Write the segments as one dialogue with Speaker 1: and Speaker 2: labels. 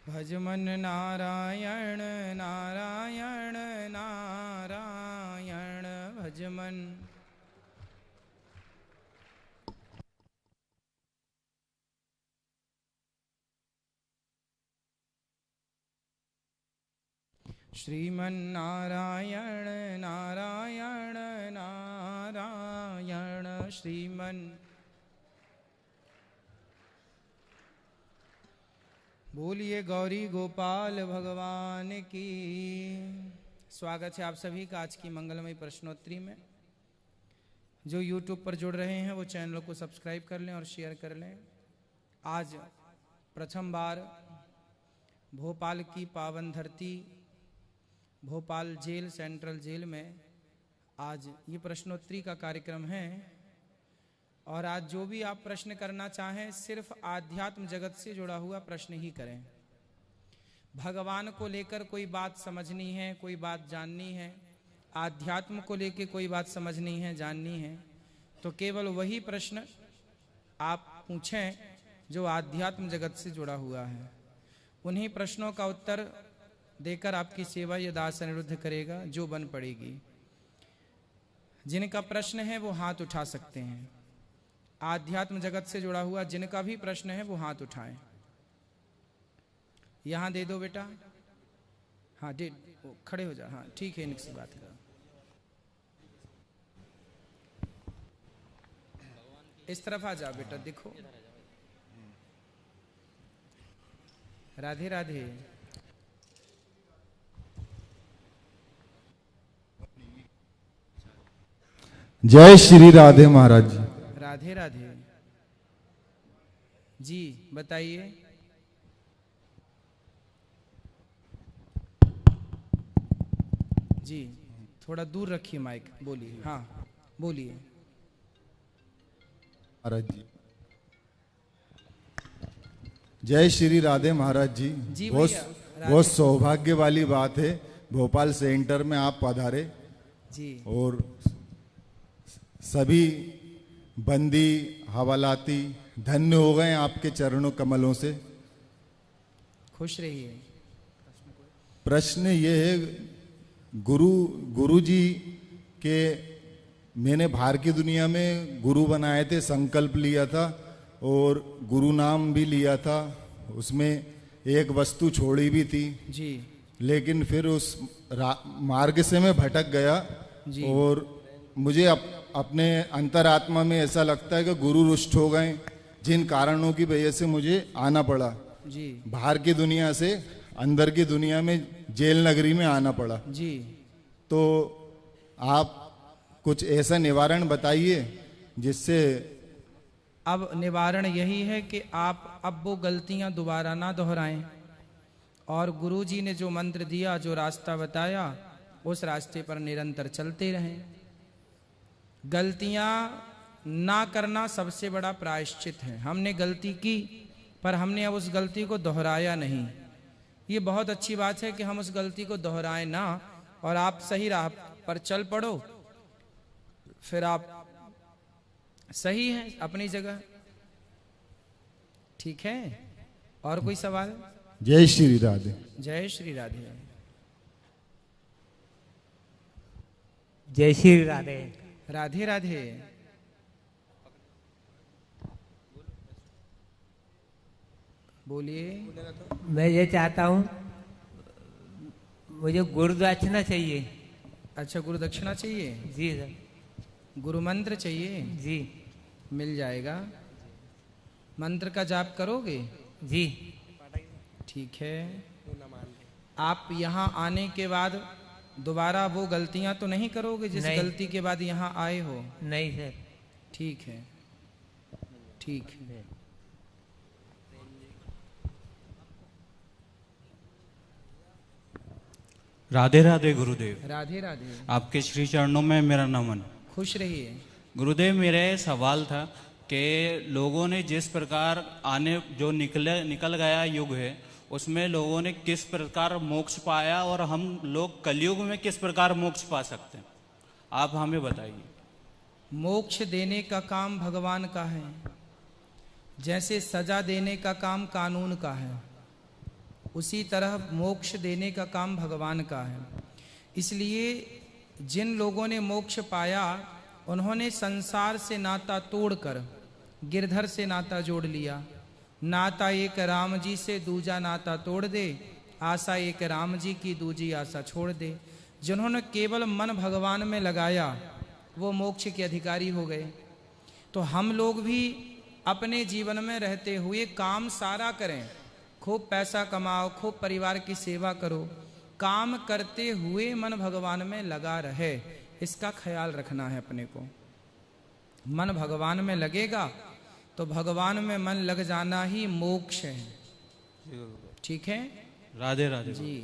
Speaker 1: भज मन नारायण नारायण नारायण भज मन। श्रीमन्नारायण नारायण नारायण श्रीमन्। बोलिए गौरी गोपाल भगवान की। स्वागत है आप सभी का आज की मंगलमयी प्रश्नोत्तरी में। जो YouTube पर जुड़ रहे हैं वो चैनल को सब्सक्राइब कर लें और शेयर कर लें। आज प्रथम बार भोपाल की पावन धरती भोपाल जेल सेंट्रल जेल में आज ये प्रश्नोत्तरी का कार्यक्रम है। और आज जो भी आप प्रश्न करना चाहें सिर्फ आध्यात्म जगत से जुड़ा हुआ प्रश्न ही करें। भगवान को लेकर कोई बात समझनी है, कोई बात जाननी है, आध्यात्म को लेकर कोई बात समझनी है, जाननी है, तो केवल वही प्रश्न आप पूछें जो आध्यात्म जगत से जुड़ा हुआ है। उन्हीं प्रश्नों का उत्तर देकर आपकी सेवा ये दास अनिरुद्ध करेगा जो बन पड़ेगी। जिनका प्रश्न है वो हाथ उठा सकते हैं। आध्यात्म जगत से जुड़ा हुआ जिनका भी प्रश्न है वो हाथ उठाएं। यहां दे दो बेटा। हाँ दे, खड़े हो जा। हाँ ठीक है, इनसे बात करो। इस तरफ आ जा बेटा, देखो। राधे राधे।
Speaker 2: जय श्री राधे महाराज जी।
Speaker 1: राधे राधे जी, बताइए। जी थोड़ा दूर रखिए माइक, बोलिए। हाँ बोलिए
Speaker 2: महाराज जी। जय श्री राधे महाराज जी।
Speaker 1: जी
Speaker 2: बहुत सौभाग्य वाली बात है भोपाल सेंटर में आप पधारे
Speaker 1: जी।
Speaker 2: और सभी बंदी हवालाती धन्य हो गए आपके चरणों कमलों से।
Speaker 1: खुश रहिए।
Speaker 2: प्रश्न ये है, गुरु जी के मैंने बाहर की दुनिया में गुरु बनाए थे, संकल्प लिया था और गुरु नाम भी लिया था। उसमें एक वस्तु छोड़ी भी थी
Speaker 1: जी।
Speaker 2: लेकिन फिर उस मार्ग से मैं भटक गया
Speaker 1: जी।
Speaker 2: और मुझे अपने अंतरात्मा में ऐसा लगता है कि गुरु रुष्ट हो गए, जिन कारणों की वजह से मुझे आना पड़ा
Speaker 1: जी।
Speaker 2: बाहर की दुनिया से अंदर की दुनिया में, जेल नगरी में आना पड़ा
Speaker 1: जी।
Speaker 2: तो आप कुछ ऐसा निवारण बताइए जिससे।
Speaker 1: अब निवारण यही है कि आप अब वो गलतियां दोबारा ना दोहराएं और गुरु जी ने जो मंत्र दिया, जो रास्ता बताया, उस रास्ते पर निरंतर चलते रहें। गलतियां ना करना सबसे बड़ा प्रायश्चित है। हमने गलती की पर हमने अब उस गलती को दोहराया नहीं। ये बहुत अच्छी बात है कि हम उस गलती को दोहराएं ना और आप सही राह पर चल पड़ो, फिर आप सही हैं अपनी जगह। ठीक है, और कोई सवाल?
Speaker 2: जय श्री राधे।
Speaker 1: जय श्री राधे।
Speaker 3: जय श्री राधे।
Speaker 1: राधे राधे। बोलिए।
Speaker 3: मैं ये चाहता हूँ, मुझे गुरुदक्षिणा चाहिए।
Speaker 1: अच्छा, गुरु दक्षिणा चाहिए?
Speaker 3: जी सर।
Speaker 1: गुरु मंत्र चाहिए?
Speaker 3: जी।
Speaker 1: मिल जाएगा। मंत्र का जाप करोगे?
Speaker 3: जी।
Speaker 1: ठीक है। आप यहाँ आने के बाद दोबारा वो गलतियां तो नहीं करोगे जिस गलती के बाद यहाँ आए हो?
Speaker 3: नहीं सर।
Speaker 1: ठीक है, ठीक है।
Speaker 4: राधे राधे गुरुदेव।
Speaker 1: राधे राधे।
Speaker 4: आपके श्री चरणों में मेरा नमन।
Speaker 1: खुश रहिए
Speaker 4: गुरुदेव। मेरे सवाल था कि लोगों ने जिस प्रकार जो निकल गया युग है उसमें लोगों ने किस प्रकार मोक्ष पाया और हम लोग कलयुग में किस प्रकार मोक्ष पा सकते हैं, आप हमें बताइए।
Speaker 1: मोक्ष देने का काम भगवान का है, जैसे सजा देने का काम कानून का है, उसी तरह मोक्ष देने का काम भगवान का है। इसलिए जिन लोगों ने मोक्ष पाया उन्होंने संसार से नाता तोड़कर गिरधर से नाता जोड़ लिया। नाता एक राम जी से दूजा नाता तोड़ दे, आशा एक राम जी की दूजी आशा छोड़ दे। जिन्होंने केवल मन भगवान में लगाया वो मोक्ष के अधिकारी हो गए। तो हम लोग भी अपने जीवन में रहते हुए काम सारा करें, खूब पैसा कमाओ, खूब परिवार की सेवा करो, काम करते हुए मन भगवान में लगा रहे, इसका ख्याल रखना है अपने को। मन भगवान में लगेगा तो भगवान में मन लग जाना ही मोक्ष है। ठीक है,
Speaker 4: राधे राधे
Speaker 1: जी।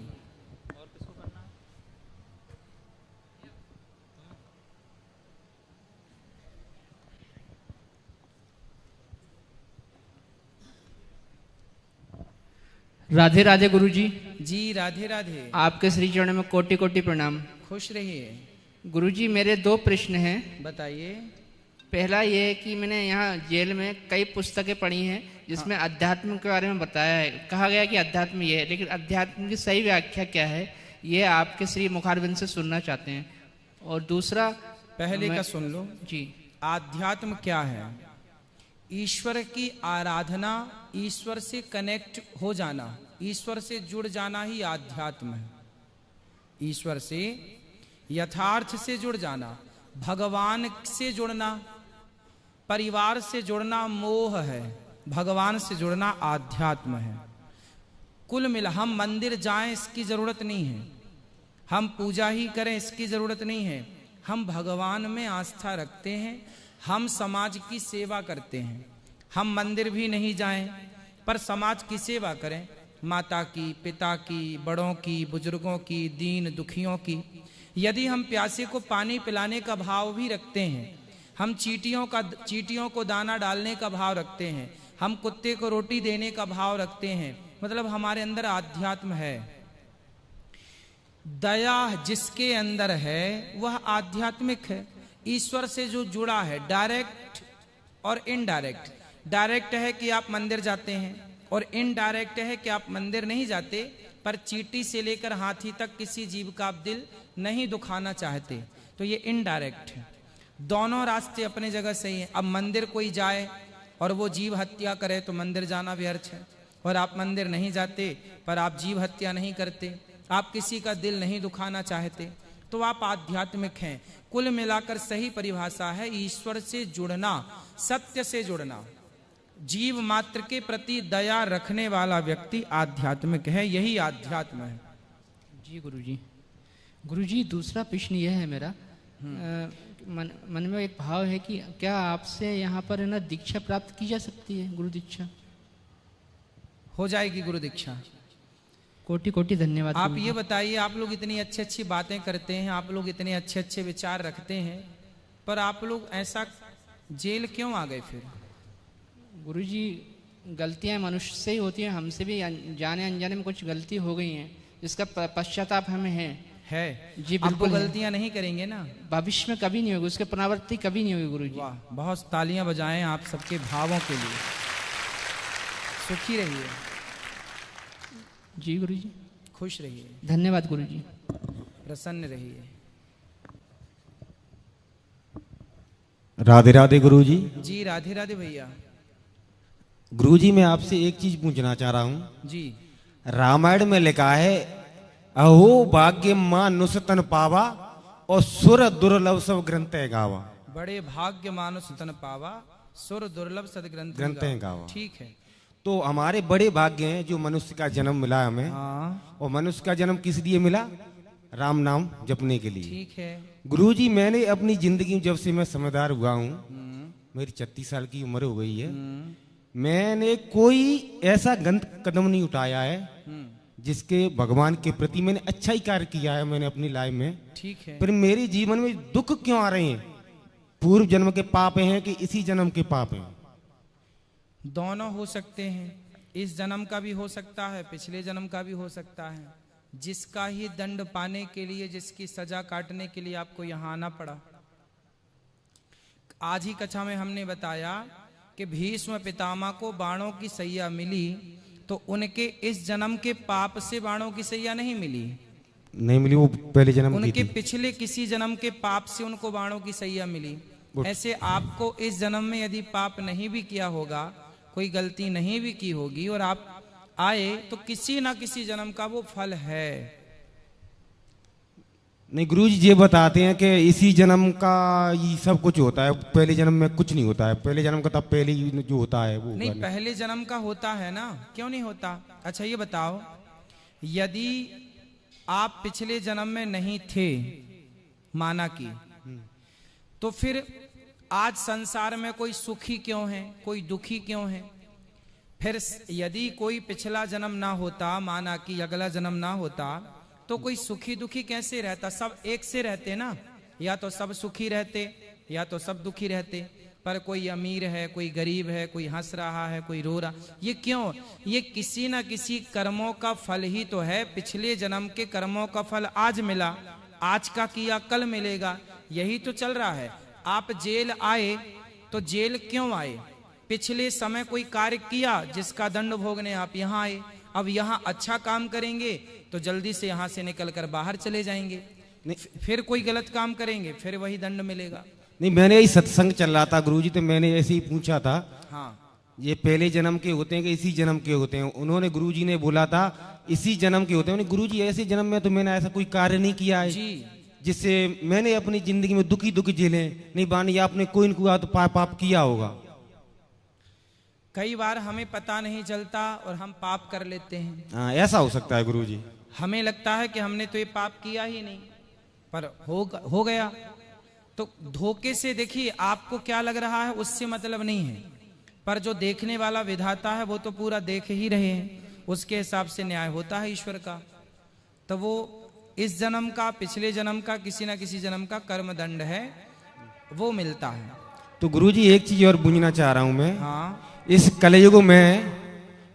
Speaker 5: राधे राधे गुरुजी।
Speaker 1: जी राधे राधे।
Speaker 5: आपके श्री चरणों में कोटि कोटि प्रणाम।
Speaker 1: खुश रहिए।
Speaker 5: गुरुजी मेरे दो प्रश्न हैं।
Speaker 1: बताइए।
Speaker 5: पहला ये है कि मैंने यहाँ जेल में कई पुस्तकें पढ़ी हैं जिसमें अध्यात्म के बारे में बताया है, कहा गया कि अध्यात्म ये है, लेकिन अध्यात्म की सही व्याख्या क्या है ये आपके श्री मुखारबिंद से सुनना चाहते हैं। और दूसरा
Speaker 1: पहले का सुन लो
Speaker 5: जी।
Speaker 1: आध्यात्म क्या है? ईश्वर की आराधना, ईश्वर से कनेक्ट हो जाना, ईश्वर से जुड़ जाना ही आध्यात्म है। ईश्वर से यथार्थ से जुड़ जाना, भगवान से जुड़ना, परिवार से जुड़ना मोह है, भगवान से जुड़ना आध्यात्म है। कुल मिला हम मंदिर जाएं इसकी जरूरत नहीं है, हम पूजा ही करें इसकी जरूरत नहीं है, हम भगवान में आस्था रखते हैं, हम समाज की सेवा करते हैं। हम मंदिर भी नहीं जाएं पर समाज की सेवा करें, माता की, पिता की, बड़ों की, बुजुर्गों की, दीन दुखियों की। यदि हम प्यासे को पानी पिलाने का भाव भी रखते हैं, हम चींटियों को दाना डालने का भाव रखते हैं, हम कुत्ते को रोटी देने का भाव रखते हैं, मतलब हमारे अंदर आध्यात्म है। दया जिसके अंदर है वह आध्यात्मिक है, ईश्वर से जो जुड़ा है, डायरेक्ट और इनडायरेक्ट। डायरेक्ट है कि आप मंदिर जाते हैं और इनडायरेक्ट है कि आप मंदिर नहीं जाते पर चींटी से लेकर हाथी तक किसी जीव का आप दिल नहीं दुखाना चाहते, तो ये इनडायरेक्ट है। दोनों रास्ते अपने जगह सही है। अब मंदिर कोई जाए और वो जीव हत्या करे तो मंदिर जाना व्यर्थ है, और आप मंदिर नहीं जाते पर आप जीव हत्या नहीं करते, आप किसी का दिल नहीं दुखाना चाहते, तो आप आध्यात्मिक हैं। कुल मिलाकर सही परिभाषा है ईश्वर से जुड़ना, सत्य से जुड़ना। जीव मात्र के प्रति दया रखने वाला व्यक्ति आध्यात्मिक है, यही आध्यात्म है।
Speaker 5: जी गुरुजी। गुरुजी दूसरा प्रश्न यह है मेरा, मन में एक भाव है कि क्या आपसे यहाँ पर है ना दीक्षा प्राप्त की जा सकती है? गुरु दीक्षा
Speaker 1: हो जाएगी। गुरु दीक्षा।
Speaker 5: कोटि कोटि धन्यवाद।
Speaker 1: आप ये बताइए, आप लोग इतनी अच्छी अच्छी बातें करते हैं, आप लोग इतने अच्छे अच्छे विचार रखते हैं, पर आप लोग ऐसा जेल क्यों आ गए फिर?
Speaker 5: गुरुजी गलतियां मनुष्य से ही होती हैं, हमसे भी जाने अनजाने में कुछ गलती हो गई हैं, जिसका पश्चाताप हमें है जी। बिल्कुल
Speaker 1: गलतियां नहीं करेंगे ना,
Speaker 5: भविष्य में कभी नहीं होगी, उसके पुनरावृत्ति कभी नहीं होगी। गुरुजी
Speaker 1: वाह, बहुत तालियां बजाएं आप सबके भावों के लिए। सुखी रहिए
Speaker 5: जी गुरुजी,
Speaker 1: खुश रहिए,
Speaker 5: धन्यवाद गुरुजी,
Speaker 1: प्रसन्न रहिए।
Speaker 6: राधे राधे गुरुजी।
Speaker 1: जी राधे राधे भैया।
Speaker 6: गुरुजी मैं आपसे एक चीज पूछना चाह रहा हूँ
Speaker 1: जी।
Speaker 6: रामायण में लिखा है अहो भाग्य मानुष तन पावा और सुर दुर्लभ सब ग्रंथ गावा।
Speaker 1: बड़े भाग्य मानुष तन पावा, सुर दुर्लभ
Speaker 6: ग्रंथ गावा।
Speaker 1: ठीक है।
Speaker 6: तो हमारे बड़े भाग्य हैं जो मनुष्य का जन्म मिला हमें।
Speaker 1: हाँ।
Speaker 6: और मनुष्य का जन्म किस लिए मिला? राम नाम जपने के लिए।
Speaker 1: ठीक है।
Speaker 6: गुरुजी मैंने अपनी जिंदगी में जब से मैं समझदार हुआ हूँ, मेरी 36 साल की उम्र हो गई है, मैंने कोई ऐसा गलत कदम नहीं उठाया है जिसके भगवान के प्रति मैंने अच्छा ही कार्य किया है मैंने अपनी लाइफ में।
Speaker 1: ठीक है।
Speaker 6: पर मेरे जीवन में दुख क्यों आ रहे हैं? पूर्व जन्म के पाप हैं कि इसी जन्म के पाप हैं?
Speaker 1: दोनों हो सकते हैं, इस जन्म का भी हो सकता है, पिछले जन्म का भी हो सकता है। जिसका ही दंड पाने के लिए, जिसकी सजा काटने के लिए आपको यहां आना पड़ा। आज ही कक्षा में हमने बताया कि भीष्म पितामह को बाणों की सैया मिली, तो उनके इस जन्म के पाप से बाणों की सैया नहीं मिली,
Speaker 6: नहीं मिली, वो पहले जन्म की
Speaker 1: उनके
Speaker 6: थी।
Speaker 1: पिछले किसी जन्म के पाप से उनको बाणों की सैया मिली। ऐसे आपको इस जन्म में यदि पाप नहीं भी किया होगा, कोई गलती नहीं भी की होगी और आप आए, तो किसी ना किसी जन्म का वो फल है।
Speaker 6: नहीं, गुरु जी ये बताते हैं कि इसी जन्म का ये सब कुछ होता है, पहले जन्म में कुछ नहीं होता है। पहले जन्म का तब पहले ही जो होता है वो
Speaker 1: नहीं, पहले जन्म का होता है ना, क्यों नहीं होता? अच्छा ये बताओ, यदि आप पिछले जन्म में नहीं थे, माना कि, तो फिर आज संसार में कोई सुखी क्यों है, कोई दुखी क्यों है? फिर यदि कोई पिछला जन्म ना होता, माना कि अगला जन्म ना होता, तो कोई सुखी दुखी कैसे रहता? सब एक से रहते ना, या तो सब सुखी रहते या तो सब दुखी रहते। पर कोई अमीर है, कोई गरीब है, कोई हंस रहा है, कोई रो रहा। ये क्यों? ये किसी ना किसी कर्मों का फल ही तो है। पिछले जन्म के कर्मों का फल आज मिला, आज का किया कल मिलेगा, यही तो चल रहा है। आप जेल आए तो जेल क्यों आए? पिछले समय कोई कार्य किया जिसका दंड भोगने आप यहाँ आए। अब यहाँ अच्छा काम करेंगे तो जल्दी से यहाँ से निकलकर बाहर चले जाएंगे, फिर कोई गलत काम करेंगे, फिर वही दंड मिलेगा।
Speaker 6: नहीं, मैंने यही सत्संग चल रहा था गुरुजी, तो मैंने ऐसे ही पूछा था,
Speaker 1: हाँ,
Speaker 6: ये पहले जन्म के होते हैं कि इसी जन्म के होते हैं? उन्होंने गुरुजी ने बोला था इसी जन्म के होते हैं। गुरुजी ऐसे जन्म में तो मैंने ऐसा कोई कार्य नहीं किया है
Speaker 1: जी,
Speaker 6: जिससे मैंने अपनी जिंदगी में दुखी दुखी झेले नहीं। बानी आपने कोई न कोई तो पाप किया होगा।
Speaker 1: कई बार हमें पता नहीं चलता और हम पाप कर लेते हैं।
Speaker 6: हाँ, ऐसा हो सकता है गुरुजी।
Speaker 1: हमें लगता है कि हमने तो ये पाप किया ही नहीं, पर हो गया। तो धोखे से देखिए, आपको क्या लग रहा है उससे मतलब नहीं है, पर जो देखने वाला विधाता है वो तो पूरा देख ही रहे हैं, उसके हिसाब से न्याय होता है ईश्वर का। तो वो इस जन्म का, पिछले जन्म का, किसी ना किसी जन्म का कर्म दंड है, वो मिलता है।
Speaker 6: तो गुरुजी एक चीज और पूछना चाह रहा हूं मैं।
Speaker 1: हाँ,
Speaker 6: इस कलयुग में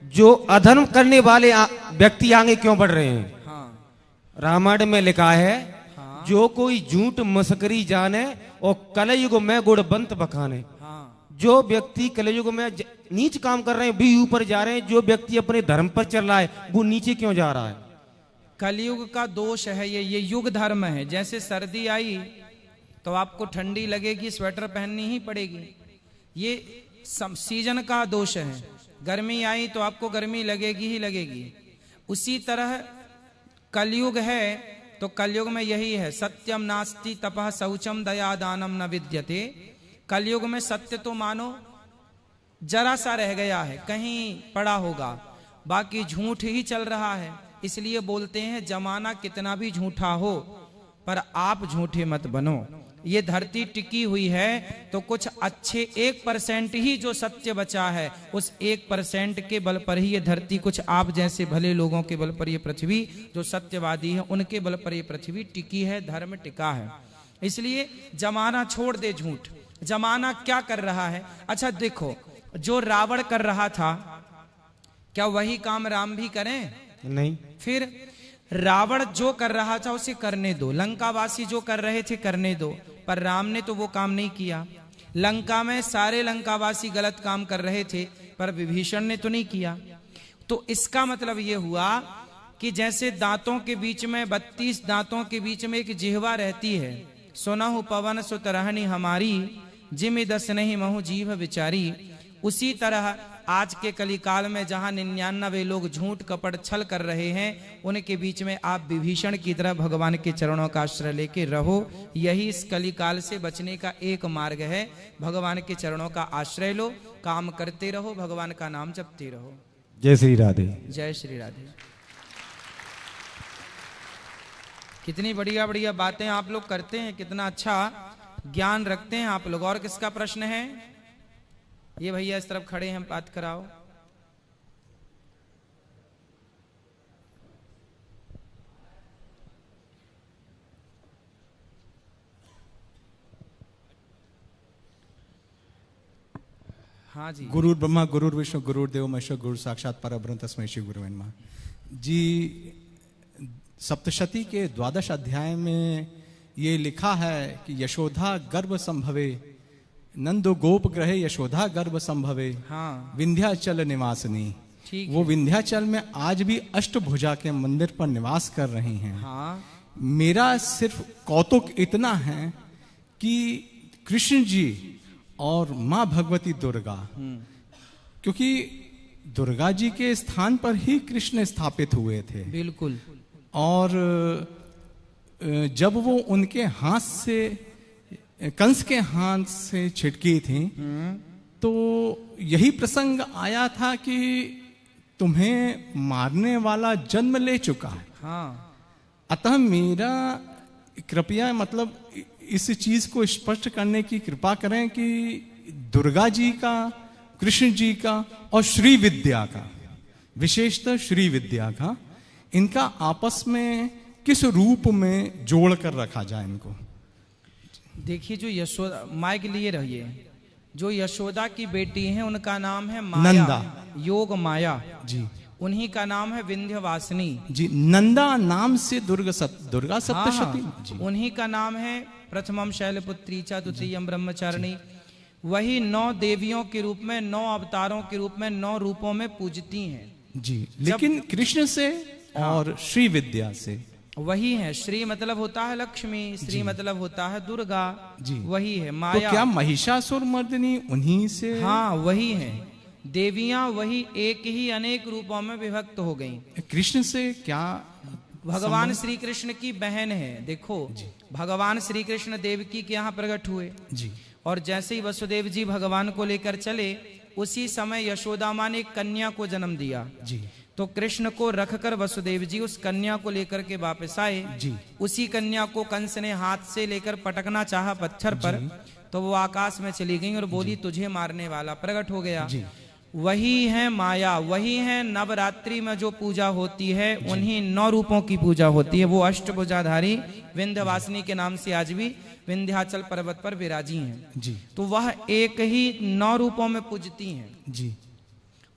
Speaker 6: जो अधर्म करने वाले व्यक्ति आगे क्यों बढ़ रहे हैं?
Speaker 1: हाँ,
Speaker 6: रामायण में लिखा है,
Speaker 1: हाँ,
Speaker 6: जो कोई झूठ मस्करी जाने और कलयुग में गुणवंत बखाने।
Speaker 1: हाँ,
Speaker 6: जो व्यक्ति कलयुग में नीच काम कर रहे हैं भी ऊपर जा रहे हैं, जो व्यक्ति अपने धर्म पर चल रहा है वो नीचे क्यों जा रहा है?
Speaker 1: कलयुग का दोष है ये युग धर्म है। जैसे सर्दी आई तो आपको ठंडी लगेगी, स्वेटर पहननी ही पड़ेगी, ये सीजन का दोष है। गर्मी आई तो आपको गर्मी लगेगी ही लगेगी। उसी तरह कलयुग है तो कलयुग में यही है, सत्यम नास्ति तपः शौचम दया दानम न विद्यते। कलयुग में सत्य तो मानो जरा सा रह गया है, कहीं पड़ा होगा, बाकी झूठ ही चल रहा है। इसलिए बोलते हैं जमाना कितना भी झूठा हो पर आप झूठे मत बनो। ये धरती टिकी हुई है तो कुछ अच्छे 1% ही जो सत्य बचा है, उस 1% के बल पर ही ये धरती, कुछ आप जैसे भले लोगों के बल पर ये पृथ्वी, जो सत्यवादी है उनके बल पर ये पृथ्वी टिकी है, धर्म टिका है। इसलिए जमाना छोड़ दे झूठ। जमाना क्या कर रहा है? अच्छा देखो, जो रावण कर रहा था क्या वही काम राम भी करें?
Speaker 6: नहीं।
Speaker 1: फिर रावण जो कर रहा था उसे करने दो, लंकावासी जो कर रहे थे करने दो, पर राम ने तो वो काम नहीं किया। लंका में सारे लंकावासी गलत काम कर रहे थे पर विभीषण ने तो नहीं किया। तो इसका मतलब ये हुआ कि जैसे दांतों के बीच में 32 दांतों के बीच में एक जिह्वा रहती है, सुनहु पवन सुत रहनी हमारी, जिमि दस नहीं महु जीव विचारी। उसी तरह आज के कलिकाल में जहां 99 लोग झूठ कपट छल कर रहे हैं, उनके बीच में आप विभीषण की तरह भगवान के चरणों का आश्रय लेके रहो। यही इस कलिकाल से बचने का एक मार्ग है। भगवान के चरणों का आश्रय लो, काम करते रहो, भगवान का नाम जपते रहो।
Speaker 6: जय श्री राधे।
Speaker 1: जय श्री राधे। कितनी बढ़िया बढ़िया बातें आप लोग करते हैं, कितना अच्छा ज्ञान रखते हैं आप लोग। और किसका प्रश्न है? ये भैया इस तरफ खड़े हैं, बात कराओ। हाँ जी।
Speaker 7: गुरुर् ब्रह्मा गुरुर्विष्णु गुरुर्देव महेश्वर गुरु साक्षात परब्रह्म तस्मै श्री गुरुवे नमः। जी, सप्तशती के 12 अध्याय में ये लिखा है कि यशोदा गर्भ संभवे नंदो गोप ग्रहे यशोधा गर्भ संभवे
Speaker 1: हाँ
Speaker 7: विंध्याचल निवासनी।
Speaker 1: ठीक
Speaker 7: वो विंध्याचल में आज भी अष्टभुजा के मंदिर पर निवास कर रही हैं।
Speaker 1: हाँ
Speaker 7: मेरा सिर्फ कौतुक इतना है कि कृष्ण जी और माँ भगवती दुर्गा, क्योंकि दुर्गा जी के स्थान पर ही कृष्ण स्थापित हुए थे,
Speaker 1: बिल्कुल।
Speaker 7: और जब वो उनके हाथ से, कंस के हाथ से छिटकी थी, तो यही प्रसंग आया था कि तुम्हें मारने वाला जन्म ले चुका है।
Speaker 1: हाँ
Speaker 7: अतः मेरा कृपया मतलब इस चीज को स्पष्ट करने की कृपा करें कि दुर्गा जी का, कृष्ण जी का और श्री विद्या का, विशेषतः श्री विद्या का, इनका आपस में किस रूप में जोड़ कर रखा जाए इनको।
Speaker 1: देखिए, जो यशोदा, माइक लिए रहिए, जो यशोदा की बेटी हैं उनका नाम है माया,
Speaker 7: नंदा,
Speaker 1: योग माया
Speaker 7: जी।
Speaker 1: उन्हीं का नाम है विंध्यवासिनी
Speaker 7: जी, नंदा नाम से दुर्गा सप्तशती।
Speaker 1: हाँ, उन्हीं का नाम है प्रथमम शैलपुत्री च द्वितीयम ब्रह्मचारिणी। वही 9 देवियों के रूप में, 9 अवतारों के रूप में, 9 रूपों में पूजती हैं
Speaker 7: जी। लेकिन कृष्ण से और श्री विद्या से
Speaker 1: वही है। श्री मतलब होता है लक्ष्मी, श्री मतलब होता है दुर्गा
Speaker 7: जी।
Speaker 1: वही है
Speaker 7: तो
Speaker 1: माया।
Speaker 7: क्या महिषासुर मर्दिनी उन्हीं से?
Speaker 1: हाँ वही है। देवियां वही एक ही अनेक रूपों में विभक्त हो गईं।
Speaker 7: कृष्ण से क्या
Speaker 1: भगवान श्री कृष्ण की बहन है। देखो, भगवान श्री कृष्ण देवकी के यहाँ प्रकट हुए
Speaker 7: जी।
Speaker 1: और जैसे ही वसुदेव जी भगवान को लेकर चले, उसी समय यशोदा माँ ने एक कन्या को जन्म दिया
Speaker 7: जी।
Speaker 1: तो कृष्ण को रखकर वसुदेव जी उस कन्या को लेकर के वापस आए
Speaker 7: जी।
Speaker 1: उसी कन्या को कंस ने हाथ से लेकर पटकना चाहा पत्थर पर, तो वो आकाश में चली गई और बोली तुझे मारने वाला प्रकट हो गया। वही है माया, वही है नवरात्रि में जो पूजा होती है, उन्हीं 9 रूपों की पूजा होती है। वो अष्टभुजाधारी विंध्यवासिनी के नाम से आज भी विंध्याचल पर्वत पर विराजी हैं
Speaker 7: जी।
Speaker 1: तो वह एक ही 9 रूपों में पूजती हैं
Speaker 7: जी।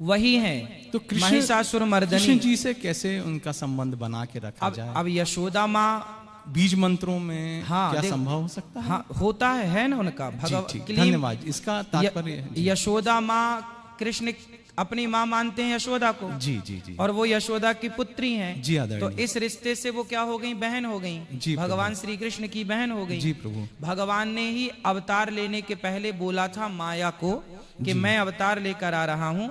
Speaker 1: वही है।
Speaker 7: तो
Speaker 1: महिषासुर
Speaker 7: कृष्ण
Speaker 1: मर्दनी।
Speaker 7: जी से कैसे उनका संबंध बना के रखा जाए?
Speaker 1: अब यशोदा माँ
Speaker 7: बीज मंत्रों में
Speaker 1: हाँ,
Speaker 7: क्या संभव हो सकता है?
Speaker 1: हाँ होता है ना उनका
Speaker 7: धन्यवाद, इसका तात्पर्य
Speaker 1: यशोदा माँ कृष्ण अपनी माँ मानते हैं यशोदा को
Speaker 7: जी जी जी।
Speaker 1: और वो यशोदा की पुत्री हैं
Speaker 7: जी आदरणीय।
Speaker 1: तो इस रिश्ते से वो क्या हो गई, बहन हो गई
Speaker 7: जी
Speaker 1: भगवान श्री कृष्ण की बहन हो गई
Speaker 7: जी प्रभु।
Speaker 1: भगवान ने ही अवतार लेने के पहले बोला था माया को कि मैं अवतार लेकर आ रहा हूँ,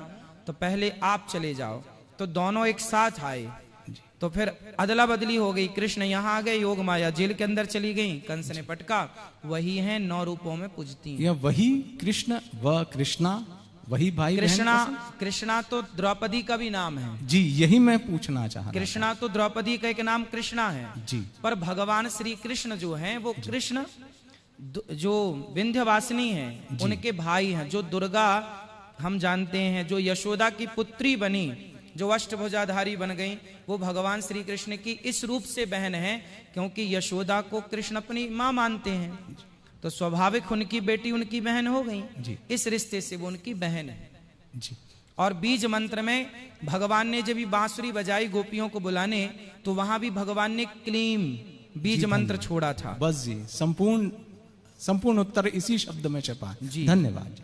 Speaker 1: तो पहले आप चले जाओ। तो दोनों एक साथ आए, तो फिर अदला बदली हो गई। कृष्ण यहाँ आ गए, योग माया जेल के अंदर चली गई, कंस ने पटका। वही है 9 रूपों में पूजती
Speaker 7: या वही कृष्ण व कृष्णा, वही भाई
Speaker 1: कृष्णा। कृष्णा तो द्रौपदी का भी नाम है
Speaker 7: जी, यही मैं पूछना चाह रहा।
Speaker 1: कृष्णा तो द्रौपदी का एक नाम कृष्णा है
Speaker 7: जी।
Speaker 1: पर भगवान श्री कृष्ण जो हैं वो कृष्ण जो विंध्यवासिनी हैं उनके भाई हैं। जो दुर्गा हम जानते हैं, जो यशोदा की पुत्री बनी, जो अष्टभुजाधारी बन गई, वो भगवान श्री कृष्ण की इस रूप से बहन है क्योंकि यशोदा को कृष्ण अपनी माँ मानते हैं, तो स्वाभाविक उनकी बेटी उनकी बहन हो गई। इस रिश्ते से वो उनकी बहन है
Speaker 7: जी।
Speaker 1: और बीज मंत्र में भगवान ने जब बांसुरी बजाई गोपियों को बुलाने, तो वहां भी भगवान ने क्लीम बीज मंत्र छोड़ा था।
Speaker 7: बस जी, संपूर्ण उत्तर इसी शब्द में छपा
Speaker 1: जी।
Speaker 7: धन्यवाद।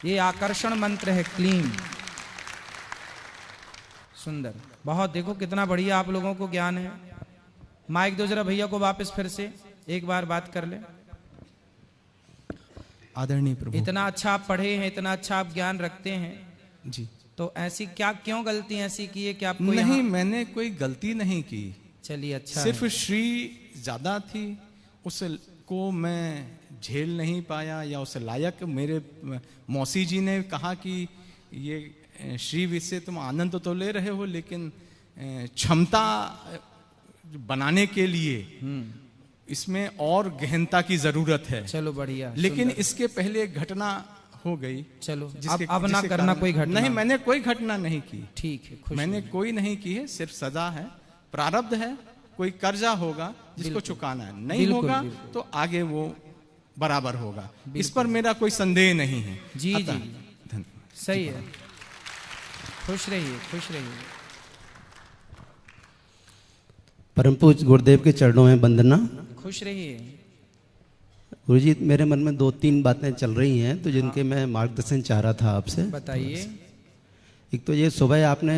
Speaker 1: ये आकर्षण मंत्र है क्लीम। सुंदर, बहुत। देखो कितना बढ़िया आप लोगों को ज्ञान है। माइक दो जरा भैया को वापस, फिर से एक बार बात कर ले।
Speaker 7: आदरणीय प्रभु,
Speaker 1: इतना अच्छा आप पढ़े हैं, इतना अच्छा आप ज्ञान रखते हैं
Speaker 7: जी,
Speaker 1: तो ऐसी क्या, क्यों गलती ऐसी की है कि आपको
Speaker 7: नहीं, मैंने कोई गलती नहीं की।
Speaker 1: चलिए अच्छा
Speaker 7: सिर्फ
Speaker 1: है।
Speaker 7: श्री ज्यादा थी, उसको मैं झेल नहीं पाया या उस लायक। मेरे मौसी जी ने कहा कि ये श्री से तुम आनंद तो ले रहे हो, लेकिन क्षमता बनाने के लिए इसमें और गहनता की जरूरत है।
Speaker 1: चलो बढ़िया।
Speaker 7: लेकिन इसके पहले एक घटना हो गई।
Speaker 1: चलो
Speaker 7: जिसके
Speaker 1: अब ना
Speaker 7: जिसके
Speaker 1: करना
Speaker 7: कारण-
Speaker 1: कोई घटना।
Speaker 7: नहीं, मैंने कोई घटना नहीं की।
Speaker 1: ठीक है, खुश
Speaker 7: मैंने
Speaker 1: रहिए।
Speaker 7: कोई नहीं की है, सिर्फ सजा है, प्रारब्ध है, कोई कर्जा होगा जिसको चुकाना है, नहीं
Speaker 1: बिल्कुल,
Speaker 7: होगा
Speaker 1: बिल्कुल।
Speaker 7: तो आगे वो बराबर होगा। इस पर मेरा कोई संदेह नहीं है।
Speaker 1: जी
Speaker 7: अतः,
Speaker 1: जी
Speaker 7: धन्यवाद।
Speaker 1: सही है। खुश रहिए, खुश रहिए।
Speaker 8: परम पूज्य गुरुदेव के चरणों में वंदना।
Speaker 1: खुश रहिए।
Speaker 8: गुरुजी, मेरे मन में 2-3 बातें चल रही हैं तो जिनके मैं मार्गदर्शन चाह रहा था आपसे।
Speaker 1: बताइए।
Speaker 8: एक तो ये सुबह आपने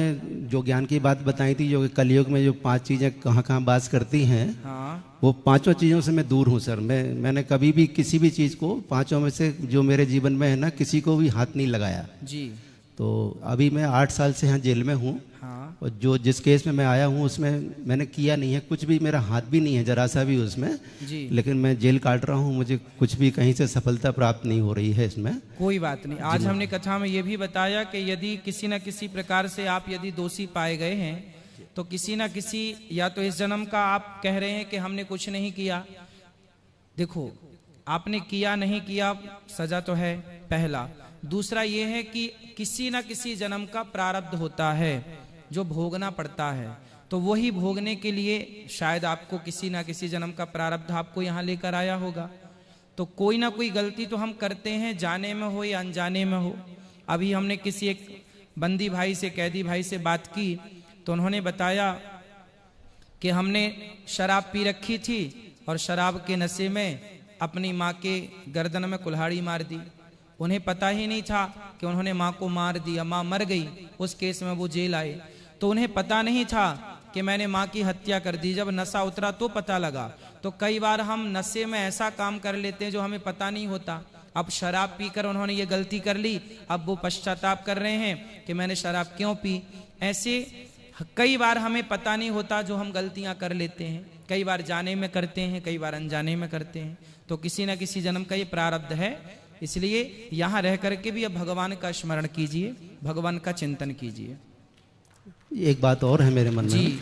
Speaker 8: जो ज्ञान की बात बताई थी, जो कि कलयुग में जो 5 चीज़ें कहाँ कहाँ वास करती हैं,
Speaker 1: हाँ,
Speaker 8: वो 5 चीज़ों से मैं दूर हूँ सर। मैंने कभी भी किसी भी चीज़ को 5 में से जो मेरे जीवन में है ना, किसी को भी हाथ नहीं लगाया
Speaker 1: जी।
Speaker 8: तो अभी मैं 8 साल से यहाँ जेल में हूँ।
Speaker 1: हाँ,
Speaker 8: और जिस केस में मैं आया हूँ उसमें मैंने किया नहीं है कुछ भी, मेरा हाथ भी नहीं है जरा सा भी उसमें
Speaker 1: जी।
Speaker 8: लेकिन मैं जेल काट रहा हूँ, मुझे कुछ भी कहीं से सफलता प्राप्त नहीं हो रही है इसमें।
Speaker 1: कोई बात नहीं। आज हमने कथा में ये भी बताया कि यदि किसी न किसी प्रकार से आप यदि दोषी पाए गए हैं तो किसी न किसी, या तो इस जन्म का आप कह रहे हैं कि हमने कुछ नहीं किया, देखो आपने किया नहीं किया सजा तो है पहला। दूसरा ये है कि किसी न किसी जन्म का प्रारब्ध होता है जो भोगना पड़ता है, तो वही भोगने के लिए शायद आपको किसी ना किसी जन्म का प्रारब्ध आपको यहाँ लेकर आया होगा। तो कोई ना कोई गलती तो हम करते हैं, जाने में हो या अनजाने में हो। अभी हमने किसी एक बंदी भाई से, कैदी भाई से बात की तो उन्होंने बताया कि हमने शराब पी रखी थी और शराब के नशे में अपनी माँ के गर्दन में कुल्हाड़ी मार दी। उन्हें पता ही नहीं था कि उन्होंने माँ को मार दिया, माँ मर गई। उस केस में वो जेल आए तो उन्हें पता नहीं था कि मैंने माँ की हत्या कर दी। जब नशा उतरा तो पता लगा। तो कई बार हम नशे में ऐसा काम कर लेते हैं जो हमें पता नहीं होता। अब शराब पीकर उन्होंने ये गलती कर ली, अब वो पश्चाताप कर रहे हैं कि मैंने शराब क्यों पी। ऐसे कई बार हमें पता नहीं होता जो हम गलतियां कर लेते हैं, कई बार जाने में करते हैं, कई बार अनजाने में करते हैं। तो किसी न किसी जन्म का ये प्रारब्ध है, इसलिए यहाँ रह करके भी अब भगवान का स्मरण कीजिए, भगवान का चिंतन कीजिए।
Speaker 8: एक बात और है मेरे मन में
Speaker 1: जी।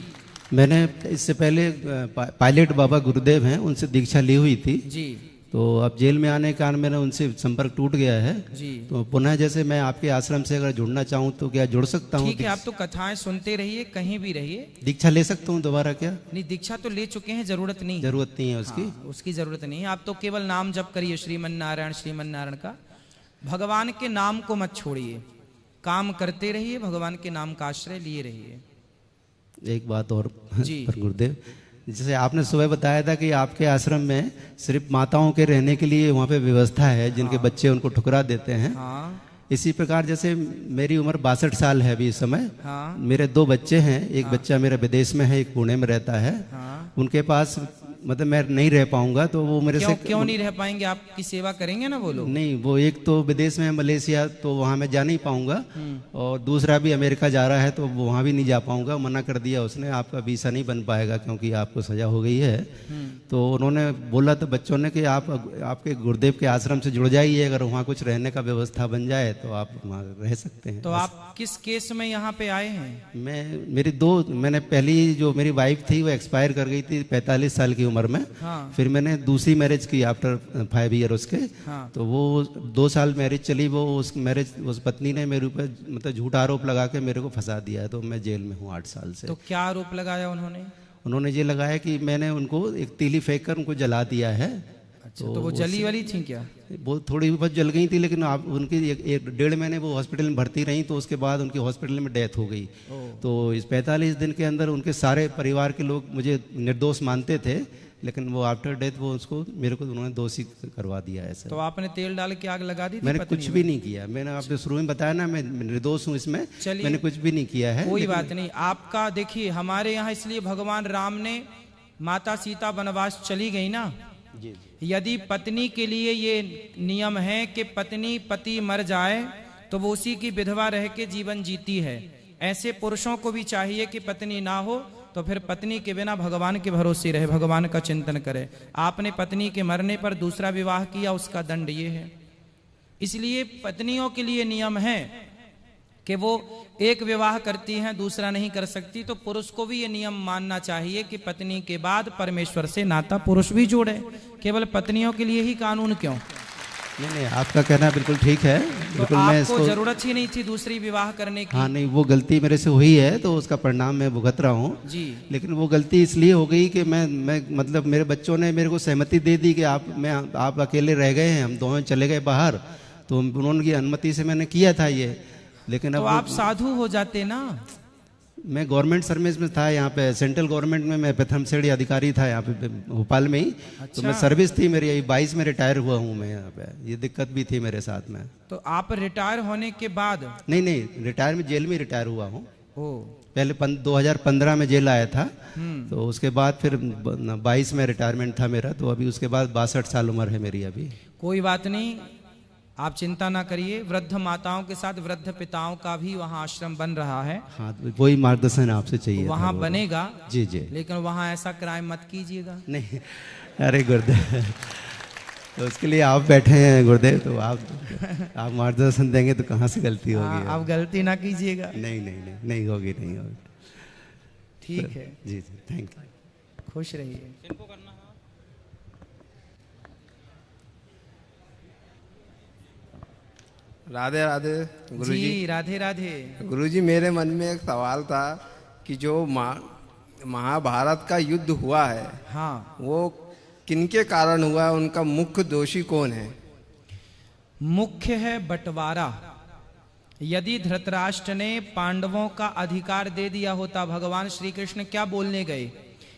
Speaker 8: मैंने इससे पहले पायलट बाबा गुरुदेव हैं, उनसे दीक्षा ली हुई थी
Speaker 1: जी।
Speaker 8: तो अब जेल में आने के कारण मेरा उनसे संपर्क टूट गया है
Speaker 1: जी।
Speaker 8: तो पुनः जैसे मैं आपके आश्रम से अगर जुड़ना चाहूँ तो क्या जुड़ सकता हूँ?
Speaker 1: ठीक है, आप तो कथाएं सुनते रहिए, कहीं भी रहिए।
Speaker 8: दीक्षा ले सकता हूँ दोबारा क्या?
Speaker 1: नहीं, दीक्षा तो ले चुके हैं, जरूरत नहीं है।
Speaker 8: जरूरत नहीं है उसकी?
Speaker 1: हाँ, उसकी जरूरत नहीं है। आप तो केवल नाम जप करिए श्रीमन नारायण श्रीमन नारायण का। भगवान के नाम को मत छोड़िए, काम करते रहिए, भगवान के नाम का आश्रय लिए रहिए।
Speaker 8: एक बात और
Speaker 1: जी।
Speaker 8: पर गुरुदेव, जैसे आपने सुबह बताया था कि आपके आश्रम में सिर्फ माताओं के रहने के लिए वहाँ पे व्यवस्था है, जिनके बच्चे उनको ठुकरा देते हैं।
Speaker 1: हाँ।
Speaker 8: इसी प्रकार जैसे मेरी उम्र 62 साल है अभी इस समय।
Speaker 1: हाँ।
Speaker 8: मेरे 2 बच्चे हैं, एक बच्चा मेरा विदेश में है, एक पुणे में रहता है।
Speaker 1: हाँ।
Speaker 8: उनके पास मतलब मैं नहीं रह पाऊंगा तो वो मेरे से
Speaker 1: क्यों नहीं रह पाएंगे? आपकी सेवा करेंगे ना वो लोग।
Speaker 8: नहीं, वो एक तो विदेश में है मलेशिया, तो वहाँ मैं जा नहीं पाऊंगा, और दूसरा भी अमेरिका जा रहा है तो वहाँ भी नहीं जा पाऊंगा। मना कर दिया उसने, आपका वीसा नहीं बन पाएगा क्योंकि आपको सजा हो गई है। तो उन्होंने बोला तो बच्चों ने कि आप आपके गुरुदेव के आश्रम से जुड़ जाइए, अगर वहाँ कुछ रहने का व्यवस्था बन जाए तो आप वहाँ रह सकते हैं।
Speaker 1: तो आप किस केस में यहाँ पे आए हैं?
Speaker 8: मैंने पहली जो मेरी वाइफ थी वो एक्सपायर कर गई थी 45 साल की उम्र में।
Speaker 1: हाँ।
Speaker 8: फिर मैंने दूसरी मैरिज की आफ्टर 5 ईयर उसके।
Speaker 1: हाँ।
Speaker 8: तो वो 2 साल मैरिज चली, वो उस पत्नी ने मेरे ऊपर मतलब झूठा आरोप लगा के मेरे को फंसा दिया है, तो मैं जेल में हूँ 8 साल से।
Speaker 1: तो क्या आरोप लगाया उन्होंने?
Speaker 8: उन्होंने ये लगाया कि मैंने उनको एक तीली फेंक कर उनको जला दिया है।
Speaker 1: अच्छा, तो वो जली वाली थी क्या?
Speaker 8: वो थोड़ी बहुत जल गई थी, लेकिन आप उनकी 1-1.5 महीने वो हॉस्पिटल में भर्ती रही, तो उसके बाद उनकी हॉस्पिटल में डेथ हो गई। तो इस 45 दिन के अंदर उनके सारे परिवार के लोग मुझे निर्दोष मानते थे, लेकिन वो आफ्टर डेथ वो उसको मेरे को उन्होंने दोषी करवा दिया है सर।
Speaker 1: तो आपने तेल डाल के आग लगा दी थी?
Speaker 8: मैंने कुछ भी नहीं किया। मैंने आपको शुरू में बताया ना, मैं निर्दोष हूँ इसमें। मैंने कुछ भी नहीं किया है।
Speaker 1: कोई बात नहीं। आपका देखिए, हमारे यहाँ इसलिए भगवान राम ने, माता सीता वनवास चली गई ना, यदि पत्नी के लिए ये नियम है कि पत्नी पति मर जाए तो वो उसी की विधवा रह के जीवन जीती है, ऐसे पुरुषों को भी चाहिए कि पत्नी ना हो तो फिर पत्नी के बिना भगवान के भरोसे रहे, भगवान का चिंतन करे। आपने पत्नी के मरने पर दूसरा विवाह किया, उसका दंड ये है। इसलिए पत्नियों के लिए नियम है कि वो एक विवाह करती हैं, दूसरा नहीं कर सकती। तो पुरुष को भी ये नियम मानना चाहिए कि पत्नी के बाद परमेश्वर से नाता पुरुष भी जोड़े, केवल पत्नियों के लिए ही कानून क्यों?
Speaker 8: नहीं, आपका कहना बिल्कुल ठीक है। बिल्कुल,
Speaker 1: तो
Speaker 8: मैं
Speaker 1: आपको जरूरत ही नहीं थी दूसरी विवाह करने की।
Speaker 8: हाँ, नहीं, वो गलती मेरे से हुई है तो उसका परिणाम मैं भुगत रहा हूँ
Speaker 1: जी।
Speaker 8: लेकिन वो गलती इसलिए हो गई कि मैं मतलब मेरे बच्चों ने मेरे को सहमति दे दी कि आप अकेले रह गए हैं, हम दोनों चले गए बाहर, तो उन्होंने की अनुमति से मैंने किया था ये। लेकिन
Speaker 1: तो
Speaker 8: अब
Speaker 1: आप साधु हो जाते ना।
Speaker 8: मैं गवर्नमेंट सर्विस में था यहाँ पे, सेंट्रल गवर्नमेंट में मैं प्रथम श्रेणी अधिकारी था यहाँ पे भोपाल में ही। तो मैं सर्विस थी मेरी, 22 में रिटायर हुआ हूँ मैं यहाँ पे। ये दिक्कत भी थी मेरे साथ में।
Speaker 1: तो आप रिटायर होने के बाद?
Speaker 8: नहीं, रिटायर में जेल में रिटायर हुआ हूँ।
Speaker 1: पहले
Speaker 8: 2015 में जेल आया था, तो उसके बाद फिर 22 में रिटायरमेंट था मेरा। तो अभी उसके बाद 62 साल उम्र है मेरी अभी।
Speaker 1: कोई बात नहीं, आप चिंता ना करिए। वृद्ध माताओं के साथ वृद्ध पिताओं का भी वहाँ आश्रम बन रहा है।
Speaker 8: हाँ, तो वही मार्गदर्शन आपसे चाहिए।
Speaker 1: वहाँ बनेगा।
Speaker 8: जी।
Speaker 1: लेकिन वहाँ ऐसा क्राइम मत कीजिएगा।
Speaker 8: नहीं, अरे गुरुदेव, तो उसके लिए आप बैठे हैं गुरुदेव, तो आप मार्गदर्शन देंगे तो कहाँ से गलती होगी?
Speaker 1: आप गलती ना कीजिएगा।
Speaker 8: नहीं होगी।
Speaker 1: ठीक है
Speaker 8: जी, थैंक यू।
Speaker 1: खुश रहिए।
Speaker 9: राधे राधे गुरुजी।
Speaker 1: जी राधे राधे।
Speaker 9: गुरुजी, मेरे मन में एक सवाल था कि जो महाभारत का युद्ध हुआ है,
Speaker 1: हाँ,
Speaker 9: वो किनके कारण हुआ है? उनका मुख्य दोषी कौन है?
Speaker 1: मुख्य है बंटवारा। यदि धृतराष्ट्र ने पांडवों का अधिकार दे दिया होता, भगवान श्री कृष्ण क्या बोलने गए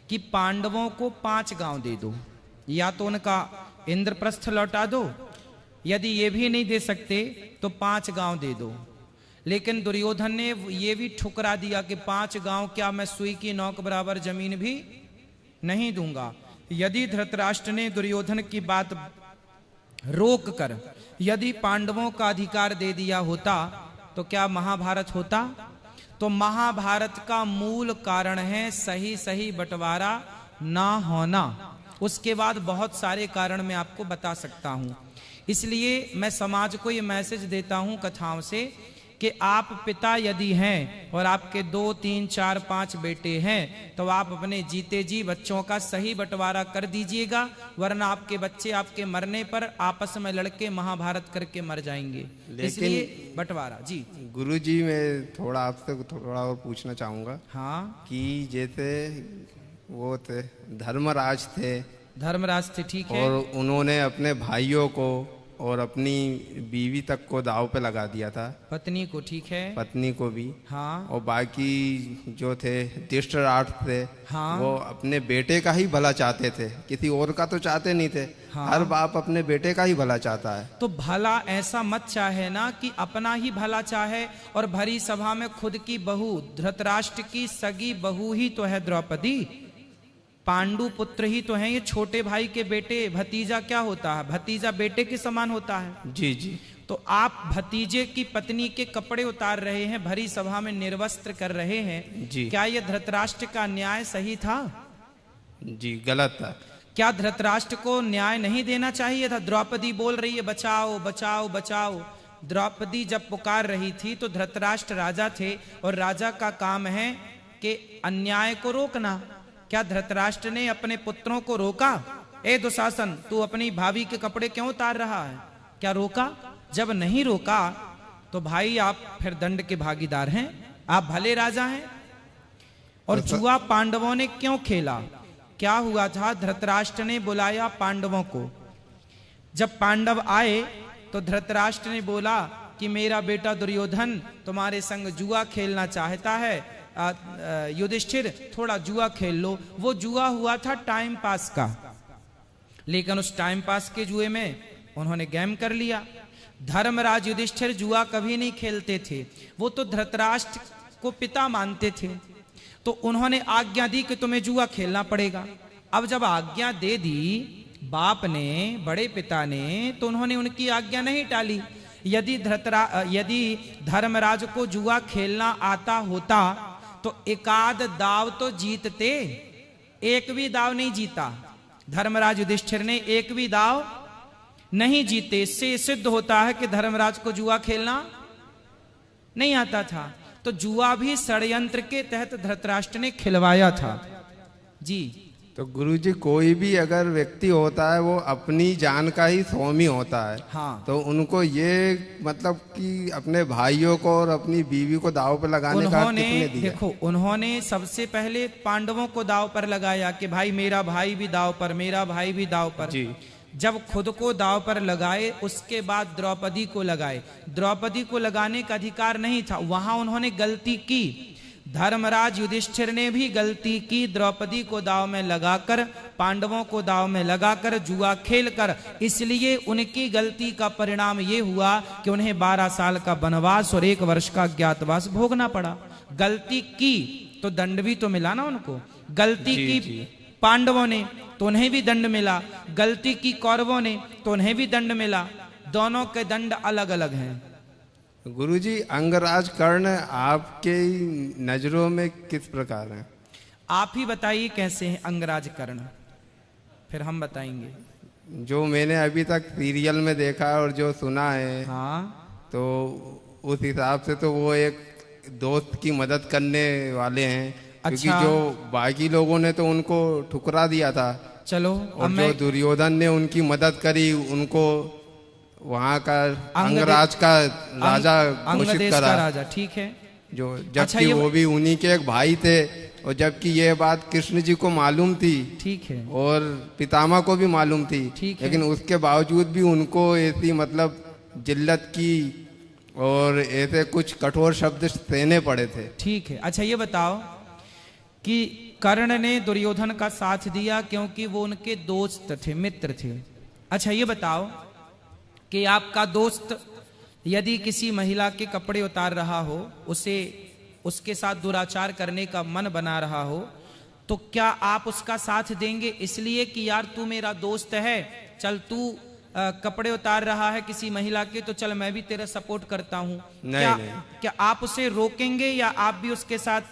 Speaker 1: कि पांडवों को 5 गांव दे दो, या तो उनका इंद्रप्रस्थ लौटा दो, यदि ये भी नहीं दे सकते तो 5 गांव दे दो। लेकिन दुर्योधन ने ये भी ठुकरा दिया कि 5 गांव क्या, मैं सुई की नोक बराबर जमीन भी नहीं दूंगा। यदि धृतराष्ट्र ने दुर्योधन की बात रोक कर यदि पांडवों का अधिकार दे दिया होता तो क्या महाभारत होता? तो महाभारत का मूल कारण है सही बंटवारा ना होना। उसके बाद बहुत सारे कारण मैं आपको बता सकता हूं। इसलिए मैं समाज को ये मैसेज देता हूं कथाओं से कि आप पिता यदि हैं और आपके 2, 3, 4, 5 बेटे हैं तो आप अपने जीते जी बच्चों का सही बंटवारा कर दीजिएगा, वरना आपके बच्चे आपके मरने पर आपस में लड़के महाभारत करके मर जाएंगे। इसलिए बंटवारा। जी
Speaker 9: गुरुजी, मैं थोड़ा आपसे थोड़ा और पूछना चाहूंगा।
Speaker 1: हाँ,
Speaker 9: कि जैसे वो थे धर्मराज थे,
Speaker 1: ठीक है,
Speaker 9: और उन्होंने अपने भाइयों को और अपनी बीवी तक को दाव पे लगा दिया था,
Speaker 1: पत्नी को, ठीक है,
Speaker 9: पत्नी को भी।
Speaker 1: हाँ,
Speaker 9: और बाकी जो थे धृतराष्ट्र थे,
Speaker 1: हाँ,
Speaker 9: वो अपने बेटे का ही भला चाहते थे, किसी और का तो चाहते नहीं थे। हाँ, हर बाप अपने बेटे का ही भला चाहता है।
Speaker 1: तो भला ऐसा मत चाहे ना कि अपना ही भला चाहे और भरी सभा में खुद की बहू, धृतराष्ट्र की सगी बहू ही तो है द्रौपदी, पांडु पुत्र ही तो हैं, ये छोटे भाई के बेटे। भतीजा क्या होता है? भतीजा बेटे के समान होता है।
Speaker 9: जी।
Speaker 1: तो आप भतीजे की पत्नी के कपड़े उतार रहे हैं, भरी सभा में निर्वस्त्र कर रहे हैं जी। क्या यह धृतराष्ट्र का न्याय सही था?
Speaker 9: जी, गलत था।
Speaker 1: क्या धृतराष्ट्र को न्याय नहीं देना चाहिए था? द्रौपदी बोल रही है बचाओ बचाओ बचाओ। द्रौपदी जब पुकार रही थी तो धृतराष्ट्र राजा थे और राजा का काम है कि अन्याय को रोकना। क्या धृतराष्ट्र ने अपने पुत्रों को रोका? ए दुशासन, तू अपनी भाभी के कपड़े क्यों उतार रहा है? क्या रोका? जब नहीं रोका तो भाई आप फिर दंड के भागीदार हैं, आप भले राजा हैं। और जुआ पांडवों ने क्यों खेला? क्या हुआ था? धृतराष्ट्र ने बुलाया पांडवों को। जब पांडव आए तो धृतराष्ट्र ने बोला कि मेरा बेटा दुर्योधन तुम्हारे संग जुआ खेलना चाहता है, युधिष्ठिर थोड़ा जुआ खेल लो। वो जुआ हुआ था टाइम पास का, लेकिन उस टाइम पास के जुए में उन्होंने गेम कर लिया। धर्मराज युधिष्ठिर जुआ कभी नहीं खेलते थे, वो तो धृतराष्ट्र को पिता मानते थे, तो उन्होंने आज्ञा दी कि तुम्हें जुआ खेलना पड़ेगा। अब जब आज्ञा दे दी बाप ने, बड़े पिता ने, तो उन्होंने उनकी आज्ञा नहीं टाली। यदि धर्मराज को जुआ खेलना आता होता तो एकाध दाव तो जीतते, एक भी दाव नहीं जीता। धर्मराज युधिष्ठिर ने एक भी दाव नहीं जीते। इससे सिद्ध होता है कि धर्मराज को जुआ खेलना नहीं आता था। तो जुआ भी षड्यंत्र के तहत धृतराष्ट्र ने खिलवाया था। जी।
Speaker 9: तो गुरुजी, कोई भी अगर व्यक्ति होता है वो अपनी जान का ही स्वामी होता है। हाँ। तो उनको ये मतलब कि अपने भाइयों को और अपनी बीवी को दाव पर लगाने का किसने दिया?
Speaker 1: देखो, उन्होंने सबसे पहले पांडवों को दाव पर लगाया कि भाई मेरा भाई भी दाव पर, मेरा भाई भी दाव पर। जी। जब खुद को दाव पर लगाए उसके बाद द्रौपदी को लगाए। द्रौपदी को लगाने का अधिकार नहीं था, वहां उन्होंने गलती की। धर्मराज युधिष्ठिर ने भी गलती की, द्रौपदी को दाव में लगाकर, पांडवों को दाव में लगाकर, जुआ खेलकर। इसलिए उनकी गलती का परिणाम ये हुआ कि उन्हें 12 साल का वनवास और 1 वर्ष का अज्ञातवास भोगना पड़ा। गलती की तो दंड भी तो मिला ना उनको। गलती की पांडवों ने तो उन्हें भी दंड मिला, गलती की कौरवों ने तो उन्हें भी दंड मिला। दोनों के दंड अलग अलग हैं।
Speaker 9: गुरुजी, अंगराज कर्ण आपके नजरों में किस प्रकार हैं?
Speaker 1: आप ही बताइए कैसे हैं अंगराज कर्ण, फिर हम बताएंगे।
Speaker 9: जो मैंने अभी तक सीरियल में देखा और जो सुना है,
Speaker 1: हाँ,
Speaker 9: तो उस हिसाब से तो वो एक दोस्त की मदद करने वाले हैं। क्योंकि
Speaker 1: अच्छा।
Speaker 9: जो बाकी लोगों ने तो उनको ठुकरा दिया था।
Speaker 1: चलो
Speaker 9: और जो दुर्योधन ने उनकी मदद करी, उनको वहाँ का अंगराज का राजा घोषित
Speaker 1: अंगदेश
Speaker 9: करा।
Speaker 1: का राजा, ठीक है।
Speaker 9: जो
Speaker 1: अच्छा,
Speaker 9: जबकि वो भी उन्हीं के एक भाई थे, और जबकि ये बात कृष्ण जी को मालूम थी,
Speaker 1: ठीक है,
Speaker 9: और पितामह को भी मालूम थी,
Speaker 1: ठीक है।
Speaker 9: लेकिन उसके बावजूद भी उनको ऐसी मतलब जिल्लत की और ऐसे कुछ कठोर शब्द सहने पड़े थे।
Speaker 1: ठीक है। अच्छा ये बताओ कि कर्ण ने दुर्योधन का साथ दिया क्योंकि वो उनके दोस्त थे, मित्र थे। अच्छा ये बताओ कि आपका दोस्त यदि किसी महिला के कपड़े उतार रहा हो, उसे उसके साथ दुराचार करने का मन बना रहा हो, तो क्या आप उसका साथ देंगे इसलिए कि यार तू मेरा दोस्त है, चल तू कपड़े उतार रहा है किसी महिला के, तो चल मैं भी तेरा सपोर्ट करता हूं? क्या आप उसे रोकेंगे या आप भी उसके साथ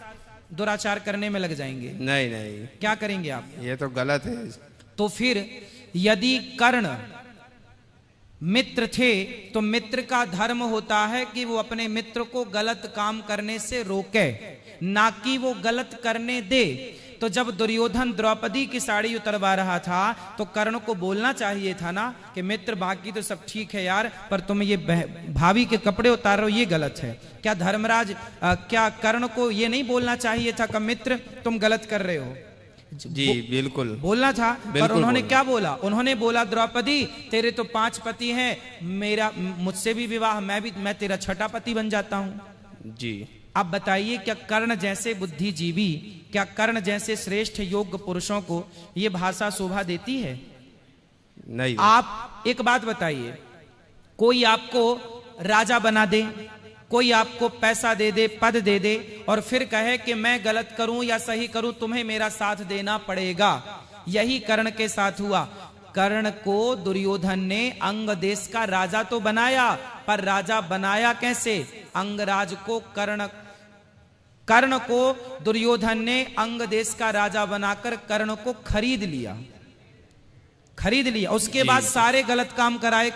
Speaker 1: दुराचार करने में लग जाएंगे?
Speaker 9: नहीं नहीं,
Speaker 1: क्या करेंगे आप?
Speaker 9: ये तो गलत है।
Speaker 1: तो फिर यदि कर्ण मित्र थे तो मित्र का धर्म होता है कि वो अपने मित्र को गलत काम करने से रोके, ना कि वो गलत करने दे। तो जब दुर्योधन द्रौपदी की साड़ी उतरवा रहा था तो कर्ण को बोलना चाहिए था ना कि मित्र बाकी तो सब ठीक है यार, पर तुम ये भाभी के कपड़े उतार रहे हो, ये गलत है। क्या धर्मराज क्या कर्ण को ये नहीं बोलना चाहिए था कि मित्र तुम गलत कर रहे हो?
Speaker 9: जी बिल्कुल
Speaker 1: बोलना था। पर उन्होंने क्या बोला? उन्होंने बोला द्रौपदी तेरे तो 5 पति हैं, मेरा मुझसे भी विवाह, मैं तेरा 6ठा पति बन जाता हूं।
Speaker 9: जी
Speaker 1: अब बताइए क्या कर्ण जैसे बुद्धिजीवी, क्या कर्ण जैसे श्रेष्ठ योग्य पुरुषों को यह भाषा शोभा देती है?
Speaker 9: नहीं।
Speaker 1: आप एक बात बताइए, कोई आपको राजा बना दे, कोई आपको पैसा दे दे, पद दे दे, और फिर कहे कि मैं गलत करूं या सही करूं तुम्हें मेरा साथ देना पड़ेगा। यही कर्ण के साथ हुआ। कर्ण को दुर्योधन ने अंग देश का राजा तो बनाया, पर राजा बनाया कैसे? अंगराज को कर्ण को दुर्योधन ने अंग देश का राजा बनाकर कर्ण को खरीद लिया। उसके बाद सारे गलत काम कराए।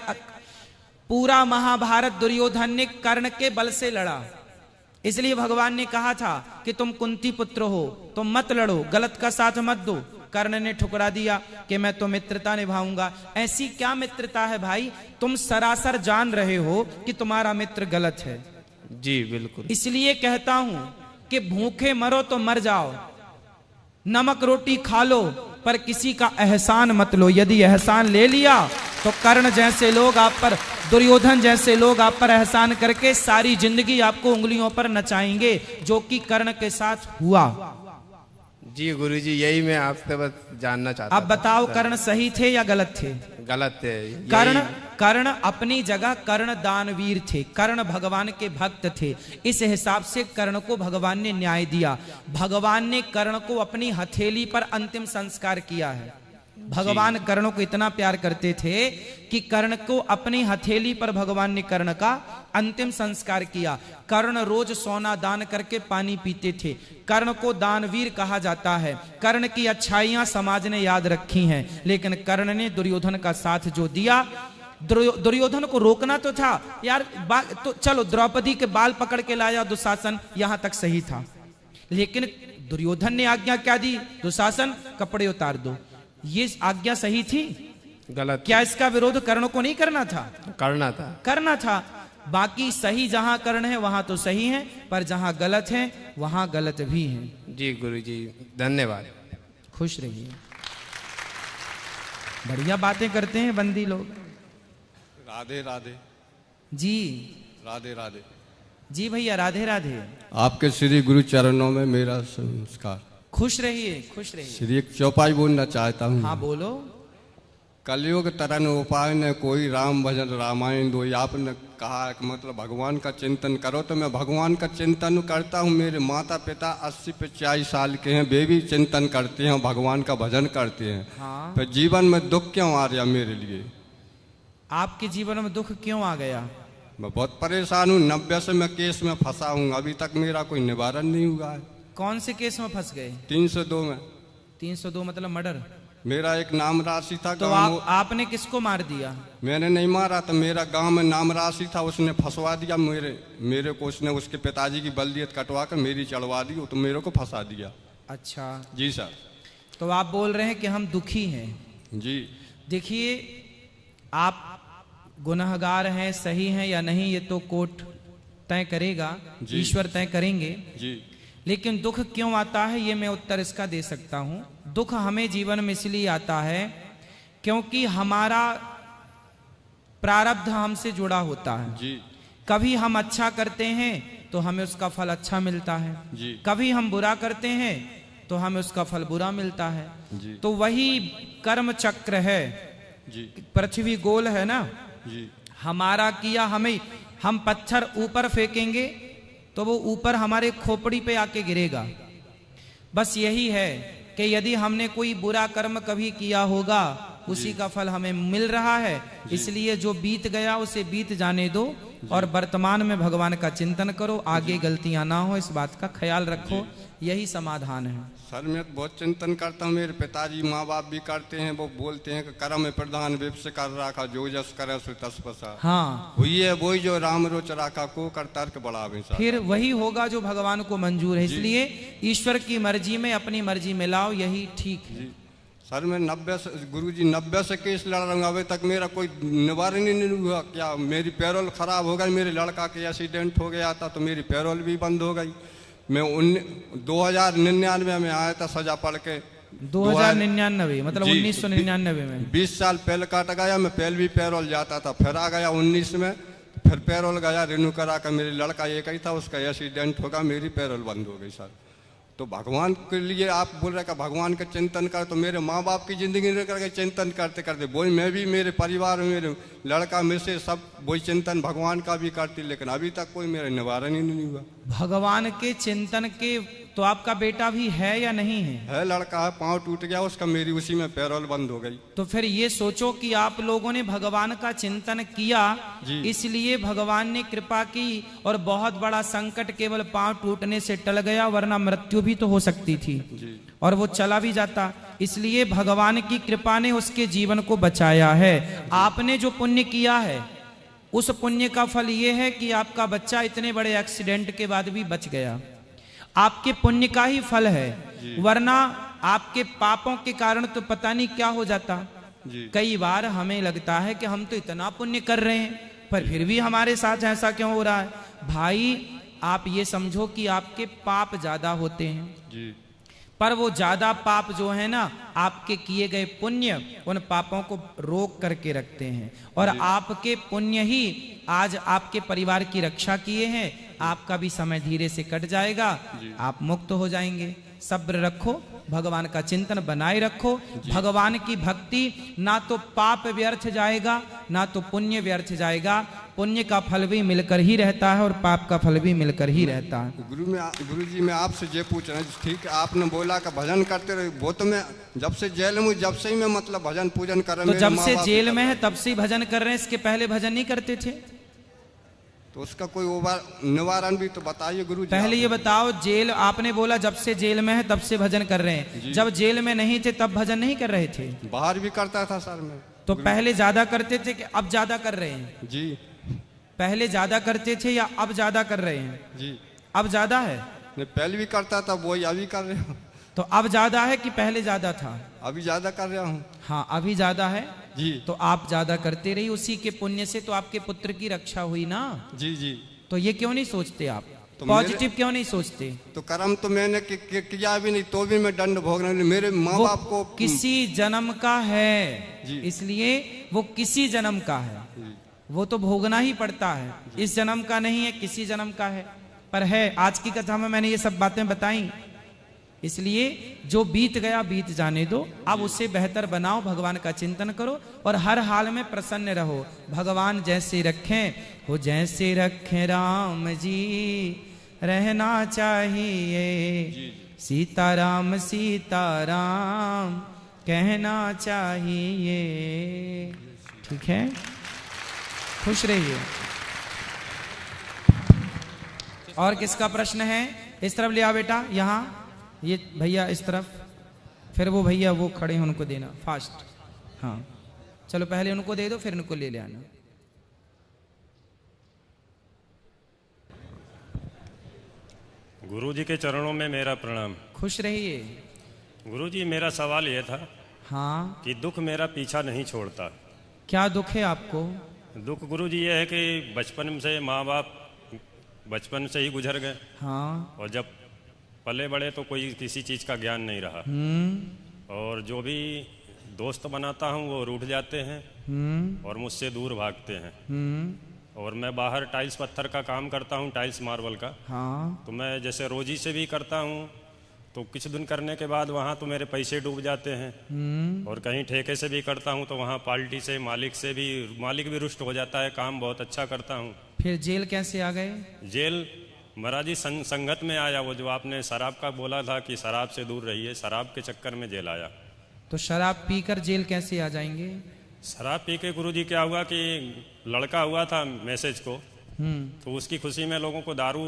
Speaker 1: पूरा महाभारत दुर्योधन ने कर्ण के बल से लड़ा। इसलिए भगवान ने कहा था कि तुम कुंती पुत्र हो, तुम मत लड़ो, गलत का साथ मत दो। कर्ण ने ठुकरा दिया कि मैं तो मित्रता निभाऊंगा। ऐसी क्या मित्रता है भाई? तुम सरासर जान रहे हो कि तुम्हारा मित्र गलत है।
Speaker 9: जी बिल्कुल।
Speaker 1: इसलिए कहता हूं कि भूखे मरो तो मर जाओ, नमक रोटी खा लो, पर किसी का एहसान मत लो। यदि एहसान ले लिया तो कर्ण जैसे लोग आप पर, दुर्योधन जैसे लोग आप पर एहसान करके सारी जिंदगी आपको उंगलियों पर नचाएंगे, जो कि कर्ण के साथ हुआ।
Speaker 9: जी गुरुजी, यही मैं आपसे बस जानना चाहता
Speaker 1: अब बताओ कर्ण सही थे या गलत थे?
Speaker 9: गलत थे।
Speaker 1: कर्ण अपनी जगह कर्ण दानवीर थे, कर्ण भगवान के भक्त थे। इस हिसाब से कर्ण को भगवान ने न्याय दिया। भगवान ने कर्ण को अपनी हथेली पर अंतिम संस्कार किया है। भगवान कर्ण को इतना प्यार करते थे कि कर्ण को अपनी हथेली पर भगवान ने कर्ण का अंतिम संस्कार किया। कर्ण रोज सोना दान करके पानी पीते थे। कर्ण को दानवीर कहा जाता है। कर्ण की अच्छाइयां समाज ने याद रखी हैं, लेकिन कर्ण ने दुर्योधन का साथ जो दिया, दुर्योधन को रोकना तो था यार, तो चलो द्रौपदी के बाल पकड़ के लाया दुशासन, यहां तक सही था। लेकिन दुर्योधन ने आज्ञा क्या दी? दुशासन कपड़े उतार दो। ये आज्ञा सही थी?
Speaker 9: गलत।
Speaker 1: क्या इसका विरोध कर्ण को नहीं करना था? करना था। बाकी सही जहां कर्ण है वहां तो सही है, पर जहां गलत है वहां गलत भी है।
Speaker 9: जी गुरुजी, धन्यवाद।
Speaker 1: खुश रहिए। बढ़िया बातें करते हैं बंदी लोग।
Speaker 10: राधे राधे
Speaker 1: जी।
Speaker 10: राधे राधे।
Speaker 1: जी भैया, राधे राधे।
Speaker 10: आपके श्री गुरु चरणों में मेरा नमस्कार।
Speaker 1: खुश रहिए, खुश रहिए।
Speaker 10: श्री एक चौपाई बोलना चाहता हूँ।
Speaker 1: हाँ बोलो।
Speaker 10: कलयुग तरन उपाय न कोई, राम भजन रामायण दो। आपने कहा कि मतलब भगवान का चिंतन करो, तो मैं भगवान का चिंतन करता हूँ। मेरे माता पिता 80-85 साल के हैं, वे भी चिंतन करते हैं, भगवान का भजन करते हैं।
Speaker 1: हाँ।
Speaker 10: पर जीवन में दुख क्यों आ रहा मेरे लिए?
Speaker 1: आपके जीवन में दुख क्यों आ गया?
Speaker 10: मैं बहुत परेशान हूँ। 90 से मैं केस में फंसा हूँ, अभी तक मेरा कोई निवारण नहीं हुआ है।
Speaker 1: कौन से केस में फंस गए?
Speaker 10: 302 में।
Speaker 1: 302 मतलब मर्डर?
Speaker 10: मेरा एक नाम राशि था।
Speaker 1: तो आपने किसको मार दिया?
Speaker 10: मैंने नहीं मारा था, मेरा गांव में नाम राशि था, उसने फंसवा दिया मेरे को। उसने उसके पिताजी की बल्दियत कटवा कर मेरी चढ़वा दी, तो मेरे को फंसा दिया।
Speaker 1: अच्छा
Speaker 10: जी सर।
Speaker 1: तो आप बोल रहे हैं कि हम दुखी हैं?
Speaker 10: जी।
Speaker 1: देखिए, आप गुनहगार हैं, सही हैं या नहीं, ये तो कोर्ट तय करेगा, ईश्वर तय करेंगे
Speaker 10: जी।
Speaker 1: लेकिन दुख क्यों आता है, ये मैं उत्तर इसका दे सकता हूं। दुख हमें जीवन में इसलिए आता है क्योंकि हमारा प्रारब्ध हमसे जुड़ा होता है
Speaker 10: जी।
Speaker 1: कभी हम अच्छा करते हैं तो हमें उसका फल अच्छा मिलता है
Speaker 10: जी।
Speaker 1: कभी हम बुरा करते हैं तो हमें उसका फल बुरा मिलता है
Speaker 10: जी।
Speaker 1: तो वही कर्म चक्र है
Speaker 10: जी।
Speaker 1: पृथ्वी गोल है ना
Speaker 10: जी।
Speaker 1: हमारा किया हमें, हम पत्थर ऊपर फेंकेंगे तो वो ऊपर हमारे खोपड़ी पे आके गिरेगा। बस यही है कि यदि हमने कोई बुरा कर्म कभी किया होगा उसी का फल हमें मिल रहा है, इसलिए जो बीत गया उसे बीत जाने दो और वर्तमान में भगवान का चिंतन करो, आगे गलतियां ना हो, इस बात का ख्याल रखो, यही समाधान है।
Speaker 10: सर मैं तो बहुत चिंतन करता हूँ, मेरे पिताजी माँ बाप भी करते हैं, वो बोलते हैं कि कर्म में प्रधान विप्स कर रखा, जो जस करे सो तस पसा।
Speaker 1: हाँ,
Speaker 10: हुई है वही जो राम रोच रखा, को कर तर्क बढ़ावे।
Speaker 1: फिर वही होगा जो भगवान को मंजूर है, इसलिए ईश्वर की मर्जी में अपनी मर्जी मिलाओ, यही ठीक है।
Speaker 10: सर मैं 90 से गुरुजी 90 से केस लड़ रहा हूँ, अभी तक मेरा कोई निवारण ही नहीं हुआ। क्या मेरी पैरोल खराब हो गई, मेरे लड़का के एक्सीडेंट हो गया था तो मेरी पैरोल भी बंद हो गई। मैं 2099 में आया था सजा पढ़ के।
Speaker 1: 2099 मतलब 1999 में
Speaker 10: 20 साल पहले काट गया, मैं पहले भी पैरोल जाता था, फिर आ गया 19 में, फिर पैरोल गया रिन्यू करा कर। मेरे लड़का एक ही था, उसका एक्सीडेंट होगा, मेरी पैरोल बंद हो गई। सर तो भगवान के लिए आप बोल रहे का भगवान का चिंतन कर, तो मेरे माँ बाप की जिंदगी करके चिंतन करते करते वही मैं भी, मेरे परिवार में मेरे लड़का में से सब वही चिंतन भगवान का भी करती, लेकिन अभी तक कोई मेरा निवारण ही नहीं हुआ।
Speaker 1: भगवान के चिंतन के तो आपका बेटा भी है या नहीं है?
Speaker 10: है, लड़का है, पाँव टूट गया उसका, मेरी उसी में पैरोल बंद हो गई।
Speaker 1: तो फिर ये सोचो कि आप लोगों ने भगवान का चिंतन किया, इसलिए भगवान ने कृपा की और बहुत बड़ा संकट केवल पांव टूटने से टल गया, वरना मृत्यु भी तो हो सकती थी और वो चला भी जाता। इसलिए भगवान की कृपा ने उसके जीवन को बचाया है। आपने जो पुण्य किया है उस पुण्य का फल ये है कि आपका बच्चा इतने बड़े एक्सीडेंट के बाद भी बच गया, आपके पुण्य का ही फल है, वरना आपके पापों के कारण तो पता नहीं क्या हो जाता। कई बार हमें लगता है कि हम तो इतना पुण्य कर रहे हैं पर फिर भी हमारे साथ ऐसा क्यों हो रहा है। भाई आप ये समझो कि आपके पाप ज्यादा होते हैं, पर वो ज्यादा पाप जो है ना, आपके किए गए पुण्य उन पापों को रोक करके रखते हैं और आपके पुण्य ही आज आपके परिवार की रक्षा किए हैं। आपका भी समय धीरे से कट जाएगा, आप मुक्त हो जाएंगे। सब्र रखो, भगवान का चिंतन बनाए रखो। भगवान की भक्ति ना तो पाप व्यर्थ जाएगा ना तो पुण्य व्यर्थ जाएगा, पुण्य का फल भी मिलकर ही रहता है और पाप का फल भी मिलकर ही रहता है।
Speaker 10: गुरु जी मैं आपसे ये पूछ रहा हूँ, ठीक है आपने बोला कि भजन करते रहे, वो तो मैं जब से जेल में, जब से ही मैं मतलब भजन पूजन कर रहे।
Speaker 1: तो जब से जेल में है तब से भजन कर रहे हैं, इसके पहले भजन नहीं करते थे?
Speaker 10: तो उसका कोई निवारण भी तो बताइए गुरु जी।
Speaker 1: पहले ये बताओ, जेल आपने बोला जब से जेल में है तब से भजन कर रहे हैं, जब जेल में नहीं थे तब भजन नहीं कर रहे थे?
Speaker 10: बाहर भी करता था सर मैं।
Speaker 1: तो पहले ज्यादा करते थे कि अब ज्यादा कर रहे हैं?
Speaker 10: जी।
Speaker 1: पहले ज्यादा करते थे या अब ज्यादा कर रहे हैं?
Speaker 10: जी
Speaker 1: अब ज्यादा है।
Speaker 10: नहीं पहले भी करता था, वही अभी कर रहे हूँ।
Speaker 1: तो अब ज्यादा है कि पहले ज्यादा था?
Speaker 10: अभी ज्यादा कर रहा हूँ।
Speaker 1: हाँ अभी ज्यादा है
Speaker 10: जी।
Speaker 1: तो आप ज्यादा करते रहिए, उसी के पुण्य से तो आपके पुत्र की रक्षा हुई ना।
Speaker 10: जी जी।
Speaker 1: तो ये क्यों नहीं सोचते आप,
Speaker 10: तो
Speaker 1: पॉजिटिव क्यों नहीं सोचते?
Speaker 10: तो कर्म तो मैंने किया भी नहीं, तो भी मैं दंड भोग रहा हूँ। मेरे माँ बाप को
Speaker 1: किसी जन्म का है, इसलिए वो किसी जन्म का है। वो तो भोगना ही पड़ता है, इस जन्म का नहीं है, किसी जन्म का है, पर है। आज की कथा में मैंने ये सब बातें बताई, इसलिए जो बीत गया बीत जाने दो, अब उससे बेहतर बनाओ, भगवान का चिंतन करो और हर हाल में प्रसन्न रहो। भगवान जैसे रखें वो जैसे रखें राम जी, रहना चाहिए सीताराम सीताराम कहना चाहिए। ठीक है, खुश रहिए। और किसका प्रश्न है? इस तरफ ले आओ बेटा, यहाँ ये भैया इस तरफ, फिर वो भैया वो खड़े हैं उनको देना फास्ट। हाँ चलो पहले उनको दे दो फिर उनको ले ले आना।
Speaker 11: गुरुजी के चरणों में मेरा प्रणाम।
Speaker 1: खुश रहिए।
Speaker 11: गुरुजी मेरा सवाल यह था
Speaker 1: हाँ
Speaker 11: कि दुख मेरा पीछा नहीं छोड़ता।
Speaker 1: क्या दुख है आपको?
Speaker 11: दुख गुरुजी ये है कि बचपन से माँ बाप बचपन से ही गुजर गए।
Speaker 1: हाँ।
Speaker 11: और जब पले बड़े तो कोई किसी चीज़ का ज्ञान नहीं रहा। और जो भी दोस्त बनाता हूँ वो रूठ जाते हैं और मुझसे दूर भागते हैं। और मैं बाहर टाइल्स पत्थर का काम करता हूँ, टाइल्स मार्बल का।
Speaker 1: हाँ।
Speaker 11: तो मैं जैसे रोजी से भी करता हूँ तो कुछ दिन करने के बाद वहाँ तो मेरे पैसे डूब जाते हैं। और कहीं ठेके से भी करता हूँ तो वहाँ पार्टी से मालिक भी रुष्ट हो जाता है। काम बहुत अच्छा करता हूँ।
Speaker 1: फिर जेल कैसे आ गए?
Speaker 11: जेल महाराज जी संगत में आया। वो जो आपने शराब का बोला था कि शराब से दूर रहिए, शराब के चक्कर में जेल आया।
Speaker 1: तो शराब पीकर जेल कैसे आ जाएंगे?
Speaker 11: शराब पी के गुरुजी क्या हुआ कि लड़का हुआ था मैसेज को, तो उसकी खुशी में लोगों को दारू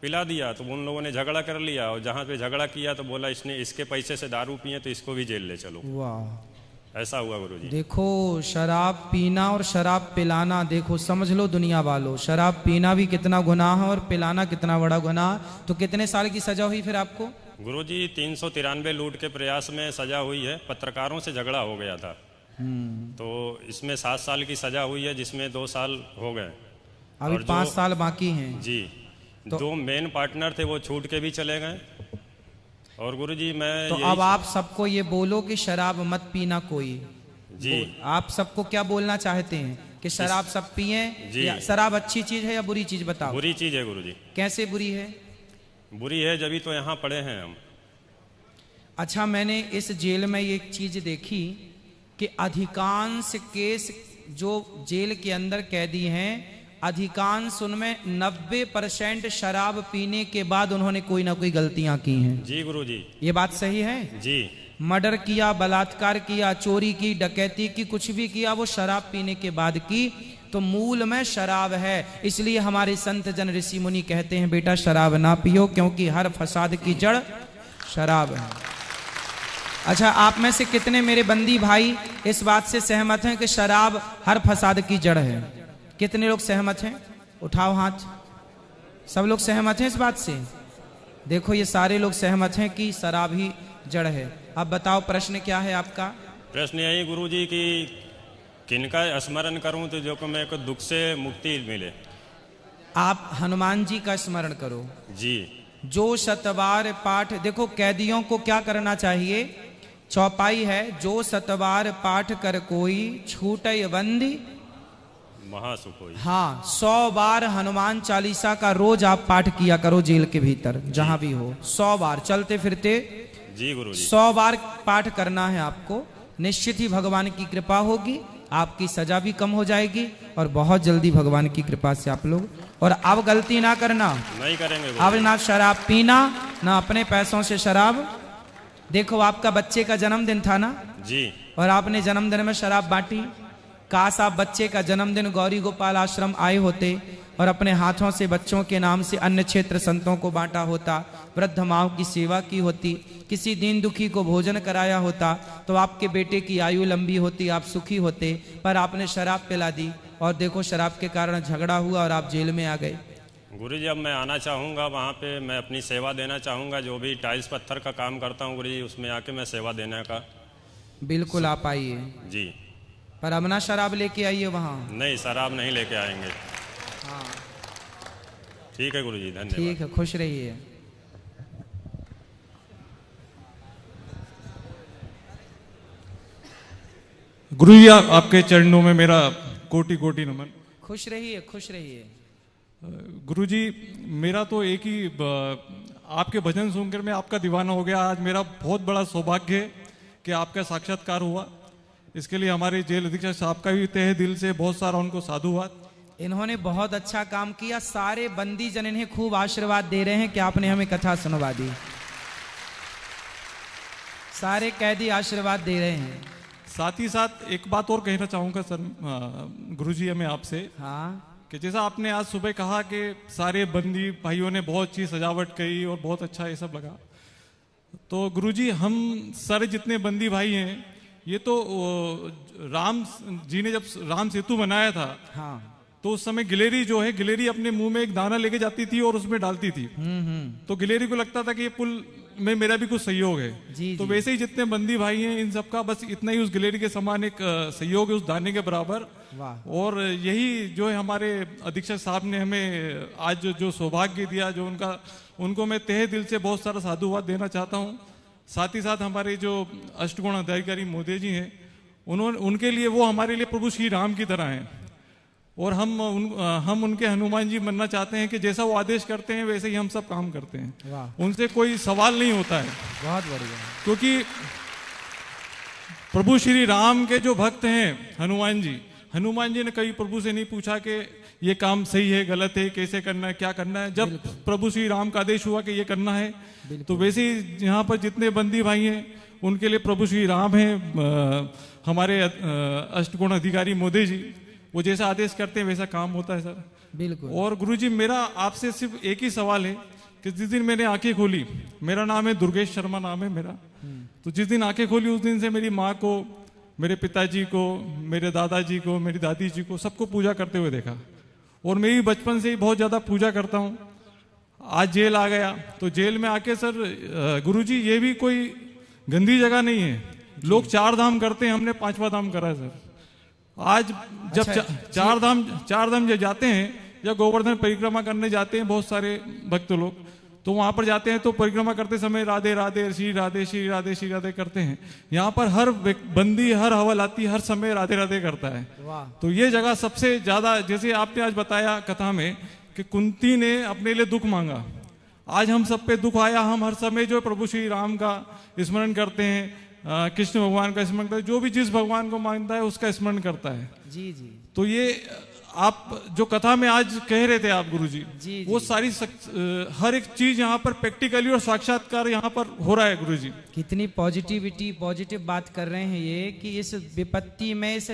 Speaker 11: पिला दिया। तो उन लोगों ने झगड़ा कर लिया और जहाँ पे झगड़ा किया तो बोला इसने इसके पैसे से दारू पिए तो इसको भी जेल ले चलो।
Speaker 1: वाह,
Speaker 11: ऐसा हुआ गुरुजी।
Speaker 1: देखो शराब पीना और शराब पिलाना, देखो समझ लो दुनिया वालों, शराब पीना भी कितना गुनाह है और पिलाना कितना बड़ा गुनाह। तो कितने साल की सजा हुई फिर आपको?
Speaker 11: गुरुजी 393 लूट के प्रयास में सजा हुई है। पत्रकारों से झगड़ा हो गया था तो इसमें 7 साल की सजा हुई है, जिसमें 2 साल हो गए।
Speaker 1: अभी 5 साल बाकी हैं
Speaker 11: जी। तो 2 मेन पार्टनर थे वो छूट के भी चले गए। और गुरुजी मैं
Speaker 1: तो अब आप सबको ये बोलो कि शराब मत पीना कोई
Speaker 11: जी।
Speaker 1: आप सबको क्या बोलना चाहते हैं कि शराब सब पिए? शराब अच्छी चीज है या बुरी चीज बताओ?
Speaker 11: बुरी चीज है गुरुजी।
Speaker 1: कैसे बुरी है?
Speaker 11: बुरी है जब तो यहाँ पड़े हैं हम।
Speaker 1: अच्छा, मैंने इस जेल में एक चीज देखी कि अधिकांश केस जो जेल के अंदर कैदी हैं, अधिकांश उनमें 90% शराब पीने के बाद उन्होंने कोई ना कोई गलतियां की हैं।
Speaker 11: जी गुरुजी।
Speaker 1: ये बात सही है?
Speaker 11: जी।
Speaker 1: मर्डर किया, बलात्कार किया, चोरी की, डकैती की, कुछ भी किया वो शराब पीने के बाद की। तो मूल में शराब है। इसलिए हमारे संत जन ऋषि मुनि कहते हैं बेटा शराब ना पियो, क्योंकि हर फसाद की जड़ शराब है। अच्छा, आप में से कितने मेरे बंदी भाई इस बात से सहमत हैं कि शराब हर फसाद की जड़ है? कितने लोग सहमत हैं? उठाओ हाथ। सब लोग सहमत हैं इस बात से? देखो ये सारे लोग सहमत हैं कि शराब ही जड़ है। अब बताओ प्रश्न क्या है आपका?
Speaker 11: प्रश्न यही गुरुजी कि किनका स्मरण करूं तो जो को मेरे को दुख से मुक्ति मिले।
Speaker 1: आप हनुमान जी का स्मरण करो
Speaker 11: जी।
Speaker 1: जो शतवार पाठ, देखो कैदियों को क्या करना चाहिए? चौपाई है, जो शतवार पाठ कर कोई छूटय बंदी
Speaker 11: महासुख होई।
Speaker 1: हाँ, 100 बार हनुमान चालीसा का रोज आप पाठ किया करो जेल के भीतर जहां भी हो। 100 बार चलते फिरते
Speaker 11: जी गुरुजी।
Speaker 1: 100 बार पाठ करना है आपको। निश्चित ही भगवान की कृपा होगी, आपकी सजा भी कम हो जाएगी और बहुत जल्दी भगवान की कृपा से आप लोग। और अब गलती ना करना,
Speaker 11: नहीं करेंगे
Speaker 1: अब ना शराब पीना, ना अपने पैसों से शराब। देखो आपका बच्चे का जन्मदिन था ना
Speaker 11: जी,
Speaker 1: और आपने जन्मदिन में शराब बांटी। काश आप बच्चे का जन्मदिन गौरी गोपाल आश्रम आए होते और अपने हाथों से बच्चों के नाम से अन्य क्षेत्र संतों को बांटा होता, वृद्ध माओं की सेवा की होती, किसी दीन दुखी को भोजन कराया होता, तो आपके बेटे की आयु लंबी होती, आप सुखी होते। पर आपने शराब पिला दी और देखो शराब के कारण झगड़ा हुआ और आप जेल में आ गए।
Speaker 11: गुरुजी अब मैं आना चाहूँगा वहाँ पे, मैं अपनी सेवा देना चाहूँगा। जो भी टाइल्स पत्थर का काम करता हूँ गुरुजी, उसमें आके मैं सेवा देने का।
Speaker 1: बिल्कुल आप आइए
Speaker 11: जी।
Speaker 1: पर अब ना शराब लेके आइए वहाँ।
Speaker 11: नहीं, शराब नहीं लेके आएंगे।
Speaker 1: हाँ
Speaker 11: ठीक है गुरुजी, धन्यवाद।
Speaker 1: ठीक है, खुश रहिए।
Speaker 12: गुरुजी आपके चरणों में मेरा कोटि कोटि नमन।
Speaker 1: खुश रहिए, खुश रहिए।
Speaker 12: गुरुजी, मेरा तो एक ही आपके भजन सुनकर मैं आपका दीवाना हो गया। आज मेरा बहुत बड़ा सौभाग्य है कि आपका साक्षात्कार हुआ। इसके लिए हमारे जेल अधीक्षक साहब का भी तहे दिल से बहुत सारा उनको साधुवाद।
Speaker 1: इन्होंने बहुत अच्छा काम किया। सारे बंदी जन इन्हें खूब आशीर्वाद दे रहे हैं कि आपने हमें कथा सुनवा दी। सारे कैदी आशीर्वाद दे रहे हैं।
Speaker 12: साथ ही साथ एक बात और कहना चाहूंगा सर, गुरुजी मैं आपसे,
Speaker 1: हाँ,
Speaker 12: कि जैसा आपने आज सुबह कहा कि सारे बंदी भाइयों ने बहुत अच्छी सजावट की और बहुत अच्छा ये सब लगा, तो गुरुजी हम सारे जितने बंदी भाई हैं, ये तो राम जी ने जब राम सेतु बनाया था,
Speaker 1: हाँ,
Speaker 12: तो उस समय गिलेरी जो है, गिलेरी अपने मुंह में एक दाना लेके जाती थी और उसमें डालती थी। तो गिलेरी को लगता था कि ये पुल में मेरा भी कुछ सहयोग है। तो वैसे ही जितने बंदी भाई हैं इन सबका बस इतना ही उस गिलेरी के समान एक सहयोग है, उस दाने के बराबर। और यही जो है हमारे अधीक्षक साहब ने हमें आज जो सौभाग्य दिया, जो उनको मैं तहे दिल से बहुत सारा साधुवाद देना चाहता हूँ। साथ ही साथ हमारे जो अष्टगुण अधिकारी मोदी जी हैं, उनके लिए वो हमारे लिए प्रभु श्री राम की तरह हैं। और हम उनके हनुमान जी बनना चाहते हैं कि जैसा वो आदेश करते हैं वैसे ही हम सब काम करते हैं। उनसे कोई सवाल नहीं होता है।
Speaker 1: बहुत बढ़िया।
Speaker 12: क्योंकि प्रभु श्री राम के जो भक्त हैं हनुमान जी ने कभी प्रभु से नहीं पूछा कि ये काम सही है गलत है, कैसे करना है, क्या करना है। जब प्रभु श्री राम का आदेश हुआ कि ये करना है, तो वैसे ही यहाँ पर जितने बंदी भाई हैं उनके लिए प्रभु श्री राम हैं। हमारे अष्टगुण अधिकारी मोदी जी, वो जैसा आदेश करते हैं वैसा काम होता है सर।
Speaker 1: बिल्कुल।
Speaker 12: और गुरुजी मेरा आपसे सिर्फ एक ही सवाल है कि जिस दिन मैंने आंखें खोली, मेरा नाम है दुर्गेश शर्मा नाम है मेरा, तो जिस दिन आंखें खोली उस दिन से मेरी माँ को, मेरे पिताजी को, मेरे दादाजी को, मेरी दादी जी को, सबको पूजा करते हुए देखा। और मैं भी बचपन से ही बहुत ज्यादा पूजा करता हूँ। आज जेल आ गया तो जेल में आके सर गुरुजी ये भी कोई गंदी जगह नहीं है। लोग 4 धाम करते हैं, हमने 5वां धाम करा है सर। आज जब चार धाम जब जाते हैं या गोवर्धन परिक्रमा करने जाते हैं बहुत सारे भक्त लोग, तो वहां पर जाते हैं तो परिक्रमा करते समय राधे राधे श्री राधे श्री राधे श्री राधे करते हैं। यहाँ पर हर बंदी, हर हवलाती हर समय राधे राधे करता है। तो ये जगह सबसे ज्यादा, जैसे आपने आज बताया कथा में कि कुंती ने अपने लिए दुख मांगा, आज हम सब पे दुख आया। हम हर समय जो प्रभु श्री राम का स्मरण करते हैं, कृष्ण भगवान का स्मरण करता है, जो भी जिस भगवान को मानता है उसका स्मरण करता है।
Speaker 1: जी जी।
Speaker 12: तो ये आप जो कथा में आज कह रहे थे आप गुरुजी, वो सारी हर एक चीज यहाँ पर प्रैक्टिकली और साक्षात्कार यहाँ पर हो रहा है गुरुजी।
Speaker 1: कितनी पॉजिटिविटी, पॉजिटिव बात कर रहे हैं ये, कि इस विपत्ति में, इस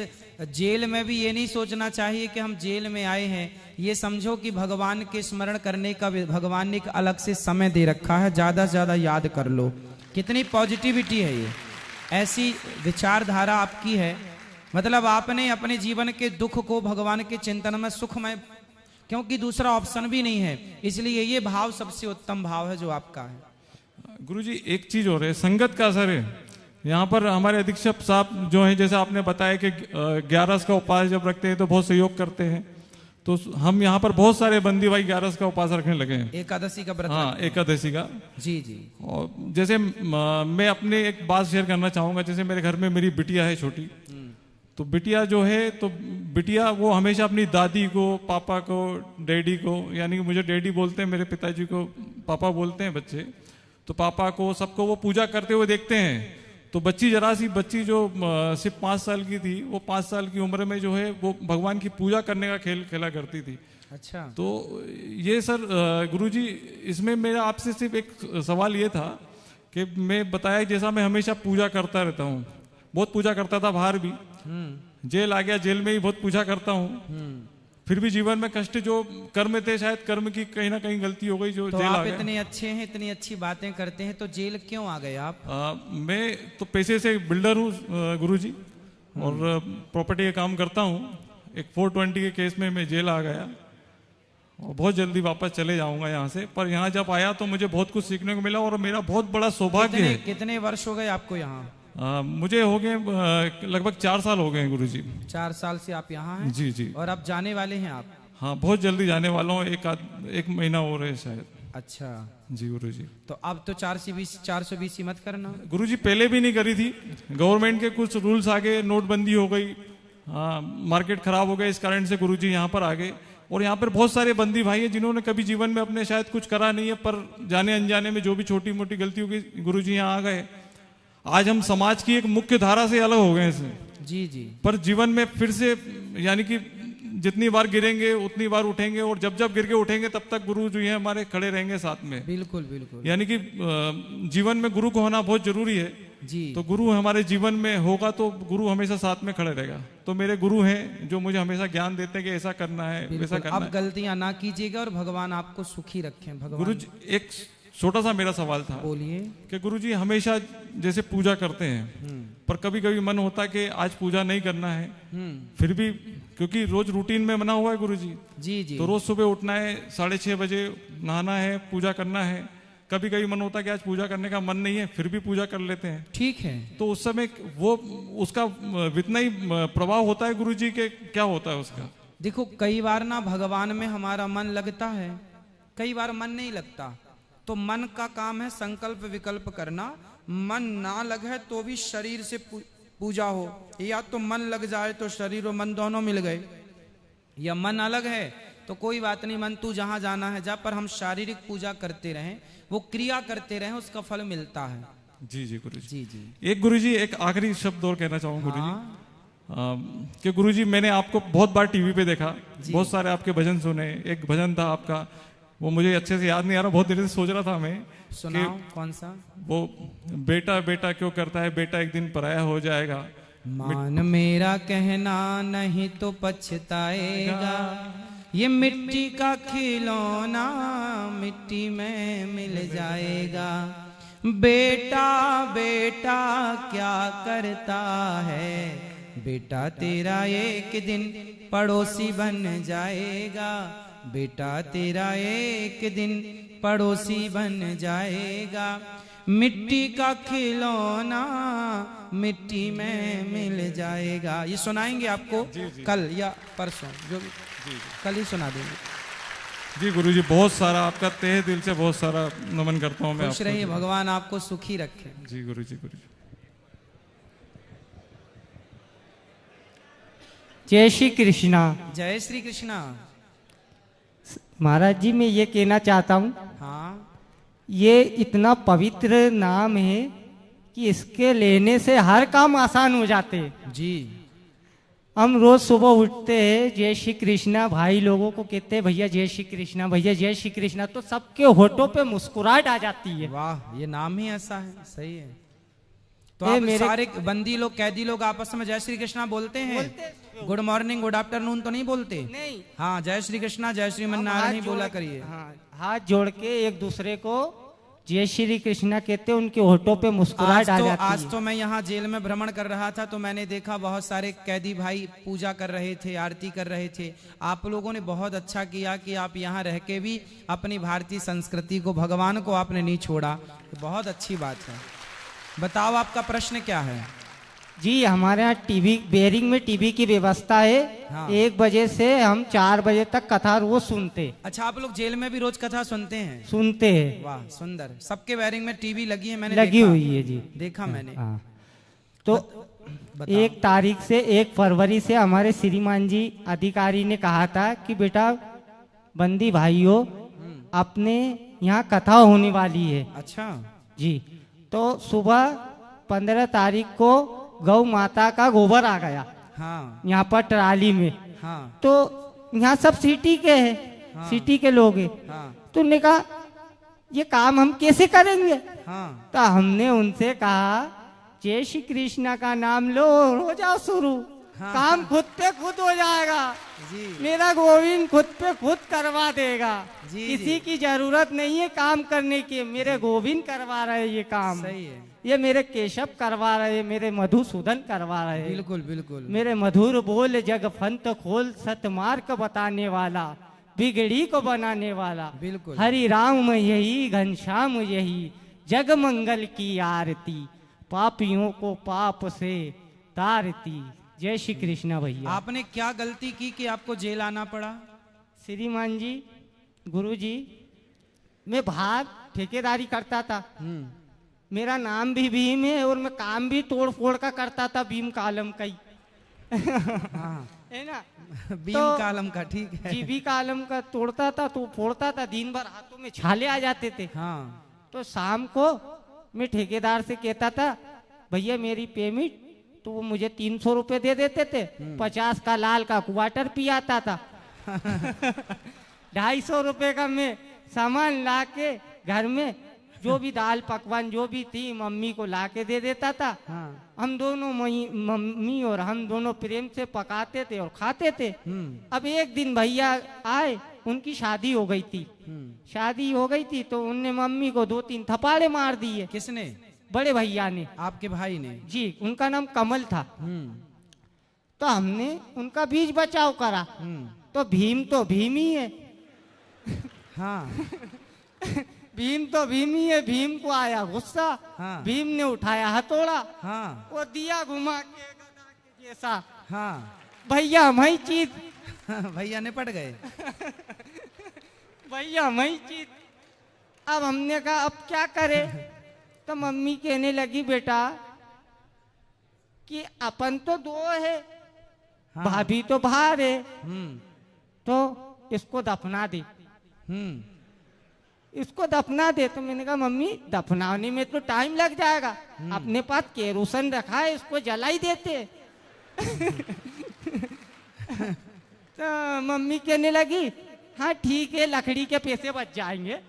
Speaker 1: जेल में भी ये नहीं सोचना चाहिए कि हम जेल में आए हैं। ये समझो कि भगवान के स्मरण करने का भगवान ने एक अलग से समय दे रखा है, ज्यादा से ज्यादा याद कर लो। कितनी पॉजिटिविटी है ये, ऐसी विचारधारा आपकी है। मतलब आपने अपने जीवन के दुख को भगवान के चिंतन में सुखमय, क्योंकि दूसरा ऑप्शन भी नहीं है, इसलिए ये भाव सबसे उत्तम भाव है जो आपका है।
Speaker 12: गुरुजी एक चीज और है, संगत का असर है। यहाँ पर हमारे अधीक्षक साहब जो है, जैसे आपने बताया कि 11 का उपवास जब रखते हैं तो बहुत सहयोग करते हैं, तो हम यहाँ पर बहुत सारे बंदी भाई 11 का उपवास रखने लगे हैं।
Speaker 1: एकादशी का व्रत।
Speaker 12: हाँ, एकादशी का।
Speaker 1: जी जी।
Speaker 12: और जैसे मैं अपने एक बात शेयर करना चाहूंगा, जैसे मेरे घर में मेरी बिटिया है छोटी, तो बिटिया जो है, तो बिटिया वो हमेशा अपनी दादी को, पापा को, डैडी को, यानी कि मुझे डैडी बोलते हैं, मेरे पिताजी को पापा बोलते हैं बच्चे, तो पापा को सबको वो पूजा करते हुए देखते हैं। तो बच्ची जरा सी बच्ची जो सिर्फ 5 साल की थी, वो 5 साल की उम्र में जो है वो भगवान की पूजा करने का खेल खेला करती थी।
Speaker 1: अच्छा।
Speaker 12: तो ये सर गुरुजी, इसमें मेरा आपसे सिर्फ एक सवाल ये था कि मैं बताया जैसा मैं हमेशा पूजा करता रहता हूँ, बहुत पूजा करता था, बाहर भी, जेल आ गया, जेल में ही बहुत पूजा करता हूँ, फिर भी जीवन में कष्ट जो कर्म थे, शायद कर्म की कहीं ना कहीं गलती हो गई जो
Speaker 1: तो
Speaker 12: जेल
Speaker 1: आप
Speaker 12: आ गया।
Speaker 1: इतने अच्छे हैं, इतनी अच्छी बातें करते हैं, तो जेल क्यों आ गए आप?
Speaker 12: मैं तो पैसे से बिल्डर हूँ गुरुजी, और प्रॉपर्टी का काम करता हूँ। एक 420 के केस में मैं जेल आ गया और बहुत जल्दी वापस चले जाऊंगा यहाँ से। पर यहाँ जब आया तो मुझे बहुत कुछ सीखने को मिला और मेरा बहुत बड़ा सौभाग्य है।
Speaker 1: कितने वर्ष हो गए आपको यहाँ?
Speaker 12: मुझे हो गए लगभग 4 साल हो गए हैं गुरुजी।
Speaker 1: 4 साल से आप यहाँ हैं?
Speaker 12: जी जी।
Speaker 1: और अब जाने वाले हैं आप?
Speaker 12: हाँ, बहुत जल्दी जाने वाला हूँ, एक महीना हो रहा है शायद।
Speaker 1: अच्छा
Speaker 12: जी गुरुजी।
Speaker 1: तो अब तो 420 ही मत करना
Speaker 12: गुरुजी। पहले भी नहीं करी थी, गवर्नमेंट के कुछ रूल्स आ गए, नोटबंदी हो गई, मार्केट खराब हो गया, इस कारण से गुरुजी यहाँ पर आ गए। और यहाँ पर बहुत सारे बंदी भाई हैं जिन्होंने कभी जीवन में अपने शायद कुछ करा नहीं है, पर जाने अनजाने में जो भी छोटी मोटी गलती होगी गुरुजी यहाँ आ गए। आज हम समाज की एक मुख्य धारा से अलग हो गए इसमें।
Speaker 1: जी जी।
Speaker 12: पर जीवन में फिर से यानी कि जितनी बार गिरेंगे उतनी बार उठेंगे, और जब जब गिर के उठेंगे तब तक गुरु जो है हमारे खड़े रहेंगे साथ में।
Speaker 1: बिल्कुल बिल्कुल।
Speaker 12: यानी कि जीवन में गुरु को होना बहुत जरूरी है
Speaker 1: जी।
Speaker 12: तो गुरु हमारे जीवन में होगा तो गुरु हमेशा साथ में खड़े रहेगा। तो मेरे गुरु हैं जो मुझे हमेशा ज्ञान देते हैं कि ऐसा करना है, वैसा करना
Speaker 1: अब
Speaker 12: है।
Speaker 1: गलतियां ना कीजिएगा और भगवान आपको सुखी रखें। भगवान।
Speaker 12: गुरु जी, एक छोटा सा मेरा सवाल था।
Speaker 1: बोलिए।
Speaker 12: कि गुरु जी हमेशा जैसे पूजा करते हैं, पर कभी कभी मन होता है कि आज पूजा नहीं करना है, फिर भी क्योंकि रोज रूटीन में बना हुआ है गुरु जी।
Speaker 1: जी जी।
Speaker 12: तो रोज सुबह उठना है, 6:30 बजे नहाना है, पूजा करना है। कभी कभी मन होता है कि आज पूजा करने का मन नहीं है, फिर भी पूजा कर लेते हैं।
Speaker 1: ठीक है।
Speaker 12: तो उस समय वो उसका इतना ही प्रभाव होता है गुरु जी के, क्या होता है उसका?
Speaker 1: देखो कई बार ना भगवान में हमारा मन लगता है, कई बार मन नहीं लगता। तो मन का काम है संकल्प विकल्प करना। मन ना लगे तो भी शरीर से पूजा हो, या तो मन लग जाए तो शरीर और मन दोनों मिल गए, या मन अलग है तो कोई बात नहीं, मन तू जहां जाना है जा, पर हम शारीरिक पूजा करते रहें, वो क्रिया करते रहें, उसका फल मिलता है।
Speaker 12: जी जी गुरु
Speaker 1: जी जी।
Speaker 12: एक गुरु जी एक आखिरी शब्द और कहना चाहूंगा गुरु जी कि गुरु जी मैंने आपको बहुत बार टीवी पे देखा, बहुत सारे आपके भजन सुने। एक भजन था आपका, वो मुझे अच्छे से याद नहीं आ रहा, बहुत देर से सोच रहा था मैं।
Speaker 1: सुनाओ कौन सा?
Speaker 12: वो बेटा बेटा क्यों करता है, बेटा एक दिन पराया हो जाएगा।
Speaker 1: मान मेरा कहना नहीं तो पछताएगा, ये मिट्टी का खिलौना मिट्टी में मिल जाएगा। बेटा बेटा क्या करता है, बेटा तेरा एक दिन पड़ोसी बन जाएगा। बेटा तेरा एक दिन पड़ोसी बन जाएगा। मिट्टी का खिलौना मिट्टी में मिल जाएगा। ये सुनाएंगे आपको कल या परसों, जो भी कल ही सुना देंगे।
Speaker 12: जी गुरु जी बहुत सारा आपका तहे दिल से बहुत सारा नमन करता हूँ मैं।
Speaker 1: खुश रहिए, भगवान आपको सुखी रखे।
Speaker 12: जी गुरु जी। गुरु जी
Speaker 13: जय श्री कृष्णा।
Speaker 1: जय श्री कृष्णा।
Speaker 13: महाराज जी मैं ये कहना चाहता हूँ,
Speaker 1: हाँ
Speaker 13: ये इतना पवित्र नाम है कि इसके लेने से हर काम आसान हो जाते हैं।
Speaker 1: जी।
Speaker 13: हम रोज सुबह उठते हैं, जय श्री कृष्णा, भाई लोगों को कहते हैं भैया जय श्री कृष्णा, भैया जय श्री कृष्णा, तो सबके होठों पे मुस्कुराहट आ जाती है।
Speaker 1: वाह, ये नाम ही ऐसा है। सही है। तो आप सारे बंदी लोग, कैदी लोग आपस में जय श्री कृष्णा बोलते हैं? गुड मॉर्निंग गुड आफ्टरनून तो नहीं बोलते?
Speaker 13: नहीं।
Speaker 1: हाँ, जय श्री कृष्णा जय श्रीमन नारायण ही बोला करिए।
Speaker 13: हाँ, हाथ जोड़ के एक दूसरे को जय श्री कृष्णा कहते, उनके होठों पे मुस्कुराहट आ जाती है।
Speaker 1: आज तो मैं यहाँ जेल में भ्रमण कर रहा था तो मैंने देखा बहुत सारे कैदी भाई पूजा कर रहे थे, आरती कर रहे थे। आप लोगों ने बहुत अच्छा किया कि आप यहाँ रह के भी अपनी भारतीय संस्कृति को, भगवान को आपने नहीं छोड़ा। बहुत अच्छी बात है। बताओ आपका प्रश्न क्या है?
Speaker 13: जी हमारे यहाँ टीवी, बेरिंग में टीवी की व्यवस्था है।
Speaker 1: हाँ।
Speaker 13: 1 बजे से हम 4 बजे तक कथा रोज सुनते।
Speaker 1: अच्छा, आप लोग जेल में भी रोज कथा सुनते हैं?
Speaker 13: सुनते हैं।
Speaker 1: वाह सुंदर। सबके बेरिंग में टीवी लगी है? मैंने
Speaker 13: लगी हुई है जी,
Speaker 1: देखा मैंने।
Speaker 13: हाँ। तो 1 तारीख से 1 फरवरी से हमारे श्रीमान जी अधिकारी ने कहा था कि बेटा बंदी भाइयों अपने यहाँ कथा होने वाली है।
Speaker 1: अच्छा
Speaker 13: जी। तो सुबह 15 तारीख को गौ माता का गोबर आ गया।
Speaker 1: हाँ।
Speaker 13: यहाँ पर ट्राली में।
Speaker 1: हाँ।
Speaker 13: तो यहाँ सब सिटी के हैं। हाँ। सिटी के लोग हैं।
Speaker 1: हाँ।
Speaker 13: तो उन्होंने कहा ये काम हम कैसे करेंगे?
Speaker 1: हाँ।
Speaker 13: तो हमने उनसे कहा जय श्री कृष्णा का नाम लो, हो जाओ शुरू। हाँ। काम खुद पे खुद हो जाएगा जी। मेरा गोविंद खुद पे खुद करवा देगा जी। किसी की जरूरत नहीं है काम करने की, मेरे गोविंद करवा रहे ये काम।
Speaker 1: सही है।
Speaker 13: ये मेरे केशव करवा रहे, मेरे मधुसूदन करवा रहे।
Speaker 1: बिल्कुल बिल्कुल।
Speaker 13: मेरे मधुर बोल जग फंत खोल, सतमार्ग बताने वाला, बिगड़ी को बनाने वाला।
Speaker 1: बिल्कुल।
Speaker 13: हरि राम यही, घनश्याम यही, जग मंगल की आरती, पापियों को पाप से तारती। जय श्री कृष्णा। भैया
Speaker 1: आपने क्या गलती की कि आपको जेल आना पड़ा?
Speaker 13: श्रीमान जी, गुरु जी, मैं बाहर ठेकेदारी करता था। मेरा नाम भी भीम है और मैं काम भी तोड़ फोड़ का करता था, भीम कालम का ही।
Speaker 1: हाँ
Speaker 13: है ना।
Speaker 1: बीम कालम का, ठीक है।
Speaker 13: जी, बी कालम का तोड़ता था तो फोड़ता था, दिन भर हाथों में छाले आ जाते थे।
Speaker 1: हाँ।
Speaker 13: तो शाम को मैं ठेकेदार से कहता था भैया मेरी पेमेंट, तो वो मुझे 300 रुपए दे देते थे। 50 का लाल का क्वार्टर पी आता था। 250 रुपए का मैं सामान ला के घर में जो भी दाल पकवान जो भी थी मम्मी को ला के दे देता था।
Speaker 1: हाँ।
Speaker 13: हम दोनों मम्मी और हम दोनों प्रेम से पकाते थे और खाते थे। अब एक दिन भैया आए, उनकी शादी हो गई थी। शादी हो गई थी तो उनने मम्मी को 2-3 थप्पड़े मार दिए।
Speaker 1: किसने?
Speaker 13: बड़े भैया ने।
Speaker 1: आपके भाई ने?
Speaker 13: जी, उनका नाम कमल था। तो हमने उनका बीच बचाव करा। तो भीम ही है।
Speaker 1: हाँ।
Speaker 13: भीम तो भीम ही है। भीम को आया गुस्सा।
Speaker 1: हाँ।
Speaker 13: भीम ने उठाया हथौड़ा।
Speaker 1: हाँ।
Speaker 13: वो दिया घुमा के गदा के जैसा।
Speaker 1: हाँ।
Speaker 13: भैया मैं चीत।
Speaker 1: भैया ने पट गए।
Speaker 13: भैया मैं चीत। अब हमने कहा अब क्या करे। तो मम्मी कहने लगी बेटा कि अपन तो 2 है।
Speaker 1: हाँ।
Speaker 13: भाभी तो बाहर है। तो इसको दफना दे। इसको दफना दे। तो मैंने कहा मम्मी दफनाने में तो टाइम लग जाएगा, अपने पास केरोसिन रखा है, इसको जला ही देते। तो मम्मी कहने लगी हाँ ठीक है लकड़ी के पैसे बच जाएंगे।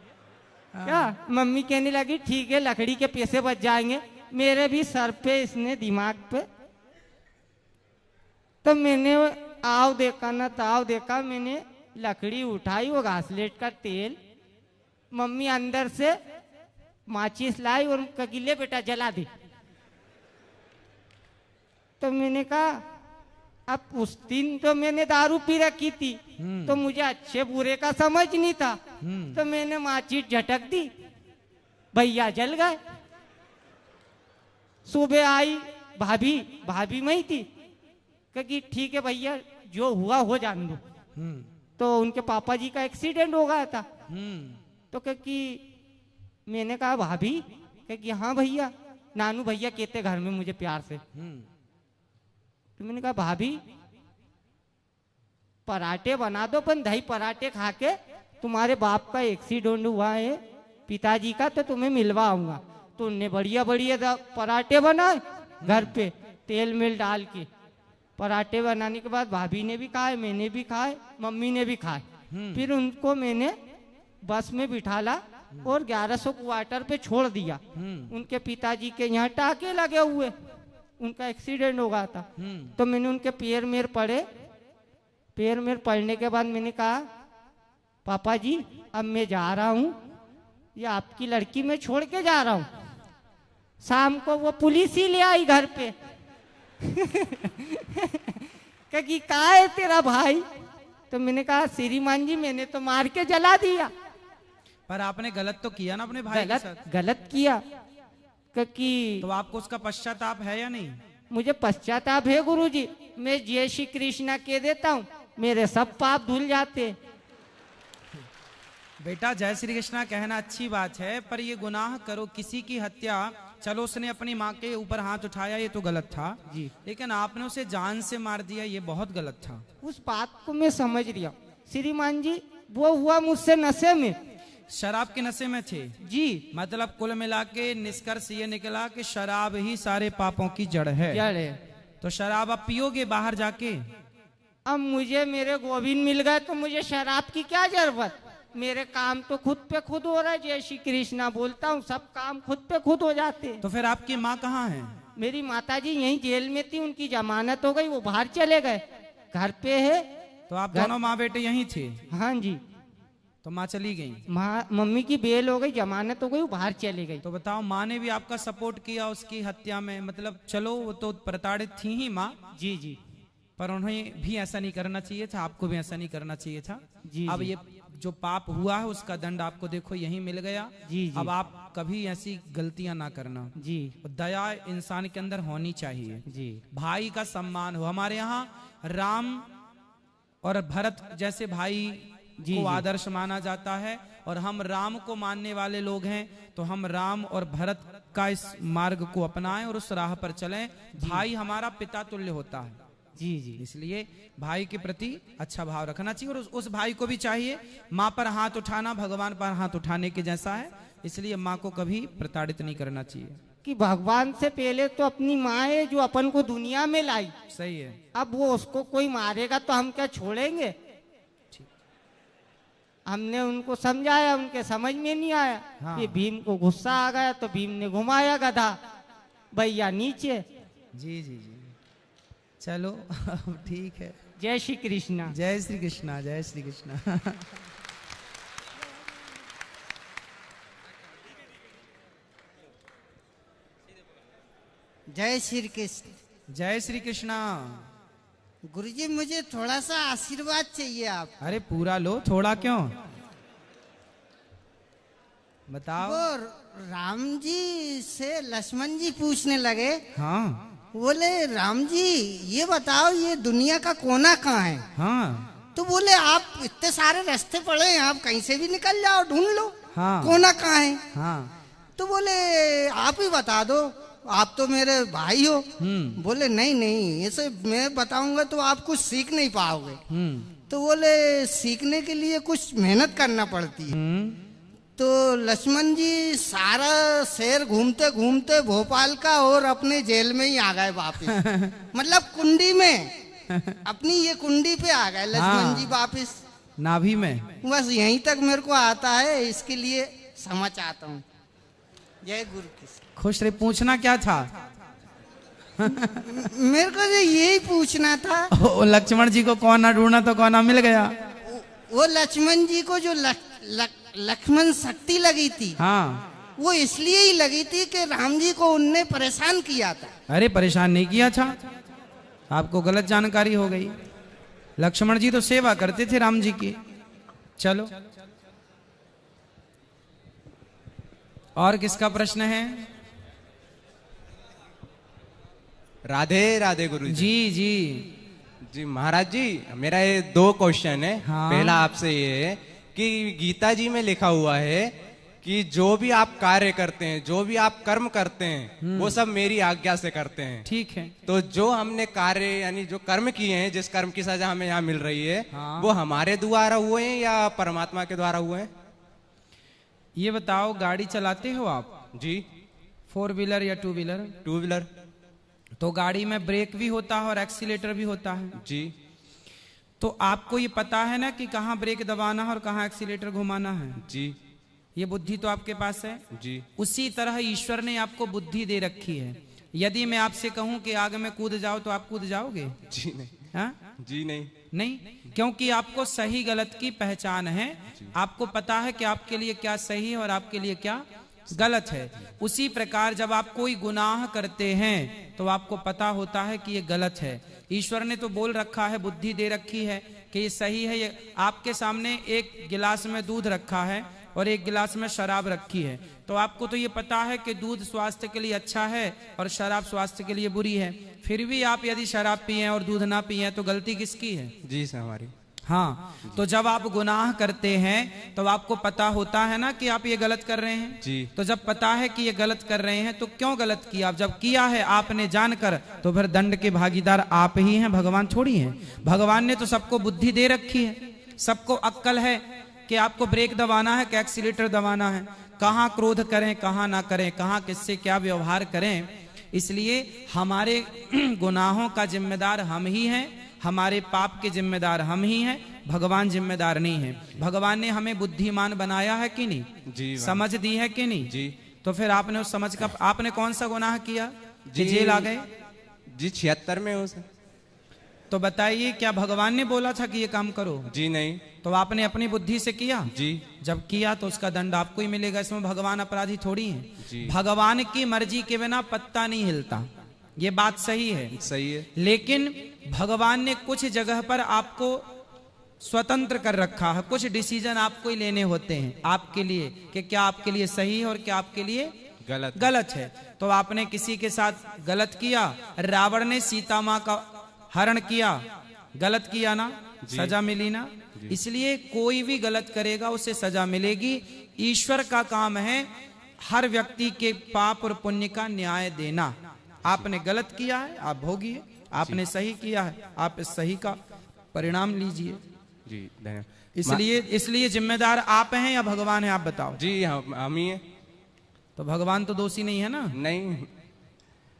Speaker 13: क्या? मम्मी कहने लगी ठीक है लकड़ी के पैसे बच जाएंगे। मेरे भी सर पे इसने दिमाग पे। तो मैंने आव देखा ना ताव देखा, मैंने लकड़ी उठाई, वो घासलेट का तेल, मम्मी अंदर से माचिस लाई और कगिले बेटा जला दी। तो मैंने कहा अब उस दिन तो मैंने दारू पी रखी थी तो मुझे अच्छे बुरे का समझ नहीं था। तो मैंने माचिस झटक दी, भैया जल गए। सुबह आई भाभी मैं ही थी, क्योंकि ठीक है भैया जो हुआ हो जान दो। तो उनके पापा जी का एक्सीडेंट हो गया था। तो क्योंकि मैंने कहा भाभी, क्योंकि हाँ भैया, नानू भैया कहते घर में मुझे प्यार से। तो मैंने कहा भाभी पराठे बना दो, पर दही पराठे खा के तुम्हारे बाप का एक्सीडेंट हुआ है पिताजी का, तो तुम्हें मिलवा आऊंगा। तो उनने बढ़िया बढ़िया पराठे बनाए घर पे तेल मिल डाल के। पराठे बनाने के बाद भाभी ने भी खाए, मैंने भी खाए, मम्मी ने भी खाए। फिर उनको मैंने बस में बिठाला और 1100 क्वार्टर पे छोड़ दिया। उनके पिताजी के यहाँ टाके लगे हुए, उनका एक्सीडेंट हो गया था। तो मैंने उनके पैर में पड़े। पैर में पड़ने के बाद मैंने कहा पापा जी अब मैं जा रहा हूँ, ये आपकी लड़की मैं छोड़ के जा रहा हूँ। शाम को वो पुलिस ही ले आई घर पे। कि कहा है तेरा भाई? तो मैंने कहा श्रीमान जी मैंने तो मार के जला दिया।
Speaker 1: पर आपने गलत तो किया ना अपने भाई के साथ?
Speaker 13: गलत किया। क्योंकि
Speaker 1: तो आपको उसका पश्चाताप है या नहीं?
Speaker 13: मुझे पश्चाताप है गुरुजी। मैं जय श्री कृष्णा कह देता हूँ, मेरे सब पाप धुल जाते।
Speaker 1: बेटा जय श्री कृष्णा कहना अच्छी बात है, पर ये गुनाह करो किसी की हत्या, चलो उसने अपनी माँ के ऊपर हाथ उठाया ये तो गलत था जी, लेकिन आपने उसे जान से मार दिया ये बहुत गलत था।
Speaker 13: उस बात को मैं समझ लिया श्रीमान जी। वो हुआ मुझसे नशे में,
Speaker 1: शराब के नशे में थे
Speaker 13: जी।
Speaker 1: मतलब कुल मिला के निष्कर्ष ये निकला कि शराब ही सारे पापों की जड़ है। तो शराब आप पियोगे बाहर जाके?
Speaker 13: अब मुझे मेरे गोविंद मिल गए तो मुझे शराब की क्या जरूरत? मेरे काम तो खुद पे खुद हो रहा है। जय श्री कृष्णा बोलता हूँ, सब काम खुद पे खुद हो जाते हैं।
Speaker 1: तो फिर आपकी माँ कहाँ है?
Speaker 13: मेरी माताजी यहीं जेल में थी, उनकी जमानत हो गई, वो बाहर चले गए। घर पे है।
Speaker 1: तो आप दोनों माँ बेटे यहीं थे?
Speaker 13: हाँ जी।
Speaker 1: तो माँ चली गई?
Speaker 13: मम्मी की बेल हो गई, जमानत हो गई, वो बाहर चली गई।
Speaker 1: तो बताओ माँ ने भी आपका सपोर्ट किया उसकी हत्या में? मतलब चलो वो तो प्रताड़ित थी ही माँ
Speaker 13: जी जी,
Speaker 1: पर उन्हें भी ऐसा नहीं करना चाहिए था, आपको भी ऐसा नहीं करना चाहिए था
Speaker 13: जी।
Speaker 1: अब ये जो पाप हुआ है उसका दंड आपको देखो यहीं मिल गया
Speaker 13: जी जी।
Speaker 1: अब आप कभी ऐसी गलतियां ना करना जी। दया इंसान के अंदर होनी चाहिए जी। भाई का सम्मान हो। हमारे यहाँ राम और भरत जैसे भाई को आदर्श माना जाता है और हम राम को मानने वाले लोग हैं, तो हम राम और भरत का इस मार्ग को अपनाएं और उस राह पर चलें। भाई हमारा पिता तुल्य होता है
Speaker 13: जी जी।
Speaker 1: इसलिए भाई के प्रति अच्छा भाव रखना चाहिए, और उस भाई को भी चाहिए माँ पर हाथ उठाना भगवान पर हाथ उठाने के जैसा है, इसलिए माँ को कभी प्रताड़ित नहीं करना चाहिए।
Speaker 13: कि भगवान से पहले तो अपनी माँ है जो अपन को दुनिया में लाई।
Speaker 1: सही है।
Speaker 13: अब वो उसको कोई मारेगा तो हम क्या छोड़ेंगे? हमने उनको समझाया, उनके समझ में नहीं आया।
Speaker 1: हाँ।
Speaker 13: कि भीम को गुस्सा आ गया तो भीम ने घुमाया गधा, भैया नीचे।
Speaker 1: जी जी जी, चलो ठीक है।
Speaker 13: जय श्री कृष्णा।
Speaker 1: जय श्री कृष्णा। जय श्री कृष्णा।
Speaker 14: जय श्री कृष्ण।
Speaker 1: जय श्री कृष्णा।
Speaker 14: गुरुजी मुझे थोड़ा सा आशीर्वाद चाहिए आप।
Speaker 1: अरे पूरा लो, थोड़ा क्यों, बताओ।
Speaker 14: वो राम जी से लक्ष्मण जी पूछने लगे।
Speaker 1: हाँ।
Speaker 14: बोले राम जी ये बताओ ये दुनिया का कोना कहाँ है?
Speaker 1: हाँ।
Speaker 14: तो बोले आप इतने सारे रास्ते पड़े हैं, आप कहीं से भी निकल जाओ, ढूंढ लो।
Speaker 1: हाँ।
Speaker 14: कोना कहाँ है?
Speaker 1: हाँ।
Speaker 14: तो बोले आप ही बता दो, आप तो मेरे भाई हो। बोले नहीं नहीं, ऐसे मैं बताऊंगा तो आप कुछ सीख नहीं पाओगे। तो बोले सीखने के लिए कुछ मेहनत करना पड़ती है। तो लक्ष्मण जी सारा शहर घूमते घूमते भोपाल का और अपने जेल में ही आ गए वापिस। मतलब कुंडी में, अपनी ये कुंडी पे आ गए लक्ष्मण जी वापिस,
Speaker 1: नाभि में।
Speaker 14: बस यहीं तक मेरे को आता है, इसके लिए समझ आता हूँ। जय गुरु कृष्ण।
Speaker 1: खुश रहे। पूछना क्या था?
Speaker 14: मेरे को तो यही पूछना था।
Speaker 1: ओ, लक्ष्मण जी को कोना ढूंढना तो कोना मिल गया।
Speaker 14: वो लक्ष्मण जी को जो लक्ष्मण शक्ति लगी थी,
Speaker 1: हाँ,
Speaker 14: वो इसलिए ही लगी थी कि राम जी को उनने परेशान किया था।
Speaker 1: अरे परेशान नहीं किया था, आपको गलत जानकारी हो गई। लक्ष्मण जी तो सेवा करते थे राम जी की। चलो और किसका प्रश्न है?
Speaker 15: राधे राधे गुरु
Speaker 1: जी जी
Speaker 15: जी। महाराज जी मेरा ये 2 क्वेश्चन है।
Speaker 1: हाँ।
Speaker 15: पहला आपसे ये है कि गीता जी में लिखा हुआ है कि जो भी आप कार्य करते हैं, जो भी आप कर्म करते हैं, वो सब मेरी आज्ञा से करते हैं।
Speaker 1: ठीक है।
Speaker 15: तो जो हमने कार्य यानी जो कर्म किए हैं, जिस कर्म की सजा हमें यहाँ मिल रही है,
Speaker 1: हाँ।
Speaker 15: वो हमारे द्वारा हुए हैं या परमात्मा के द्वारा हुए हैं?
Speaker 1: ये बताओ, गाड़ी चलाते हो आप?
Speaker 15: जी।
Speaker 1: 4 व्हीलर या 2 व्हीलर?
Speaker 15: 2 व्हीलर।
Speaker 1: तो गाड़ी में ब्रेक भी होता है और एक्सीलेटर भी होता है।
Speaker 15: जी।
Speaker 1: तो आपको ये पता है ना कि कहाँ ब्रेक दबाना है और कहाँ एक्सीलेटर घुमाना है?
Speaker 15: जी।
Speaker 1: ये बुद्धि तो आपके पास है।
Speaker 15: जी।
Speaker 1: उसी तरह ईश्वर ने आपको बुद्धि दे रखी है। यदि मैं आपसे कहूं कि आग में कूद जाओ तो आप कूद जाओगे?
Speaker 15: जी नहीं।
Speaker 1: हाँ?
Speaker 15: जी नहीं।
Speaker 1: नहीं, क्योंकि आपको सही गलत की पहचान है। आपको पता है कि आपके लिए क्या सही है और आपके लिए क्या गलत है। उसी प्रकार जब आप कोई गुनाह करते हैं तो आपको पता होता है कि ये गलत है। ईश्वर ने तो बोल रखा है, बुद्धि दे रखी है कि ये सही है। ये आपके सामने एक गिलास में दूध रखा है और एक गिलास में शराब रखी है, तो आपको तो ये पता है कि दूध स्वास्थ्य के लिए अच्छा है और शराब स्वास्थ्य के लिए बुरी है। फिर भी आप यदि शराब पिए और दूध ना पिए तो गलती किसकी है?
Speaker 15: जी सर, हमारी।
Speaker 1: हाँ, तो जब आप गुनाह करते हैं तो आपको पता होता है ना कि आप ये गलत कर रहे हैं।
Speaker 15: जी।
Speaker 1: तो जब पता है कि ये गलत कर रहे हैं तो क्यों गलत किया? अब जब किया है आपने जानकर तो फिर दंड के भागीदार आप ही हैं, भगवान थोड़ी हैं। भगवान ने तो सबको बुद्धि दे रखी है, सबको अक्ल है कि आपको ब्रेक दबाना है कि एक्सीलेटर दबाना है, कहाँ क्रोध करें कहाँ ना करें, कहाँ किससे क्या व्यवहार करें। इसलिए हमारे गुनाहों का जिम्मेदार हम ही हैं, हमारे पाप के जिम्मेदार हम ही हैं, भगवान जिम्मेदार नहीं है। भगवान ने हमें बुद्धिमान बनाया है कि नहीं?
Speaker 15: जी।
Speaker 1: समझ दी है कि नहीं?
Speaker 15: जी।
Speaker 1: तो फिर आपने उस समझ का, आपने कौन सा गुनाह किया जी जेल आ गए?
Speaker 15: जी 76 में हो सर।
Speaker 1: तो बताइए, क्या भगवान ने बोला था कि ये काम करो?
Speaker 15: जी नहीं।
Speaker 1: तो आपने अपनी बुद्धि से किया?
Speaker 15: जी।
Speaker 1: जब किया तो उसका दंड आपको ही मिलेगा, इसमें भगवान अपराधी थोड़ी है।
Speaker 15: जी।
Speaker 1: भगवान की मर्जी के बिना पत्ता नहीं हिलता, ये बात सही है।
Speaker 15: सही है।
Speaker 1: लेकिन भगवान ने कुछ जगह पर आपको स्वतंत्र कर रखा है, कुछ डिसीजन आपको ही लेने होते हैं आपके लिए कि क्या आपके लिए सही है और क्या आपके लिए गलत है। तो आपने किसी के साथ गलत किया, रावण ने सीता माँ का हरण किया, गलत किया ना, सजा मिली ना। इसलिए कोई भी गलत करेगा उसे सजा मिलेगी। ईश्वर का काम है हर व्यक्ति के पाप और पुण्य का न्याय देना। आपने गलत किया है, आप भोगिए, आपने सही किया है, आप इस सही का परिणाम लीजिए।
Speaker 15: जी धन्यवाद।
Speaker 1: इसलिए जिम्मेदार आप हैं या भगवान है, आप बताओ।
Speaker 15: जी हम ही हैं।
Speaker 1: तो भगवान तो दोषी नहीं है ना?
Speaker 15: नहीं।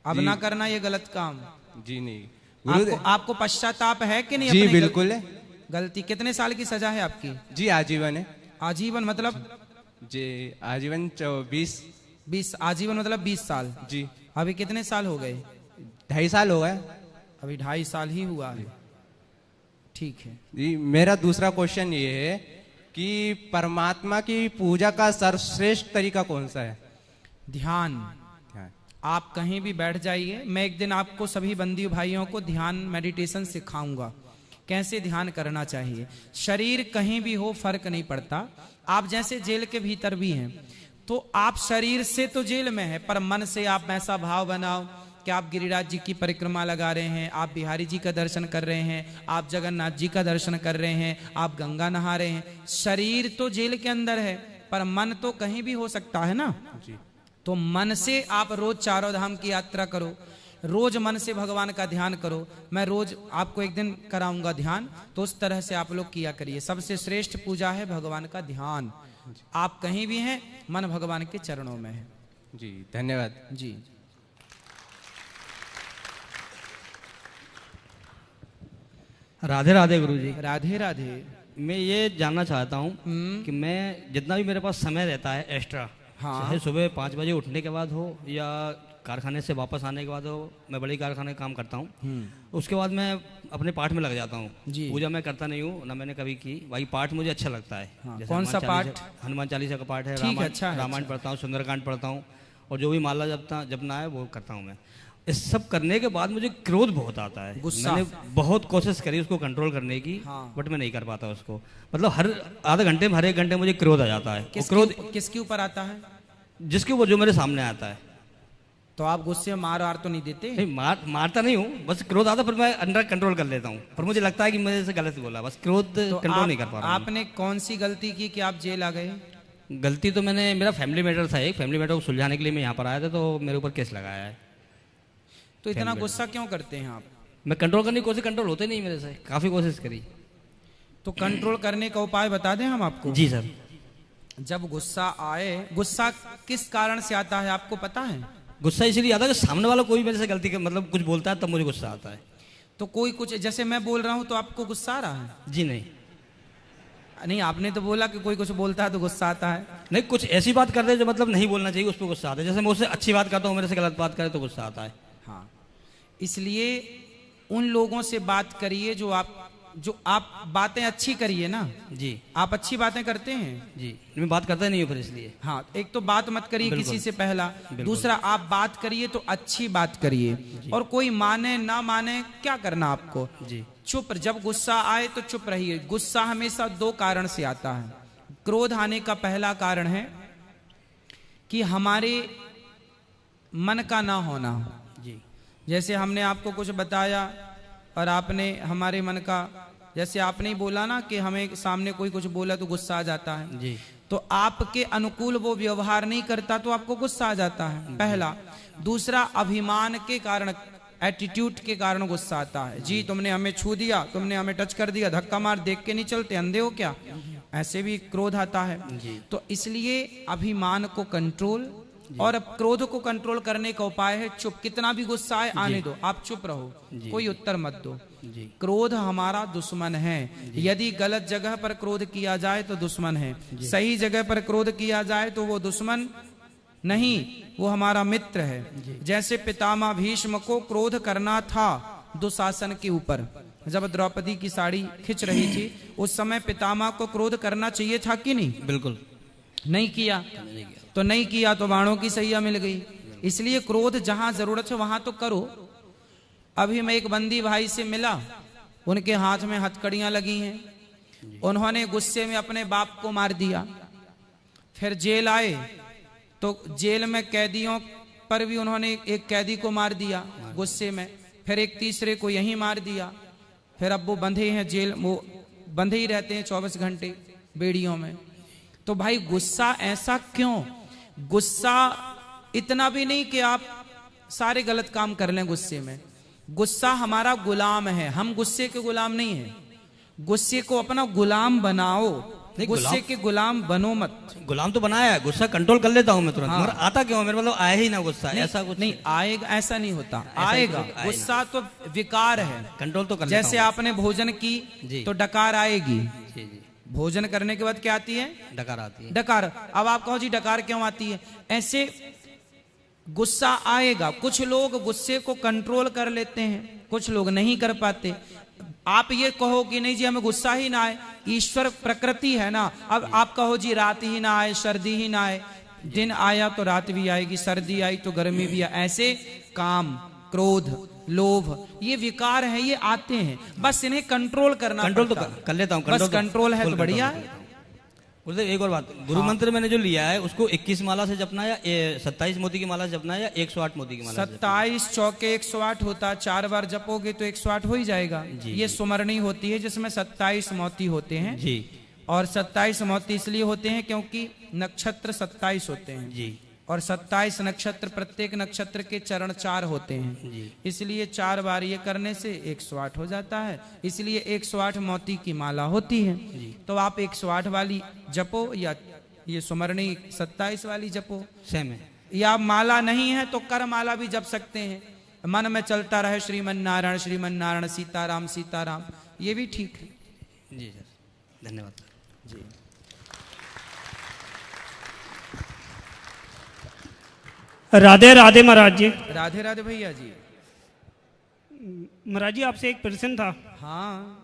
Speaker 1: अब ना करना ये गलत काम।
Speaker 15: जी नहीं।
Speaker 1: आपको पश्चाताप है कि नहीं?
Speaker 15: जी
Speaker 1: अपने
Speaker 15: बिल्कुल है।
Speaker 1: गलती कितने साल की सजा है आपकी?
Speaker 15: जी आजीवन है।
Speaker 1: आजीवन मतलब?
Speaker 15: जी आजीवन 20
Speaker 1: आजीवन मतलब 20 साल।
Speaker 15: जी।
Speaker 1: अभी कितने साल हो गए?
Speaker 15: 2.5 साल हो गए।
Speaker 1: अभी 2.5 साल ही हुआ है। ठीक है
Speaker 15: जी। मेरा दूसरा क्वेश्चन ये है कि परमात्मा की पूजा का सर्वश्रेष्ठ तरीका कौन सा है?
Speaker 1: ध्यान। आप कहीं भी बैठ जाइए, मैं एक दिन आपको सभी बंदी भाइयों को ध्यान मेडिटेशन सिखाऊंगा, कैसे ध्यान करना चाहिए। शरीर कहीं भी हो फर्क नहीं पड़ता। आप जैसे जेल के भीतर भी हैं, तो आप शरीर से तो जेल में है, पर मन से आप ऐसा भाव बनाओ कि आप गिरिराज जी की परिक्रमा लगा रहे हैं, आप बिहारी जी का दर्शन कर रहे हैं, आप जगन्नाथ जी का दर्शन कर रहे हैं, आप गंगा नहा रहे हैं। शरीर तो जेल के अंदर है, पर मन तो कहीं भी हो सकता है ना जी। तो मन से आप रोज चारों धाम की यात्रा करो, रोज मन से भगवान का ध्यान करो। मैं रोज आपको एक दिन कराऊंगा ध्यान, तो उस तरह से आप लोग किया करिए। सबसे श्रेष्ठ पूजा है भगवान का ध्यान। आप कहीं भी हैं, मन भगवान के चरणों में है।
Speaker 15: जी धन्यवाद।
Speaker 1: जी
Speaker 16: राधे राधे गुरुजी।
Speaker 1: राधे राधे।
Speaker 16: मैं ये जानना चाहता हूँ कि मैं जितना भी मेरे पास समय रहता है एक्स्ट्रा, चाहे सुबह 5 बजे उठने के बाद हो या कारखाने से वापस आने के बाद हो, मैं बड़ी कारखाने काम करता हूँ, उसके बाद मैं अपने पाठ में लग जाता हूँ। पूजा मैं करता नहीं हूँ, ना मैंने कभी की। वही पाठ मुझे अच्छा लगता है।
Speaker 1: कौन सा पाठ?
Speaker 16: हनुमान चालीसा का पाठ है,
Speaker 1: अच्छा
Speaker 16: रामायण पढ़ता हूँ, सुंदरकांड पढ़ता हूँ, और जो भी माला जपना है वो करता हूँ मैं। इस सब करने के बाद मुझे क्रोध बहुत आता है। मैंने बहुत कोशिश करी उसको कंट्रोल करने की, बट मैं नहीं कर पाता उसको। मतलब हर आधे घंटे में, हर 1 घंटे मुझे क्रोध आ जाता है। क्रोध
Speaker 1: किसके ऊपर आता है?
Speaker 16: जिसके वो जो मेरे सामने आता है।
Speaker 1: तो आप गुस्से में मार तो नहीं देते?
Speaker 16: नहीं, मारता नहीं हूँ, बस क्रोध आता, फिर मैं अंडर कंट्रोल कर लेता हूँ। पर मुझे लगता है कि मेरे से गलत बोला, बस क्रोध कंट्रोल नहीं कर पा रहा।
Speaker 1: आपने कौन सी गलती की कि आप जेल आ गए?
Speaker 16: गलती तो मेरा फैमिली मैटर था, एक फैमिली मैटर को सुलझाने के लिए मैं यहाँ पर आया था, तो मेरे ऊपर केस लगाया है।
Speaker 1: तो इतना गुस्सा क्यों करते हैं आप?
Speaker 16: मैं कंट्रोल करने की कोशिश, कंट्रोल होते नहीं मेरे से, काफी कोशिश करी।
Speaker 1: तो कंट्रोल करने का उपाय बता दें हम आपको?
Speaker 16: जी सर।
Speaker 1: जब गुस्सा आए, गुस्सा किस कारण से आता है आपको पता है?
Speaker 16: गुस्सा इसलिए आता है कि सामने वाला कोई मेरे से गलती कर, मतलब कुछ बोलता है तब मुझे गुस्सा आता है।
Speaker 1: तो कोई कुछ, जैसे मैं बोल रहा हूँ तो आपको गुस्सा आ रहा है?
Speaker 16: जी नहीं,
Speaker 1: आपने तो बोला कि कोई कुछ बोलता है तो गुस्सा आता है।
Speaker 16: नहीं, कुछ ऐसी बात कर दे जो मतलब नहीं बोलना चाहिए, उस पर गुस्सा आता है। जैसे मैं उससे अच्छी बात करता हूँ, मेरे से गलत बात करे तो गुस्सा आता है।
Speaker 1: हाँ, इसलिए उन लोगों से बात करिए जो आप बातें अच्छी करिए ना
Speaker 16: जी।
Speaker 1: आप अच्छी बातें करते हैं
Speaker 16: जी, मैं बात करता नहीं हूँ फिर इसलिए।
Speaker 1: हाँ, एक तो बात मत करिए किसी से, पहला। दूसरा, आप बात करिए तो अच्छी बात करिए, और कोई माने ना माने क्या करना आपको
Speaker 16: जी।
Speaker 1: चुप, जब गुस्सा आए तो चुप रहिए। गुस्सा हमेशा 2 कारण से आता है। क्रोध आने का पहला कारण है कि हमारे मन का ना होना
Speaker 16: जी।
Speaker 1: जैसे हमने आपको कुछ बताया और आपने हमारे मन का, जैसे आपने ही बोला ना कि हमें सामने कोई कुछ बोला तो गुस्सा आ जाता है
Speaker 16: जी।
Speaker 1: तो आपके अनुकूल वो व्यवहार नहीं करता तो आपको गुस्सा आ जाता है, पहला। दूसरा, अभिमान के कारण, एटीट्यूड के कारण गुस्सा आता है। जी, तुमने हमें छू दिया, तुमने हमें टच कर दिया, धक्का मार, देख के नहीं चलते, अंधे हो क्या? ऐसे भी क्रोध आता है। तो इसलिए अभिमान को कंट्रोल, और अब क्रोध को कंट्रोल करने का उपाय है चुप। कितना भी गुस्सा आए आने दो, आप चुप रहो, कोई उत्तर मत दो। क्रोध हमारा दुश्मन है। यदि गलत जगह पर क्रोध किया जाए तो दुश्मन है, सही जगह पर क्रोध किया जाए तो वो दुश्मन नहीं, वो हमारा मित्र है। जैसे पितामह भीष्म को क्रोध करना था दुशासन के ऊपर, जब द्रौपदी की साड़ी खिंच रही थी उस समय पितामह को क्रोध करना चाहिए था कि नहीं?
Speaker 16: बिल्कुल
Speaker 1: नहीं किया। तो नहीं किया तो बाणों की सैया मिल गई। इसलिए क्रोध जहां जरूरत है वहां तो करो। अभी मैं एक बंदी भाई से मिला, उनके हाथ में हथकड़ियां लगी हैं, उन्होंने गुस्से में अपने बाप को मार दिया। फिर जेल आए तो जेल में कैदियों पर भी उन्होंने एक कैदी को मार दिया गुस्से में, फिर एक तीसरे को यहीं मार दिया। फिर अब वो बंधे हैं जेल, वो बंधे ही रहते हैं 24 घंटे बेड़ियों में। तो भाई गुस्सा ऐसा क्यों? गुस्सा इतना भी नहीं कि आप सारे गलत काम कर लें गुस्से में, गुस्सा हमारा गुलाम है, हम गुस्से के गुलाम नहीं है। गुस्से को अपना गुलाम बनाओ, गुस्से के गुलाम बनो मत।
Speaker 16: गुलाम तो बनाया है, गुस्सा कंट्रोल कर लेता हूँ मैं तुरंत। मगर आता क्यों मेरे मतलब आया ही ना गुस्सा, ऐसा कुछ
Speaker 1: नहीं आएगा, ऐसा नहीं होता, आएगा। गुस्सा तो विकार है,
Speaker 16: कंट्रोल तो कर लेता
Speaker 1: जैसे
Speaker 16: हूं।
Speaker 1: आपने भोजन की तो डकार आएगी, भोजन करने के बाद क्या आती है?
Speaker 16: डकार आती है।
Speaker 1: डकार। अब आप कहो जी डकार क्यों आती है? ऐसे गुस्सा आएगा। कुछ लोग गुस्से को कंट्रोल कर लेते हैं, कुछ लोग नहीं कर पाते। आप ये कहो कि नहीं जी हमें गुस्सा ही ना आए, ईश्वर प्रकृति है ना। अब आप कहो जी रात ही ना आए, सर्दी ही ना आए, दिन आया तो रात भी आएगी, सर्दी आई तो गर्मी भी आए। ऐसे काम, क्रोध, लोभ, ये विकार है, ये आते हैं, बस इन्हें कंट्रोल करना।
Speaker 16: कंट्रोल तो कर लेता हूँ,
Speaker 1: बस कंट्रोल है तो बढ़िया है।
Speaker 16: गुरुदेव एक और बात, गुरु मंत्र मैंने जो लिया है उसको 21 माला से जपना या 27 मोती की माला से जपना है या 108 मोती की माला से?
Speaker 1: 27 चौके 108 होता है, 4 बार जपोगे तो 108 हो ही जाएगा। ये सुमरणी होती है जिसमें 27 मोती होते हैं
Speaker 16: जी।
Speaker 1: और 27 मोती इसलिए होते हैं क्योंकि नक्षत्र 27 होते हैं
Speaker 16: जी।
Speaker 1: और 27 नक्षत्र, प्रत्येक नक्षत्र के चरण 4 होते हैं, इसलिए 4 बार ये करने से 108 हो जाता है। इसलिए 108 मोती की माला होती है। तो आप 108 वाली जपो या ये सुमरणी 27 वाली जपो,
Speaker 16: सेम है।
Speaker 1: या माला नहीं है तो कर माला भी जप सकते हैं, मन में चलता रहे श्रीमन नारायण श्रीमन नारायण, सीताराम सीताराम, ये भी ठीक है।
Speaker 16: जी सर, धन्यवाद
Speaker 1: जी।
Speaker 17: राधे राधे महाराज जी।
Speaker 1: राधे राधे भैया जी।
Speaker 17: महाराज जी आपसे एक प्रश्न था।
Speaker 1: हाँ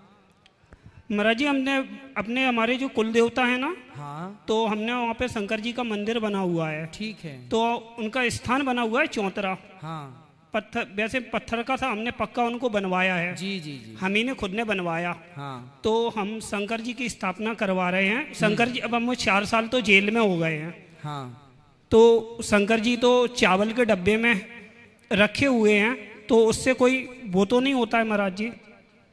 Speaker 17: महाराज जी, हमने अपने हमारे जो कुल देवता है ना,
Speaker 1: हाँ,
Speaker 17: तो हमने वहाँ पे शंकर जी का मंदिर बना हुआ है।
Speaker 1: ठीक है।
Speaker 17: तो उनका स्थान बना हुआ है चौतरा।
Speaker 1: हाँ।
Speaker 17: पत्थर, वैसे पत्थर का था, हमने पक्का उनको बनवाया है।
Speaker 1: जी जी जी।
Speaker 17: हम ही ने खुद ने बनवाया।
Speaker 1: हाँ।
Speaker 17: तो हम शंकर जी की स्थापना करवा रहे हैं। शंकर जी अब हम 4 साल तो जेल में हो गए हैं।
Speaker 1: हाँ।
Speaker 17: तो शंकर जी तो चावल के डब्बे में रखे हुए हैं, तो उससे कोई वो तो नहीं होता है महाराज जी?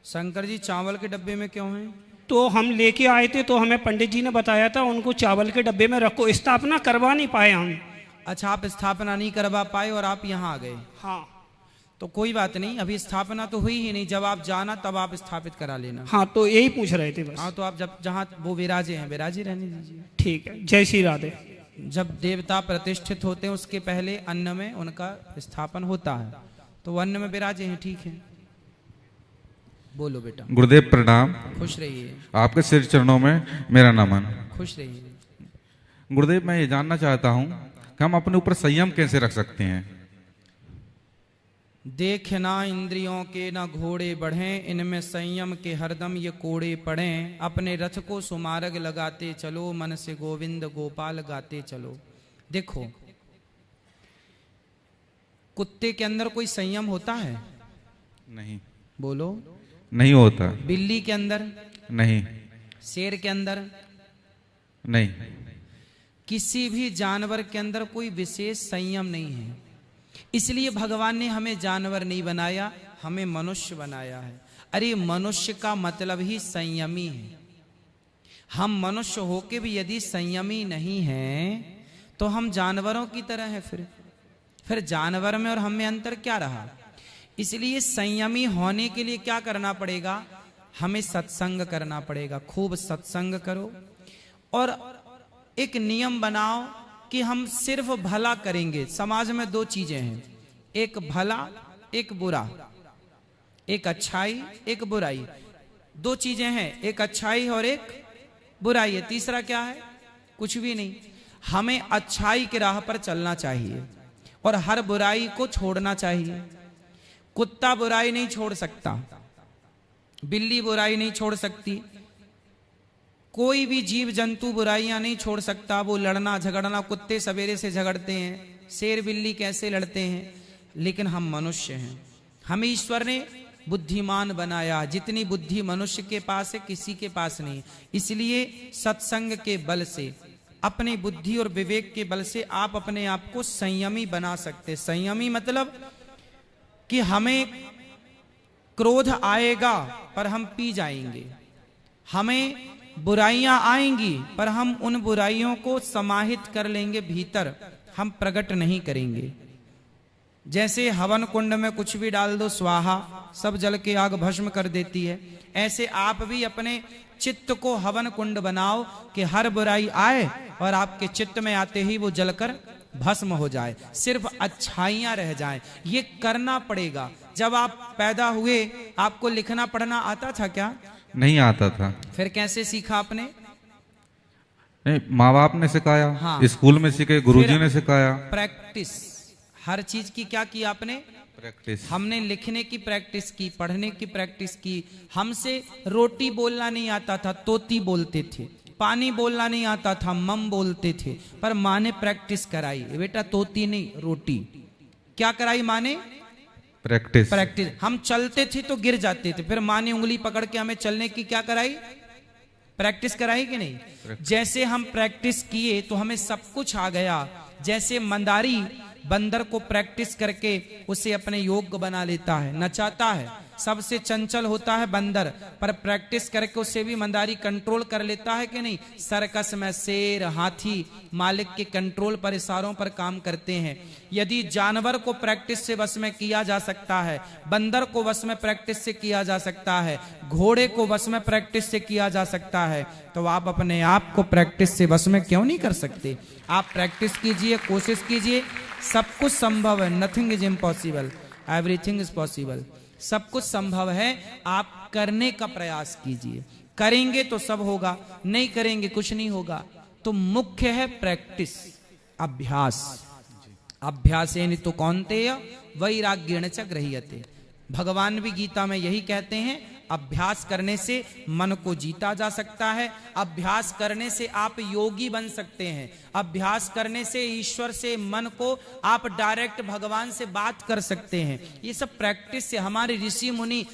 Speaker 1: शंकर जी चावल के डब्बे में क्यों हैं?
Speaker 17: तो हम लेके आए थे, तो हमें पंडित जी ने बताया था उनको चावल के डब्बे में रखो, स्थापना करवा नहीं पाए हम।
Speaker 1: अच्छा, आप स्थापना नहीं करवा पाए और आप यहाँ आ गए?
Speaker 17: हाँ।
Speaker 1: तो कोई बात नहीं, अभी स्थापना तो हुई ही नहीं, जब आप जाना तब आप स्थापित करा लेना।
Speaker 17: हाँ, तो यही पूछ रहे थे बस।
Speaker 1: हाँ, तो आप जब जहाँ वो विराजे हैं विराजे रहने दीजिए।
Speaker 17: ठीक है, जय श्री राधे।
Speaker 1: जब देवता प्रतिष्ठित होते हैं उसके पहले अन्न में उनका स्थापन होता है, तो वो अन्न में विराजे हैं। ठीक है, बोलो बेटा।
Speaker 18: गुरुदेव प्रणाम।
Speaker 1: खुश रहिए।
Speaker 18: आपके सिर चरणों में मेरा नमन।
Speaker 1: खुश रहिए।
Speaker 18: गुरुदेव, मैं ये जानना चाहता हूँ कि हम अपने ऊपर संयम कैसे रख सकते हैं?
Speaker 1: देखना इंद्रियों के न घोड़े बढ़ें, इनमें संयम के हरदम ये कोड़े पड़ें। अपने रथ को सुमार्ग लगाते चलो, मन से गोविंद गोपाल गाते चलो। देखो, कुत्ते के अंदर कोई संयम होता है?
Speaker 18: नहीं।
Speaker 1: बोलो।
Speaker 18: नहीं होता।
Speaker 1: बिल्ली के अंदर?
Speaker 18: नहीं।
Speaker 1: शेर के अंदर?
Speaker 18: नहीं।
Speaker 1: किसी भी जानवर के अंदर कोई विशेष संयम नहीं है। इसलिए भगवान ने हमें जानवर नहीं बनाया, हमें मनुष्य बनाया है। अरे मनुष्य का मतलब ही संयमी है। हम मनुष्य होके भी यदि संयमी नहीं हैं तो हम जानवरों की तरह हैं। फिर जानवर में और हम में अंतर क्या रहा? इसलिए संयमी होने के लिए क्या करना पड़ेगा? हमें सत्संग करना पड़ेगा। खूब सत्संग करो और एक नियम बनाओ कि हम सिर्फ भला करेंगे। समाज में 2 चीजें हैं, एक भला एक बुरा, एक अच्छाई एक बुराई। 2 चीजें हैं, एक अच्छाई और एक बुराई है। तीसरा क्या है? कुछ भी नहीं। हमें अच्छाई की राह पर चलना चाहिए और हर बुराई को छोड़ना चाहिए। कुत्ता बुराई नहीं छोड़ सकता, बिल्ली बुराई नहीं छोड़ सकती, कोई भी जीव जंतु बुराइयां नहीं छोड़ सकता। वो लड़ना झगड़ना, कुत्ते सवेरे से झगड़ते हैं, शेर बिल्ली कैसे लड़ते हैं, लेकिन हम मनुष्य हैं। हमें ईश्वर ने बुद्धिमान बनाया। जितनी बुद्धि मनुष्य के पास है किसी के पास नहीं। इसलिए सत्संग के बल से, अपनी बुद्धि और विवेक के बल से आप अपने आप को संयमी बना सकते। संयमी मतलब कि हमें क्रोध आएगा पर हम पी जाएंगे, हमें बुराइयां आएंगी पर हम उन बुराइयों को समाहित कर लेंगे भीतर, हम प्रकट नहीं करेंगे। जैसे हवन कुंड में कुछ भी डाल दो स्वाहा, सब जल के आग भस्म कर देती है, ऐसे आप भी अपने चित्त को हवन कुंड बनाओ कि हर बुराई आए और आपके चित्त में आते ही वो जलकर भस्म हो जाए, सिर्फ अच्छाइयां रह जाएं। ये करना पड़ेगा। जब आप पैदा हुए आपको लिखना पढ़ना आता था क्या?
Speaker 18: नहीं आता था।
Speaker 1: फिर कैसे सीखा आपने?
Speaker 18: नहीं, माँ बाप ने सिखाया।
Speaker 1: हाँ।
Speaker 18: स्कूल में सीखे, गुरुजी ने सिखाया।
Speaker 1: प्रैक्टिस, हर चीज की क्या की आपने?
Speaker 18: प्रैक्टिस।
Speaker 1: हमने लिखने की प्रैक्टिस की, पढ़ने की प्रैक्टिस की। हमसे रोटी बोलना नहीं आता था, तोती बोलते थे। पानी बोलना नहीं आता था, मम बोलते थे। पर माँ ने प्रैक्टिस कराई, बेटा तोती नहीं रोटी। क्या कराई माँ ने?
Speaker 18: प्रैक्टिस।
Speaker 1: प्रैक्टिस। हम चलते थे तो गिर जाते थे, फिर माँ ने उंगली पकड़ के हमें चलने की क्या कराई? प्रैक्टिस कराई कि नहीं? जैसे हम प्रैक्टिस किए तो हमें सब कुछ आ गया। जैसे मंदारी बंदर को प्रैक्टिस करके उसे अपने योग्य बना लेता है, नचाता है। सबसे चंचल होता है बंदर, पर प्रैक्टिस करके उसे भी मंदारी कंट्रोल कर लेता है कि नहीं? सर्कस में शेर, हाथी मालिक के कंट्रोल पर, इशारों पर काम करते हैं। यदि जानवर को प्रैक्टिस से वश में किया जा सकता है, बंदर को वश में प्रैक्टिस से किया जा सकता है, घोड़े को वश में प्रैक्टिस से किया जा सकता है, तो आप अपने आप को प्रैक्टिस से वश में क्यों नहीं कर सकते? आप प्रैक्टिस कीजिए, कोशिश कीजिए, सब कुछ संभव है। Nothing is impossible, everything is possible. सब कुछ संभव है, आप करने का प्रयास कीजिए। करेंगे तो सब होगा, नहीं करेंगे कुछ नहीं होगा। तो मुख्य है प्रैक्टिस, अभ्यास। अभ्यासेन तो कौन्तेय वैराग्येण च गृह्यते। भगवान भी गीता में यही कहते हैं, अभ्यास करने से मन को जीता जा सकता है। अभ्यास करने से आप योगी बन सकते हैं। अभ्यास करने से ईश्वर से मन को आप डायरेक्ट भगवान से बात कर सकते हैं। ये सब प्रैक्टिस से। हमारे ऋषि मुनि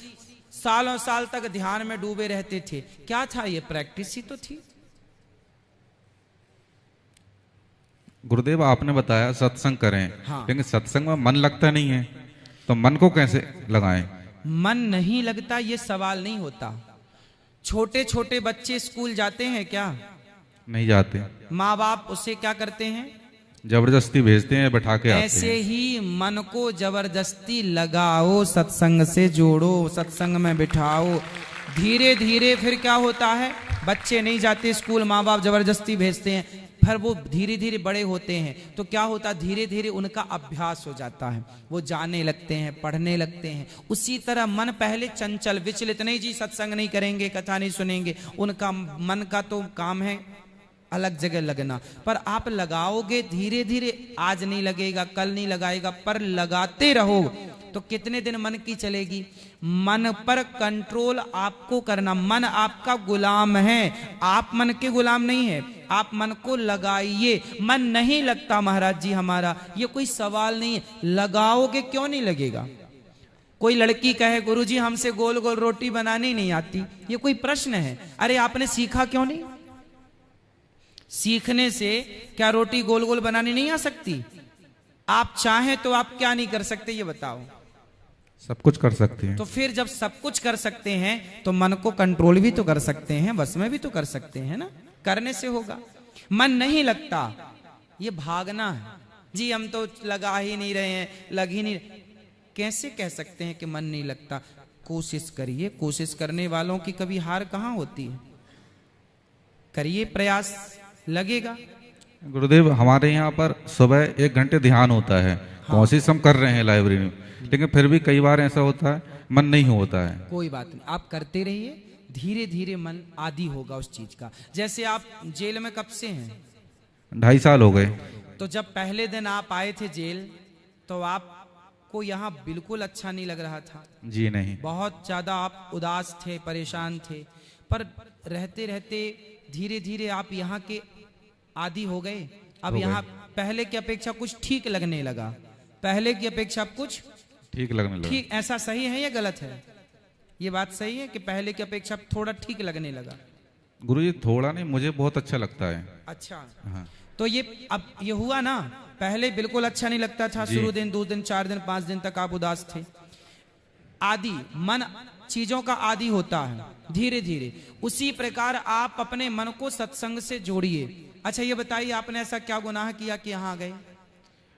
Speaker 1: सालों साल तक ध्यान में डूबे रहते थे। क्या था? ये प्रैक्टिस ही तो थी।
Speaker 18: गुरुदेव आपने बताया सत्संग करें।
Speaker 1: हाँ।
Speaker 18: लेकिन सत्संग में मन लगता नहीं है, तो मन को कैसे लगाएं?
Speaker 1: मन नहीं लगता ये सवाल नहीं होता। छोटे छोटे बच्चे स्कूल जाते हैं क्या?
Speaker 18: नहीं जाते।
Speaker 1: माँ बाप उसे क्या करते हैं?
Speaker 18: जबरदस्ती भेजते हैं, बैठा के आते
Speaker 1: ऐसे
Speaker 18: हैं।
Speaker 1: ही मन को जबरदस्ती लगाओ, सत्संग से जोड़ो, सत्संग में बिठाओ। धीरे धीरे फिर क्या होता है? बच्चे नहीं जाते स्कूल, माँ बाप जबरदस्ती भेजते हैं, फिर वो धीरे धीरे बड़े होते हैं तो क्या होता? धीरे धीरे उनका अभ्यास हो जाता है, वो जाने लगते हैं, पढ़ने लगते हैं। उसी तरह मन पहले चंचल विचलित, नहीं जी सत्संग नहीं करेंगे, कथा नहीं सुनेंगे, उनका मन का तो काम है अलग जगह लगना। पर आप लगाओगे धीरे धीरे, आज नहीं लगेगा, कल नहीं लगाएगा, पर लगाते रहो तो कितने दिन मन की चलेगी? मन पर कंट्रोल आपको करना। मन आपका गुलाम है, आप मन के गुलाम नहीं है। आप मन को लगाइए। मन नहीं लगता महाराज जी हमारा, ये कोई सवाल नहीं है। लगाओगे क्यों नहीं लगेगा? कोई लड़की कहे गुरुजी हमसे गोल गोल रोटी बनानी नहीं आती, ये कोई प्रश्न है? अरे आपने सीखा क्यों नहीं? सीखने से क्या रोटी गोल गोल बनानी नहीं आ सकती? आप चाहें तो आप क्या नहीं कर सकते ये बताओ?
Speaker 18: सब कुछ कर सकते हैं।
Speaker 1: तो फिर जब सब कुछ कर सकते हैं तो मन को कंट्रोल भी तो कर सकते हैं, बस में भी तो कर सकते हैं ना। करने से होगा। मन नहीं लगता, ये भागना है। जी हम तो लगा ही नहीं रहे हैं, लग ही नहीं। कैसे कह सकते हैं कि मन नहीं लगता? कोशिश करिए। कोशिश करने वालों की कभी हार कहाँ होती है? करिए प्रयास, लगेगा।
Speaker 18: गुरुदेव हमारे यहाँ पर सुबह 1 घंटे ध्यान होता है। कोशिश हम कर रहे हैं लाइब्रेरी में, लेकिन फिर भी कई बार ऐसा होता है मन नहीं होता है।
Speaker 1: कोई बात नहीं, आप करते रहिए, धीरे धीरे मन आदी होगा उस चीज का। जैसे आप जेल में कब से हैं?
Speaker 18: 2.5 साल हो गए।
Speaker 1: तो जब पहले दिन आप आए थे जेल तो आपको यहाँ बिल्कुल अच्छा नहीं लग रहा था?
Speaker 18: जी नहीं।
Speaker 1: बहुत ज्यादा आप उदास थे, परेशान थे। पर रहते रहते धीरे धीरे आप यहाँ के आदी हो गए। अब यहाँ पहले की अपेक्षा कुछ ठीक लगने लगा। पहले की अपेक्षा कुछ
Speaker 18: ठीक लगने लगा।
Speaker 1: ठीक, ऐसा सही है या गलत है? ये बात सही है कि पहले की अपेक्षा थोड़ा ठीक लगने लगा?
Speaker 18: गुरुजी थोड़ा नहीं, मुझे बहुत अच्छा लगता है।
Speaker 1: अच्छा।
Speaker 18: हाँ।
Speaker 1: तो ये अब ये हुआ ना, पहले बिल्कुल अच्छा नहीं लगता था। शुरू दिन, 2 दिन, 4 दिन, 5 दिन तक आप उदास थे। आदि मन चीजों का आदि होता है धीरे धीरे। उसी प्रकार आप अपने मन को सत्संग से जोड़िए। अच्छा ये बताइए, आपने ऐसा क्या गुनाह किया कि यहाँ आ गए?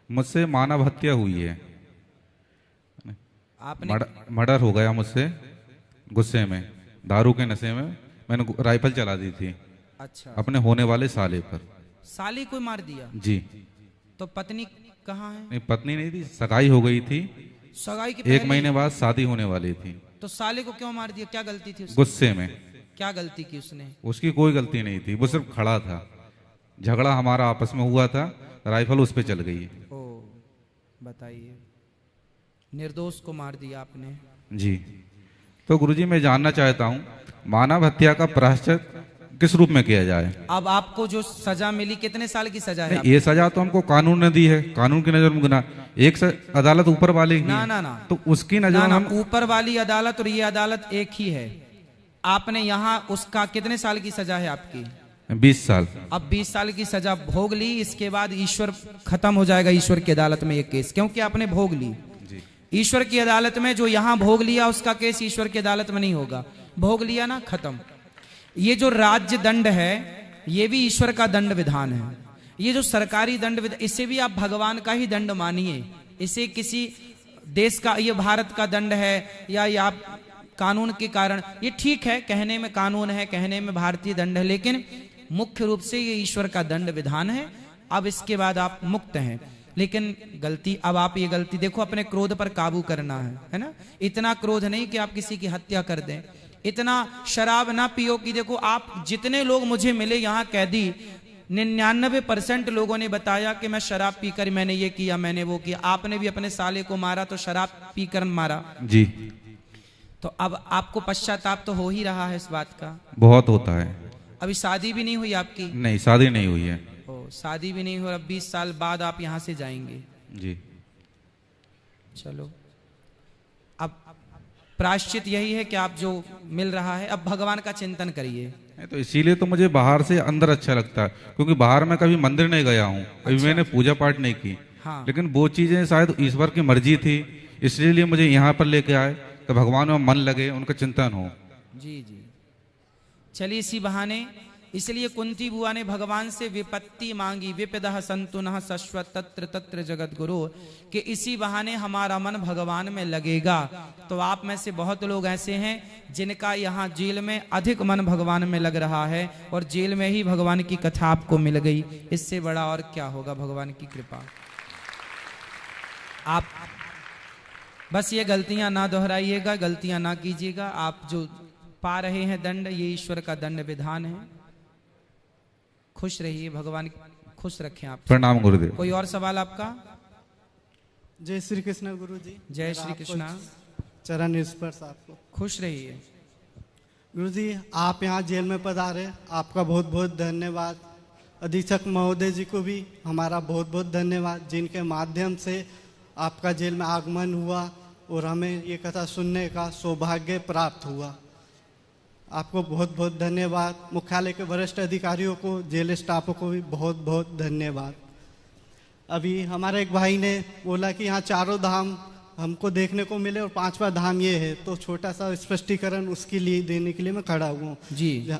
Speaker 18: मुझसे मानव हत्या हुई है।
Speaker 1: आपने
Speaker 18: मर्डर हो गया मुझसे गुस्से में, दारू के नशे में मैंने राइफल चला दी थी।
Speaker 1: अच्छा।
Speaker 18: अपने होने वाले साले पर।
Speaker 1: साली को मार दिया?
Speaker 18: जी।
Speaker 1: तो पत्नी कहाँ है?
Speaker 18: नहीं, पत्नी नहीं थी, सगाई हो गई थी।
Speaker 1: सगाई के
Speaker 18: 1 महीने बाद शादी होने वाली थी।
Speaker 1: तो साले को क्यों मार दिया? क्या गलती थी उसकी?
Speaker 18: गुस्से में।
Speaker 1: क्या गलती की उसने?
Speaker 18: उसकी कोई गलती नहीं थी, वो सिर्फ खड़ा था। झगड़ा हमारा आपस में हुआ था, राइफल उस पे चल गई।
Speaker 1: ओ, बताइए, निर्दोष को मार दिया आपने।
Speaker 18: जी। तो गुरुजी मैं जानना चाहता हूँ, मानव हत्या का प्रायश्चित किस रूप में किया जाए?
Speaker 1: अब आपको जो सजा मिली, कितने साल की सजा है?
Speaker 18: ये सजा तो हमको कानून ने दी है, कानून की नजर में गुनाह। एक अदालत ऊपर वाली की
Speaker 1: ना ना ना,
Speaker 18: तो उसकी नजर में
Speaker 1: ऊपर वाली अदालत और ये अदालत एक ही है। आपने यहाँ उसका कितने साल की सजा है आपकी?
Speaker 18: 20 साल।
Speaker 1: अब 20 साल की सजा भोग ली, इसके बाद ईश्वर खत्म हो जाएगा ईश्वर की अदालत में ये केस, क्योंकि आपने भोग ली। ईश्वर की अदालत में जो यहाँ भोग लिया उसका केस ईश्वर की अदालत में नहीं होगा। भोग लिया ना, खत्म। ये जो राज्य दंड है ये भी ईश्वर का दंड विधान है। ये जो सरकारी दंड विधान, इसे भी आप भगवान का ही दंड मानिए। इसे किसी देश का, ये भारत का दंड है या ये आप कानून के कारण, ये ठीक है, कहने में कानून है, कहने में भारतीय दंड है, लेकिन मुख्य रूप से ये ईश्वर का दंड विधान है। अब इसके बाद आप मुक्त हैं। लेकिन गलती, अब आप ये गलती देखो, अपने क्रोध पर काबू करना है ना। इतना क्रोध नहीं कि आप किसी की हत्या कर दें, इतना शराब ना पियो कि देखो, आप जितने लोग मुझे मिले यहाँ कैदी, 99% लोगों ने बताया कि मैं शराब पीकर मैंने ये किया, मैंने वो किया। आपने भी अपने साले को मारा तो शराब पीकर मारा
Speaker 18: जी।
Speaker 1: तो अब आपको पश्चाताप तो हो ही रहा है इस बात का?
Speaker 18: बहुत होता है।
Speaker 1: अभी शादी भी नहीं हुई आपकी?
Speaker 18: नहीं, शादी नहीं हुई है।
Speaker 1: शादी भी नहीं हुई, अब 20 साल बाद आप यहाँ से जाएंगे।
Speaker 18: जी।
Speaker 1: चलो, अब प्रायश्चित यही है कि आप जो मिल रहा है, अब भगवान का चिंतन करिए।
Speaker 18: तो इसीलिए तो मुझे बाहर से अंदर अच्छा लगता है, क्योंकि बाहर मैं कभी मंदिर नहीं गया हूँ, कभी मैंने पूजा पाठ नहीं की।
Speaker 1: हाँ।
Speaker 18: लेकिन वो चीजें शायद ईश्वर की मर्जी थी, इसलिए मुझे यहाँ पर लेके आए तो भगवान में मन लगे, उनका चिंतन हो।
Speaker 1: जी जी। चलिए, इसी बहाने, इसलिए कुंती बुआ ने भगवान से विपत्ति मांगी, विपदः संतुनः शश्वत तत्र तत्र जगत गुरु, कि इसी बहाने हमारा मन भगवान में लगेगा। तो आप में से बहुत लोग ऐसे हैं जिनका यहाँ जेल में अधिक मन भगवान में लग रहा है, और जेल में ही भगवान की कथा आपको मिल गई। इससे बड़ा और क्या होगा भगवान की कृपा। आप बस ये गलतियां ना दोहराइएगा, गलतियां ना कीजिएगा। आप जो पा रहे हैं दंड, ये ईश्वर का दंड विधान है। खुश रहिए, भगवान खुश रखें आप।
Speaker 18: प्रणाम गुरुदेव।
Speaker 1: कोई और सवाल आपका?
Speaker 19: जय श्री कृष्ण गुरु जी।
Speaker 1: जय श्री कृष्ण।
Speaker 19: चरण स्पर्श आपको।
Speaker 1: खुश रहिए।
Speaker 19: गुरु जी, आप यहाँ जेल में पधारे, आपका बहुत बहुत धन्यवाद। अधीक्षक महोदय जी को भी हमारा बहुत बहुत धन्यवाद, जिनके माध्यम से आपका जेल में आगमन हुआ और हमें ये कथा सुनने का सौभाग्य प्राप्त हुआ। आपको बहुत बहुत धन्यवाद। मुख्यालय के वरिष्ठ अधिकारियों को, जेल स्टाफ को भी बहुत बहुत धन्यवाद। अभी हमारे एक भाई ने बोला कि यहाँ 4 धाम हमको देखने को मिले और 5वां धाम ये है, तो छोटा सा स्पष्टीकरण उसके लिए देने के लिए मैं खड़ा हुआ हूँ
Speaker 1: जी।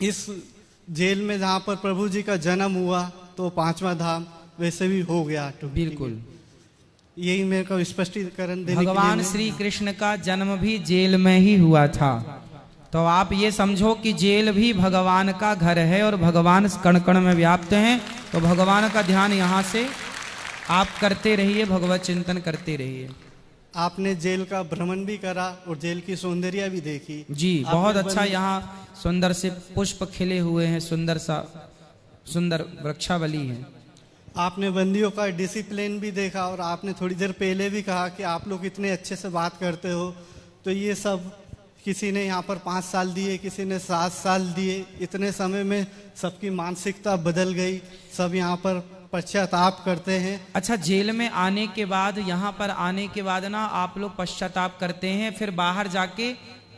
Speaker 19: इस जेल में जहाँ पर प्रभु जी का जन्म हुआ, तो 5वां धाम वैसे भी हो गया। तो
Speaker 1: बिल्कुल
Speaker 19: यही मेरे को स्पष्टीकरण देने
Speaker 1: भगवान
Speaker 19: के लिए
Speaker 1: श्री कृष्ण का जन्म भी जेल में ही हुआ था। तो आप ये समझो कि जेल भी भगवान का घर है और भगवान कण कण में व्याप्त हैं। तो भगवान का ध्यान यहाँ से आप करते रहिए, भगवत चिंतन करते रहिए।
Speaker 19: आपने जेल का भ्रमण भी करा और जेल की सौंदर्य भी देखी।
Speaker 1: जी, बहुत अच्छा। यहाँ सुंदर से पुष्प खिले हुए हैं, सुंदर वृक्षावली है।
Speaker 19: आपने बंदियों का डिसिप्लिन भी देखा और आपने थोड़ी देर पहले भी कहा कि आप लोग इतने अच्छे से बात करते हो। तो ये सब किसी ने यहाँ पर 5 साल दिए, किसी ने 7 साल दिए। इतने समय में सबकी मानसिकता बदल गई, सब यहाँ पर पश्चाताप करते हैं।
Speaker 1: अच्छा, जेल में आने के बाद, यहाँ पर आने के बाद ना आप लोग पश्चाताप करते हैं, फिर बाहर जाके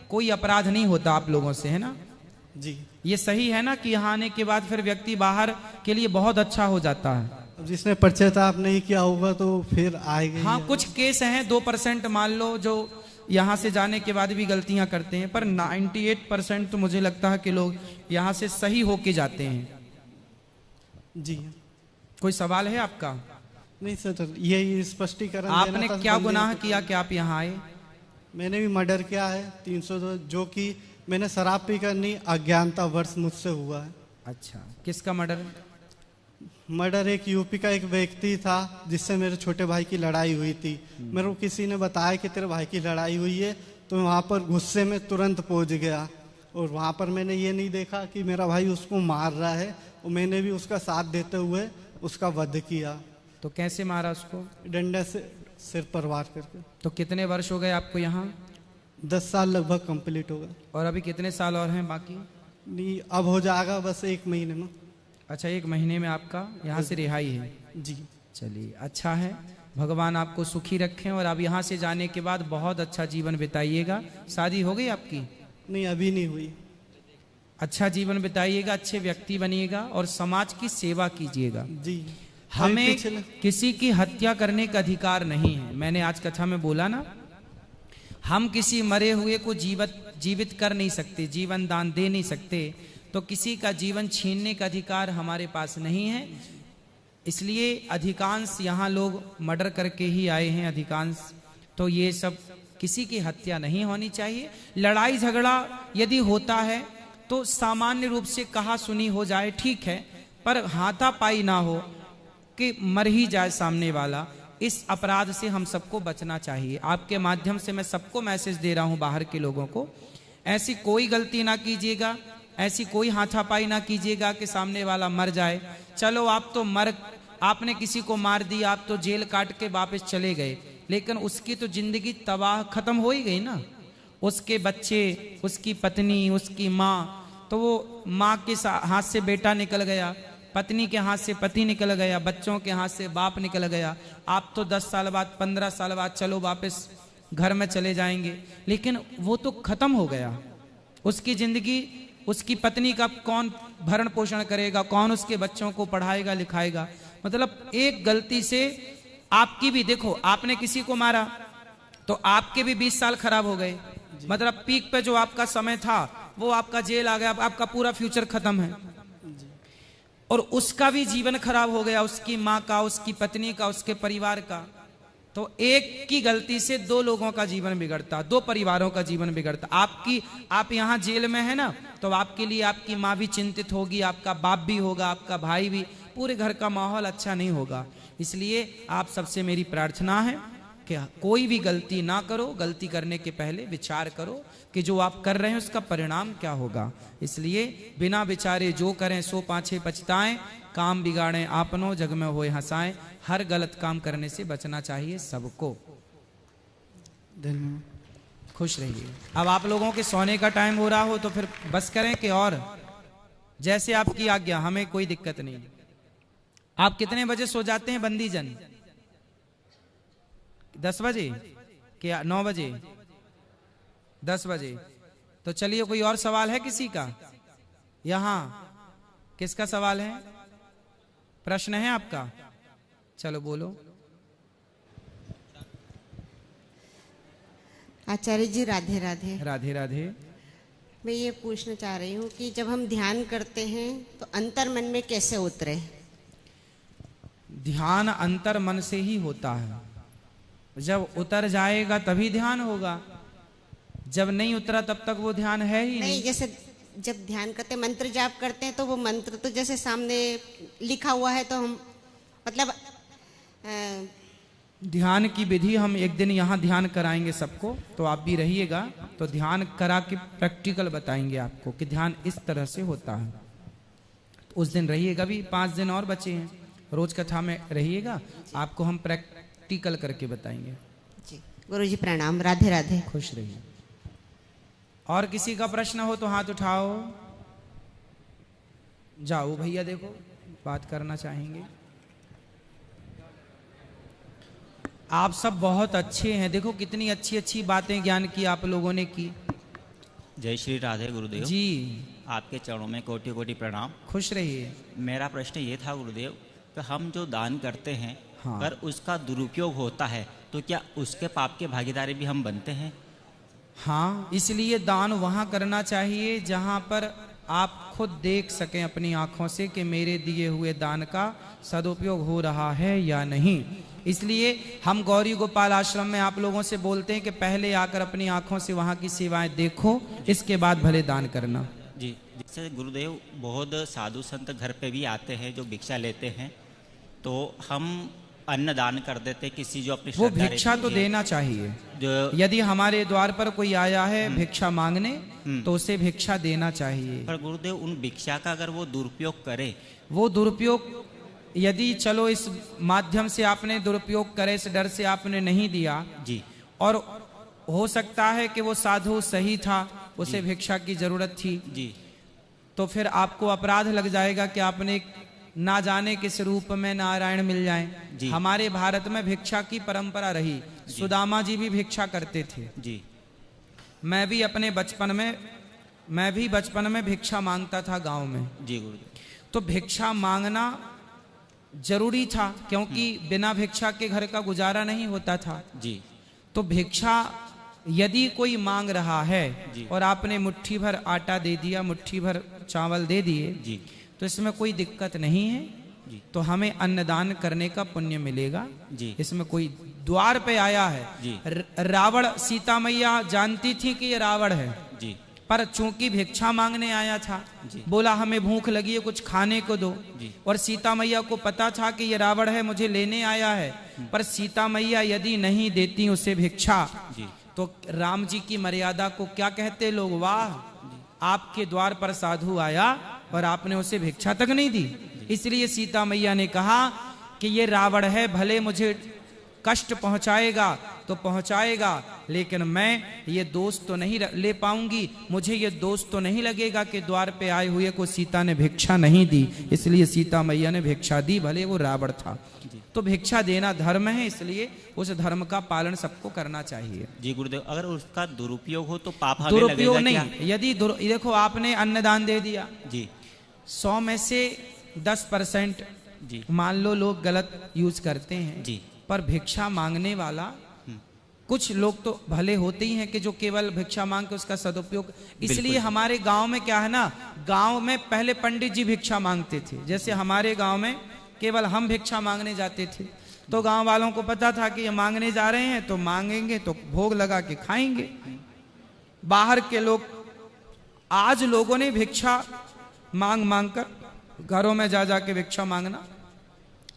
Speaker 1: कोई अपराध नहीं होता आप लोगों से, है ना?
Speaker 19: जी।
Speaker 1: ये सही है ना कि यहाँ आने के बाद फिर व्यक्ति बाहर के लिए बहुत अच्छा हो जाता है?
Speaker 19: जिसने पश्चाताप नहीं किया होगा तो फिर आएगा।
Speaker 1: हाँ, कुछ केस हैं 2% मान लो जो यहाँ से जाने के बाद भी गलतियां करते हैं, पर 98% तो मुझे लगता है कि लोग यहाँ से सही होके जाते हैं।
Speaker 19: जी।
Speaker 1: कोई सवाल है आपका?
Speaker 19: नहीं सर, यही स्पष्टीकरण
Speaker 1: आपने
Speaker 19: देना था
Speaker 1: क्या
Speaker 19: बंदे
Speaker 1: गुनाह
Speaker 19: को।
Speaker 1: किया कि आप यहाँ आए?
Speaker 19: मैंने भी मर्डर किया है 302, जो कि मैंने शराब पी कर नहीं, अज्ञानता वर्ष मुझसे हुआ है।
Speaker 1: अच्छा, किसका मर्डर?
Speaker 19: मर्डर एक यूपी का एक व्यक्ति था जिससे मेरे छोटे भाई की लड़ाई हुई थी। मेरे को किसी ने बताया कि तेरे भाई की लड़ाई हुई है, तो मैं वहाँ पर गुस्से में तुरंत पहुँच गया और वहाँ पर मैंने ये नहीं देखा कि मेरा भाई उसको मार रहा है, और मैंने भी उसका साथ देते हुए उसका वध किया।
Speaker 1: तो कैसे मारा उसको?
Speaker 19: डंडे से सिर पर वार करके।
Speaker 1: तो कितने वर्ष हो गए आपको यहाँ?
Speaker 19: 10 साल लगभग कंप्लीट होगा।
Speaker 1: और अभी कितने साल और हैं बाकी?
Speaker 19: नहीं, अब हो जाएगा बस 1 महीने में।
Speaker 1: अच्छा, 1 महीने में आपका यहाँ से रिहाई है?
Speaker 19: जी।
Speaker 1: चलिए, अच्छा है, भगवान आपको सुखी रखें और आप यहाँ से जाने के बाद बहुत अच्छा जीवन बिताइएगा। शादी हो गई आपकी?
Speaker 19: नहीं, अभी नहीं हुई।
Speaker 1: अच्छा जीवन बिताइएगा, अच्छे व्यक्ति बनिएगा और समाज की सेवा कीजिएगा।
Speaker 19: जी।
Speaker 1: हमें किसी की हत्या करने का अधिकार नहीं है। मैंने आज कथा में बोला ना, हम किसी मरे हुए को जीवित कर नहीं सकते, जीवन दान दे नहीं सकते, तो किसी का जीवन छीनने का अधिकार हमारे पास नहीं है। इसलिए अधिकांश यहाँ लोग मर्डर करके ही आए हैं, अधिकांश। तो ये सब, किसी की हत्या नहीं होनी चाहिए। लड़ाई झगड़ा यदि होता है तो सामान्य रूप से कहा सुनी हो जाए, ठीक है, पर हाथापाई ना हो कि मर ही जाए सामने वाला। इस अपराध से हम सबको बचना चाहिए। आपके माध्यम से मैं सबको मैसेज दे रहा हूं, बाहर के लोगों को, ऐसी कोई गलती ना कीजिएगा, ऐसी कोई हाथापाई ना कीजिएगा कि सामने वाला मर जाए। चलो, आप तो आपने किसी को मार दिया, आप तो जेल काट के वापस चले गए, लेकिन उसकी तो जिंदगी तबाह खत्म हो ही गई ना। उसके बच्चे, उसकी पत्नी, उसकी माँ, तो वो माँ के हाथ से बेटा निकल गया, पत्नी के हाथ से पति निकल गया, बच्चों के हाथ से बाप निकल गया। आप तो 10 साल बाद, 15 साल बाद चलो वापस घर में चले जाएंगे, लेकिन वो तो खत्म हो गया। उसकी जिंदगी, उसकी पत्नी का कौन भरण पोषण करेगा, कौन उसके बच्चों को पढ़ाएगा लिखाएगा? मतलब एक गलती से आपकी भी, देखो, आपने किसी को मारा तो आपके भी 20 साल खराब हो गए। मतलब पीक पे जो आपका समय था वो आपका जेल आ गया, आपका पूरा फ्यूचर खत्म है, और उसका भी जीवन खराब हो गया, उसकी माँ का, उसकी पत्नी का, उसके परिवार का। तो एक की गलती से 2 लोगों का जीवन बिगड़ता, 2 परिवारों का जीवन बिगड़ता। आप यहाँ जेल में है ना, तो आपके लिए आपकी माँ भी चिंतित होगी, आपका बाप भी होगा, आपका भाई भी, पूरे घर का माहौल अच्छा नहीं होगा। इसलिए आप सबसे मेरी प्रार्थना है कि कोई भी गलती ना करो, गलती करने के पहले विचार करो कि जो आप कर रहे हैं उसका परिणाम क्या होगा। इसलिए बिना विचारे जो करें सो पाछे पछताएं, काम बिगाड़ें आपनो, जग में होए हंसाएं। हर गलत काम करने से बचना चाहिए सबको। खुश रहिए। अब आप लोगों के सोने का टाइम हो रहा हो तो फिर बस करें कि और जैसे आपकी आज्ञा, हमें कोई दिक्कत नहीं। आप कितने बजे सो जाते हैं बंदी जन? 10 बजे क्या 9 बजे? 10 बजे। तो चलिए, कोई और सवाल है किसी का? यहाँ किसका सवाल है, प्रश्न है आपका? चलो बोलो।
Speaker 20: आचार्य जी राधे राधे।
Speaker 1: राधे राधे।
Speaker 20: मैं ये पूछना चाह रही हूँ कि जब हम ध्यान करते हैं तो अंतर मन में कैसे उतरे?
Speaker 1: ध्यान अंतर मन से ही होता है। जब उतर जाएगा तभी ध्यान होगा, जब नहीं उतरा तब तक वो ध्यान है ही नहीं।
Speaker 20: जैसे जब ध्यान करते, मंत्र जाप करते हैं, तो वो मंत्र तो जैसे सामने लिखा हुआ है, तो हम मतलब
Speaker 1: ध्यान की विधि हम एक दिन यहाँ ध्यान कराएंगे सबको, तो आप भी रहिएगा, तो ध्यान करा के प्रैक्टिकल बताएंगे आपको कि ध्यान इस तरह से होता है। तो उस दिन रहिएगा भी, 5 दिन और बचे हैं, रोज कथा में रहिएगा, आपको हम प्रैक्टिकल करके बताएंगे।
Speaker 20: जी गुरुजी प्रणाम, राधे राधे।
Speaker 1: खुश रहिए। और किसी का प्रश्न हो तो हाथ उठाओ। जाओ भैया, देखो बात करना चाहेंगे। आप सब बहुत अच्छे हैं, देखो कितनी अच्छी अच्छी बातें ज्ञान की आप लोगों ने की।
Speaker 21: जय श्री राधे गुरुदेव
Speaker 1: जी।
Speaker 21: आपके चरणों में कोटि कोटि प्रणाम।
Speaker 1: खुश रहिए।
Speaker 21: मेरा प्रश्न ये था गुरुदेव कि हम जो दान करते हैं,
Speaker 1: हाँ।
Speaker 21: अगर उसका दुरुपयोग होता है तो क्या उसके पाप के भागीदारी भी हम बनते हैं?
Speaker 1: हाँ, इसलिए दान वहाँ करना चाहिए जहाँ पर आप खुद देख सकें अपनी आंखों से कि मेरे दिए हुए दान का सदुपयोग हो रहा है या नहीं। इसलिए हम गौरी गोपाल आश्रम में आप लोगों से बोलते हैं कि पहले आकर अपनी आंखों से वहाँ की सेवाएं देखो, इसके बाद भले दान करना।
Speaker 21: जी, जैसे गुरुदेव बहुत साधु संत घर पे भी आते हैं जो भिक्षा लेते हैं, तो हम अन्न दान कर देते किसी जो अपनी
Speaker 1: वो
Speaker 21: श्रद्धा
Speaker 1: भिक्षा तो
Speaker 21: रहती है।
Speaker 1: देना चाहिए।
Speaker 21: जो
Speaker 1: यदि हमारे द्वार पर कोई आया है भिक्षा मांगने तो उसे भिक्षा देना चाहिए।
Speaker 21: पर गुरुदेव उन भिक्षा का अगर वो दुरुपयोग करे,
Speaker 1: वो दुरुपयोग यदि चलो इस माध्यम से आपने दुरुपयोग करे, इस डर से आपने नहीं दिया
Speaker 21: जी,
Speaker 1: और हो सकता है कि वो साधु सही था, उसे भिक्षा की जरूरत थी
Speaker 21: जी,
Speaker 1: तो फिर आपको अपराध लग जाएगा कि आपने ना जाने किस रूप में नारायण मिल जाएं। हमारे भारत में भिक्षा की परंपरा रही, सुदामा जी भी भिक्षा करते थे
Speaker 21: जी।
Speaker 1: मैं भी बचपन में भिक्षा मांगता था गांव में
Speaker 21: जी गुरुदेव।
Speaker 1: तो भिक्षा मांगना जरूरी था, क्योंकि बिना भिक्षा के घर का गुजारा नहीं होता था
Speaker 21: जी।
Speaker 1: तो भिक्षा यदि कोई मांग रहा है और आपने मुट्ठी भर आटा दे दिया, मुट्ठी भर चावल दे दिए, तो इसमें कोई दिक्कत नहीं है, तो हमें अन्नदान करने का पुण्य मिलेगा
Speaker 21: जी।
Speaker 1: इसमें कोई द्वार पे आया है
Speaker 21: जी।
Speaker 1: रावण, सीता मैया जानती थी कि ये रावण है
Speaker 21: जी,
Speaker 1: पर चूंकि भिक्षा मांगने आया था, बोला हमें भूख लगी है, कुछ खाने को दो। और सीता मैया को पता था कि ये रावण है, मुझे लेने आया है, पर सीता मैया यदि नहीं देती उसे भिक्षा तो राम जी की मर्यादा को क्या कहते लोग, वाह आपके द्वार पर साधु आया और आपने उसे भिक्षा तक नहीं दी। इसलिए सीता मैया ने कहा कि ये रावण है, भले मुझे कष्ट पहुंचाएगा तो पहुंचाएगा, लेकिन मैं ये दोष तो नहीं ले पाऊंगी, मुझे ये दोष तो नहीं लगेगा कि द्वार पे आए हुए को सीता ने भिक्षा नहीं दी। इसलिए सीता मैया ने भिक्षा दी, भले वो रावण था। तो भिक्षा देना धर्म है, इसलिए उस धर्म का पालन सबको करना चाहिए।
Speaker 21: जी गुरुदेव, अगर उसका दुरुपयोग हो तो पाप हमें लगेगा
Speaker 1: दुरुपयोग नहीं,
Speaker 21: क्या?
Speaker 1: यदि देखो आपने अन्नदान दे दिया
Speaker 21: जी,
Speaker 1: 100 में से 10% मान लो लोग गलत यूज करते हैं
Speaker 21: जी,
Speaker 1: पर भिक्षा मांगने वाला कुछ लोग तो भले होते ही हैं कि जो केवल भिक्षा मांग के उसका सदुपयोग। इसलिए हमारे गांव में क्या है ना, गांव में पहले पंडित जी भिक्षा मांगते थे। जैसे हमारे गांव में केवल हम भिक्षा मांगने जाते थे, तो गांव वालों को पता था कि ये मांगने जा रहे हैं तो मांगेंगे तो भोग लगा के खाएंगे। बाहर के लोग, आज लोगों ने भिक्षा मांग मांग कर घरों में जा जा के भिक्षा मांगना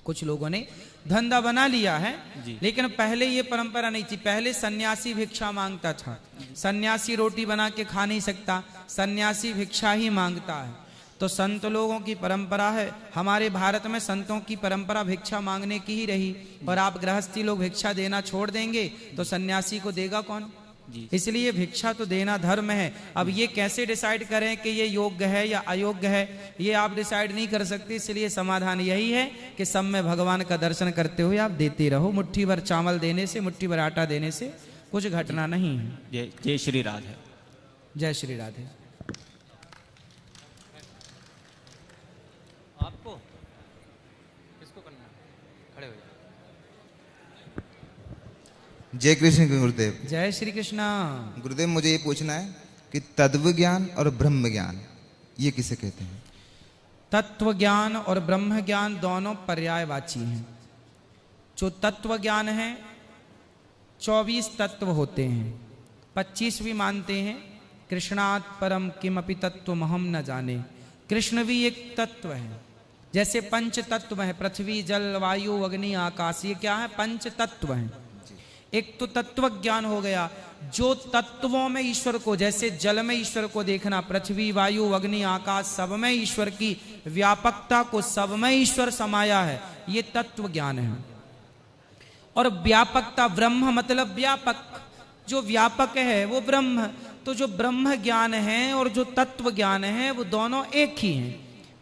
Speaker 1: कुछ लोगों ने धंधा बना लिया है, लेकिन पहले ये परंपरा नहीं थी। पहले सन्यासी भिक्षा मांगता था। सन्यासी रोटी बना के खा नहीं सकता, सन्यासी भिक्षा ही मांगता है। तो संत लोगों की परंपरा है, हमारे भारत में संतों की परंपरा भिक्षा मांगने की ही रही। और आप गृहस्थी लोग भिक्षा देना छोड़ देंगे तो सन्यासी को देगा कौन? इसलिए भिक्षा तो देना धर्म है। अब ये कैसे डिसाइड करें कि ये योग्य है या अयोग्य है, ये आप डिसाइड नहीं कर सकते। इसलिए समाधान यही है कि सब में भगवान का दर्शन करते हुए आप देते रहो। मुट्ठी भर चावल देने से, मुट्ठी भर आटा देने से कुछ घटना नहीं है।
Speaker 21: जय श्री राधे।
Speaker 1: जय श्री राधे।
Speaker 15: आपको किसको करना है? खड़े हो जाओ।
Speaker 2: जय कृष्ण गुरुदेव।
Speaker 1: जय श्री कृष्णा।
Speaker 2: गुरुदेव, मुझे ये पूछना है कि तत्व ज्ञान और ब्रह्म ज्ञान ये किसे कहते हैं?
Speaker 1: तत्व ज्ञान और ब्रह्म ज्ञान दोनों पर्यायवाची हैं। जो तत्व ज्ञान है, 24 तत्व होते हैं, 25 भी मानते हैं। कृष्णात् परम किमपि तत्त्वमहं न जाने, कृष्ण भी एक तत्व है। जैसे पंच तत्व है, पृथ्वी जल वायु अग्नि आकाश, ये क्या है? पंच तत्व हैं। एक तो तत्व ज्ञान हो गया, जो तत्वों में ईश्वर को, जैसे जल में ईश्वर को देखना, पृथ्वी वायु अग्नि आकाश सब में ईश्वर की व्यापकता को, सब में ईश्वर समाया है, ये तत्व ज्ञान है। और व्यापकता, ब्रह्म मतलब व्यापक, जो व्यापक है वो ब्रह्म। तो जो ब्रह्म ज्ञान है और जो तत्व ज्ञान है वो दोनों एक ही हैं।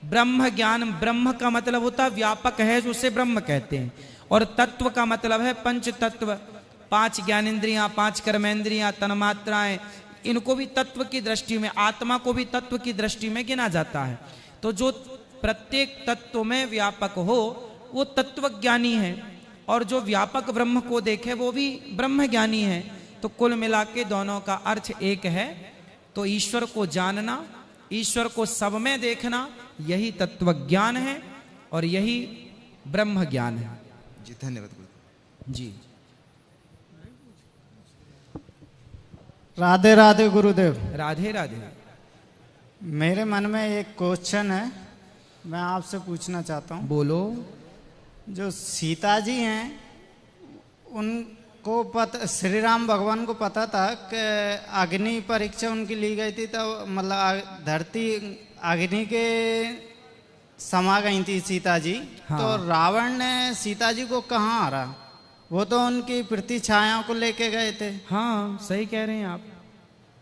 Speaker 1: ब्रह्म ज्ञान, ब्रह्म का मतलब होता है व्यापक है, जो उसे ब्रह्म कहते हैं। और तत्व का मतलब है पंच तत्व, 5 ज्ञानेंद्रियां, 5 कर्मेंद्रियां, तन्मात्राएं, इनको भी तत्व की दृष्टि में, आत्मा को भी तत्व की दृष्टि में गिना जाता है। तो जो प्रत्येक तत्व में व्यापक हो वो तत्व ज्ञानी है, और जो व्यापक ब्रह्म को देखे वो भी ब्रह्म ज्ञानी है। तो कुल मिला के दोनों का अर्थ एक है। तो ईश्वर को जानना ईश्वर को सब में देखना, यही तत्व ज्ञान है और यही ब्रह्म ज्ञान है।
Speaker 2: जी धन्यवाद गुरुदेव
Speaker 1: जी।
Speaker 3: राधे राधे गुरुदेव।
Speaker 1: राधे राधे।
Speaker 3: मेरे मन में एक क्वेश्चन है, मैं आपसे पूछना चाहता हूँ।
Speaker 1: बोलो।
Speaker 3: जो सीता जी हैं उनको पता, श्री राम भगवान को पता था कि अग्नि परीक्षा उनकी ली गई थी, तो मतलब धरती अग्नि के समा गई थी सीता जी।
Speaker 1: हाँ।
Speaker 3: तो रावण ने सीता जी को कहाँ हारा? वो तो उनकी पृथ्वी छाया को लेके गए थे।
Speaker 1: हाँ सही कह रहे हैं आप।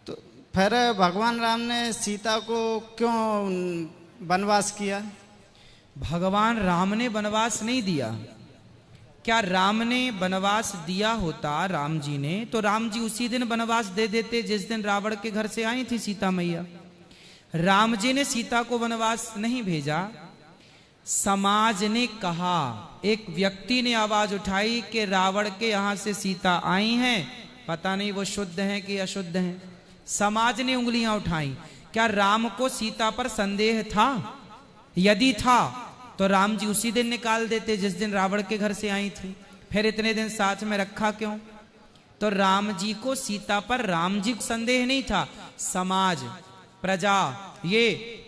Speaker 3: तो फिर भगवान राम ने सीता को क्यों वनवास किया?
Speaker 1: भगवान राम ने वनवास नहीं दिया। क्या राम ने वनवास दिया होता राम जी ने, तो राम जी उसी दिन वनवास दे देते जिस दिन रावण के घर से आई थी सीता मैया। राम जी ने सीता को वनवास नहीं भेजा, समाज ने कहा, एक व्यक्ति ने आवाज उठाई कि रावण के यहां से सीता आई हैं, पता नहीं वो शुद्ध हैं कि अशुद्ध हैं। समाज ने उंगलियां उठाई। क्या राम को सीता पर संदेह था? यदि था तो राम जी उसी दिन निकाल देते जिस दिन रावण के घर से आई थी, फिर इतने दिन साथ में रखा क्यों? तो राम जी को सीता पर राम जी को संदेह नहीं था, समाज प्रजा ये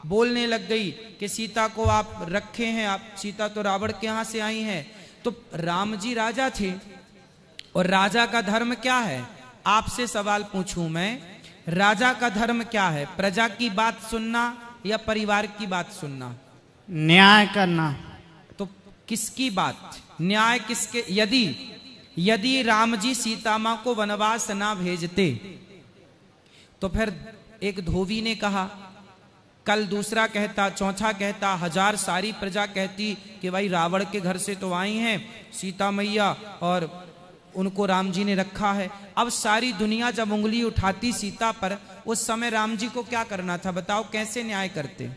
Speaker 1: बोलने लग गई कि सीता को आप रखे हैं, आप सीता तो रावण के यहां से आई हैं। तो राम जी राजा थे और राजा का धर्म क्या है? आपसे सवाल पूछूं मैं, राजा का धर्म क्या है? प्रजा की बात सुनना या परिवार की बात सुनना?
Speaker 3: न्याय करना।
Speaker 1: तो किसकी बात? न्याय किसके? यदि राम जी सीता मां को वनवास ना भेजते तो फिर एक धोबी ने कहा, कल दूसरा कहता, चौथा कहता, हजार सारी प्रजा कहती कि भाई रावण के घर से तो आई हैं सीता मैया और उनको राम जी ने रखा है। अब सारी दुनिया जब उंगली उठाती सीता पर, उस समय राम जी को क्या करना था? बताओ कैसे न्याय करते?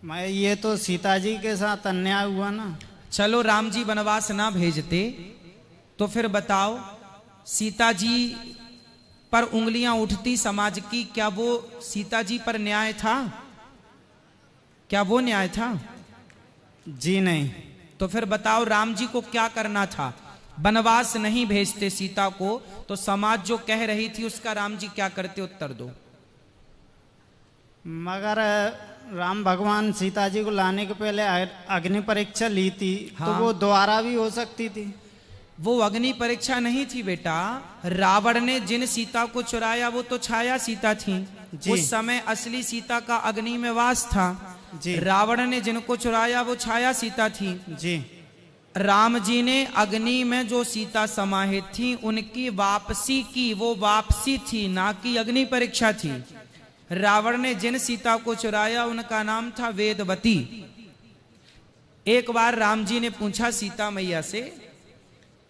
Speaker 3: मैं ये तो सीता जी के साथ अन्याय हुआ ना।
Speaker 1: चलो राम जी वनवास ना भेजते तो फिर बताओ सीता जी पर उंगलियां उठती समाज की, क्या वो सीता जी पर न्याय था? क्या वो न्याय था?
Speaker 3: जी नहीं।
Speaker 1: तो फिर बताओ राम जी को क्या करना था? वनवास नहीं भेजते सीता को तो समाज जो कह रही थी उसका राम जी क्या करते? उत्तर दो।
Speaker 3: मगर राम भगवान सीता जी को लाने के पहले अग्नि परीक्षा ली थी।
Speaker 1: हाँ।
Speaker 3: तो वो दोबारा भी हो सकती थी।
Speaker 1: वो अग्नि परीक्षा नहीं थी बेटा। रावण ने जिन सीता को चुराया वो तो छाया सीता थी। उस समय असली सीता का अग्नि में वास था। रावण ने जिनको चुराया वो छाया सीता थी।
Speaker 3: जी।
Speaker 1: राम जी ने अग्नि में जो सीता समाहित थी उनकी वापसी की, वो वापसी थी ना कि अग्नि परीक्षा थी। रावण ने जिन सीता को चुराया उनका नाम था वेदवती। एक बार राम जी ने पूछा सीता मैया से,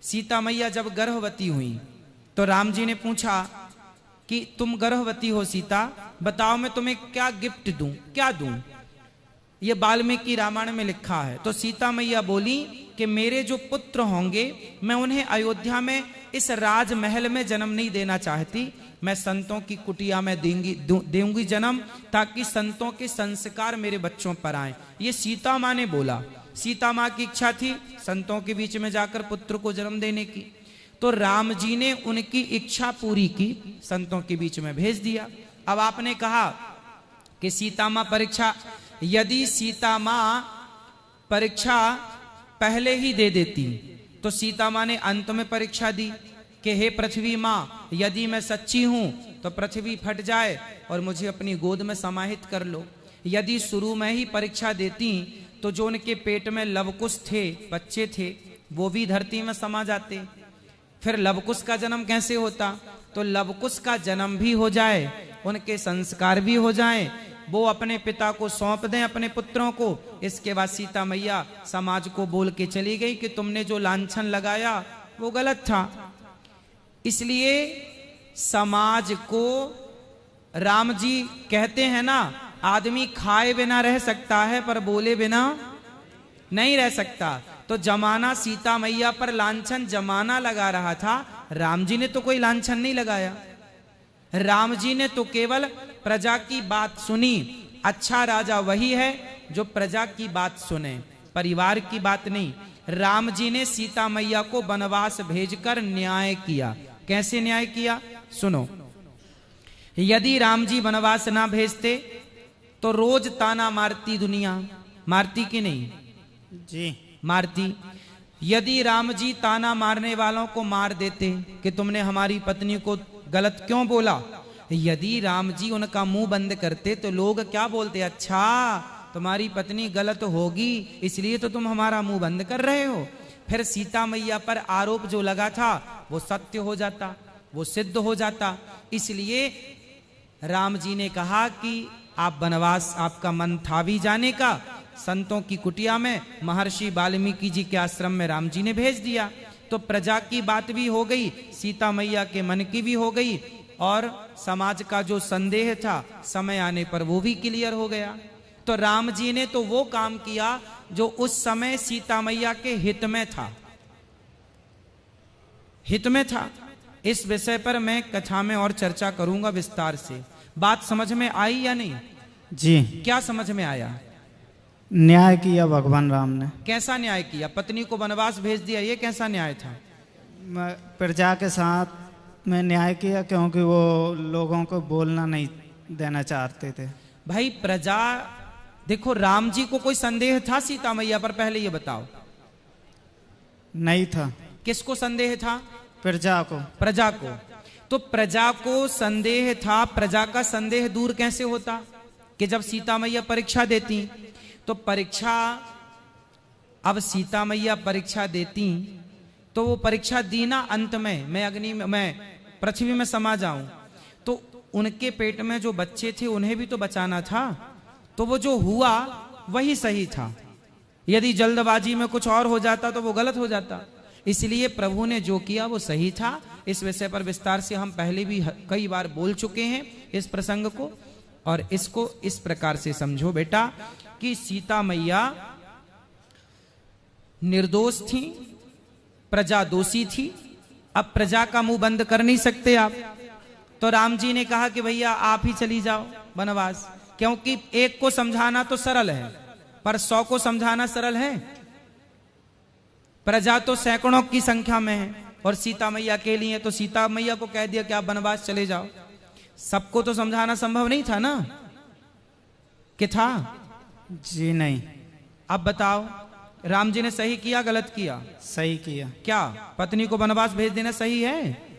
Speaker 1: सीता मैया जब गर्भवती हुई तो राम जी ने पूछा कि तुम गर्भवती हो सीता, बताओ मैं तुम्हें क्या गिफ्ट दूं, क्या दूं? ये वाल्मीकि रामायण में लिखा है। तो सीता मैया बोली कि मेरे जो पुत्र होंगे मैं उन्हें अयोध्या में इस राजमहल में जन्म नहीं देना चाहती, मैं संतों की कुटिया में दूंगी जन्म, ताकि संतों के संस्कार मेरे बच्चों पर आए। ये सीता माँ ने बोला। सीता माँ की इच्छा थी संतों के बीच में जाकर पुत्र को जन्म देने की, तो राम जी ने उनकी इच्छा पूरी की, संतों के बीच में भेज दिया। अब आपने कहा कि सीता माँ परीक्षा, यदि सीता माँ परीक्षा पहले ही दे देती तो सीता माँ ने अंत में परीक्षा दी कि हे पृथ्वी माँ, यदि मैं सच्ची हूं तो पृथ्वी फट जाए और मुझे अपनी गोद में समाहित कर लो। यदि शुरू में ही परीक्षा देती तो जो उनके पेट में लवकुश थे, बच्चे थे, वो भी धरती में समा जाते। फिर लवकुश का जन्म कैसे होता? तो लवकुश का जन्म भी हो जाए, उनके संस्कार भी हो जाएं, वो अपने पिता को सौंप दें, अपने पुत्रों को। इसके बाद सीता मैया समाज को बोल के चली गई कि तुमने जो लांछन लगाया वो गलत था। इसलिए समाज को राम जी कहते हैं ना, आदमी खाए बिना रह सकता है पर बोले बिना नहीं रह सकता। तो जमाना सीता मैया पर लांछन जमाना लगा रहा था, राम जी ने तो कोई लांछन नहीं लगाया। राम जी ने तो केवल प्रजा की बात सुनी। अच्छा राजा वही है जो प्रजा की बात सुने, परिवार की बात नहीं। राम जी ने सीता मैया को वनवास भेजकर न्याय किया। कैसे न्याय किया? सुनो। यदि राम जी वनवास ना भेजते तो रोज ताना मारती दुनिया, मारती कि नहीं
Speaker 3: जी?
Speaker 1: मारती। यदि राम जी ताना मारने वालों को मार देते कि तुमने हमारी पत्नी को गलत क्यों बोला, यदि राम जी उनका मुंह बंद करते तो लोग क्या बोलते? अच्छा तुम्हारी पत्नी गलत होगी इसलिए तो तुम हमारा मुंह बंद कर रहे हो। फिर सीता मैया पर आरोप जो लगा था वो सत्य हो जाता, वो सिद्ध हो जाता। इसलिए राम जी ने कहा कि आप वनवास, आपका मन था भी जाने का, संतों की कुटिया में महर्षि वाल्मीकि जी के आश्रम में राम जी ने भेज दिया। तो प्रजा की बात भी हो गई, सीता मैया के मन की भी हो गई, और समाज का जो संदेह था समय आने पर वो भी क्लियर हो गया। तो राम जी ने तो वो काम किया जो उस समय सीता मैया के हित में था, हित में था। इस विषय पर मैं कथा में और चर्चा करूंगा विस्तार से। बात समझ में आई या नहीं?
Speaker 3: जी।
Speaker 1: क्या समझ में आया?
Speaker 3: न्याय किया भगवान राम ने।
Speaker 1: कैसा न्याय किया? पत्नी को वनवास भेज दिया, ये कैसा न्याय था?
Speaker 3: प्रजा के साथ में न्याय किया क्योंकि वो लोगों को बोलना नहीं देना चाहते थे।
Speaker 1: भाई प्रजा, देखो राम जी को कोई संदेह था सीता मैया पर? पहले ये बताओ।
Speaker 3: नहीं था।
Speaker 1: किसको संदेह था?
Speaker 3: प्रजा को।
Speaker 1: प्रजा को। तो प्रजा को संदेह था। प्रजा का संदेह दूर कैसे होता? कि जब सीता मैया परीक्षा देती तो परीक्षा, अब सीता मैया परीक्षा देती तो वो परीक्षा दी ना, अंत में मैं अग्नि में, मैं पृथ्वी में समा जाऊं, तो उनके पेट में जो बच्चे थे उन्हें भी तो बचाना था। तो वो जो हुआ वही सही था। यदि जल्दबाजी में कुछ और हो जाता तो वो गलत हो जाता। इसलिए प्रभु ने जो किया वो सही था। इस विषय पर विस्तार से हम पहले भी कई बार बोल चुके हैं इस प्रसंग को, और इसको इस प्रकार से समझो बेटा कि सीता मैया निर्दोष थी, प्रजा दोषी थी। अब प्रजा का मुंह बंद कर नहीं सकते आप, तो राम जी ने कहा कि भैया आप ही चली जाओ वनवास, क्योंकि एक को समझाना तो सरल है पर 100 को समझाना सरल है। प्रजा तो सैकड़ों की संख्या में है और सीता मैया के लिए तो सीता मैया को कह दिया कि आप वनवास चले जाओ। सबको तो समझाना संभव नहीं था ना, कि था?
Speaker 3: जी नहीं।
Speaker 1: अब बताओ राम जी ने सही किया गलत किया?
Speaker 3: सही किया।
Speaker 1: क्या पत्नी को वनवास भेज देना सही है?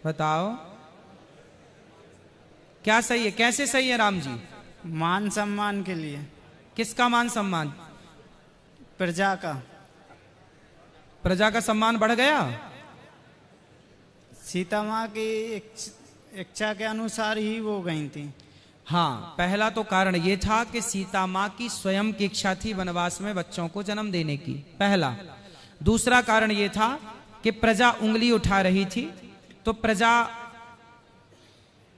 Speaker 1: बताओ क्या सही है? कैसे सही है राम जी?
Speaker 3: मान सम्मान के लिए।
Speaker 1: किसका मान सम्मान?
Speaker 3: प्रजा का।
Speaker 1: प्रजा का सम्मान बढ़ गया?
Speaker 3: सीता माँ की इच्छा के अनुसार ही वो गई थी।
Speaker 1: हाँ, पहला तो कारण ये था कि सीता माँ की स्वयं की इच्छा थी वनवास में बच्चों को जन्म देने की, पहला। दूसरा कारण ये था कि प्रजा उंगली उठा रही थी, तो प्रजा,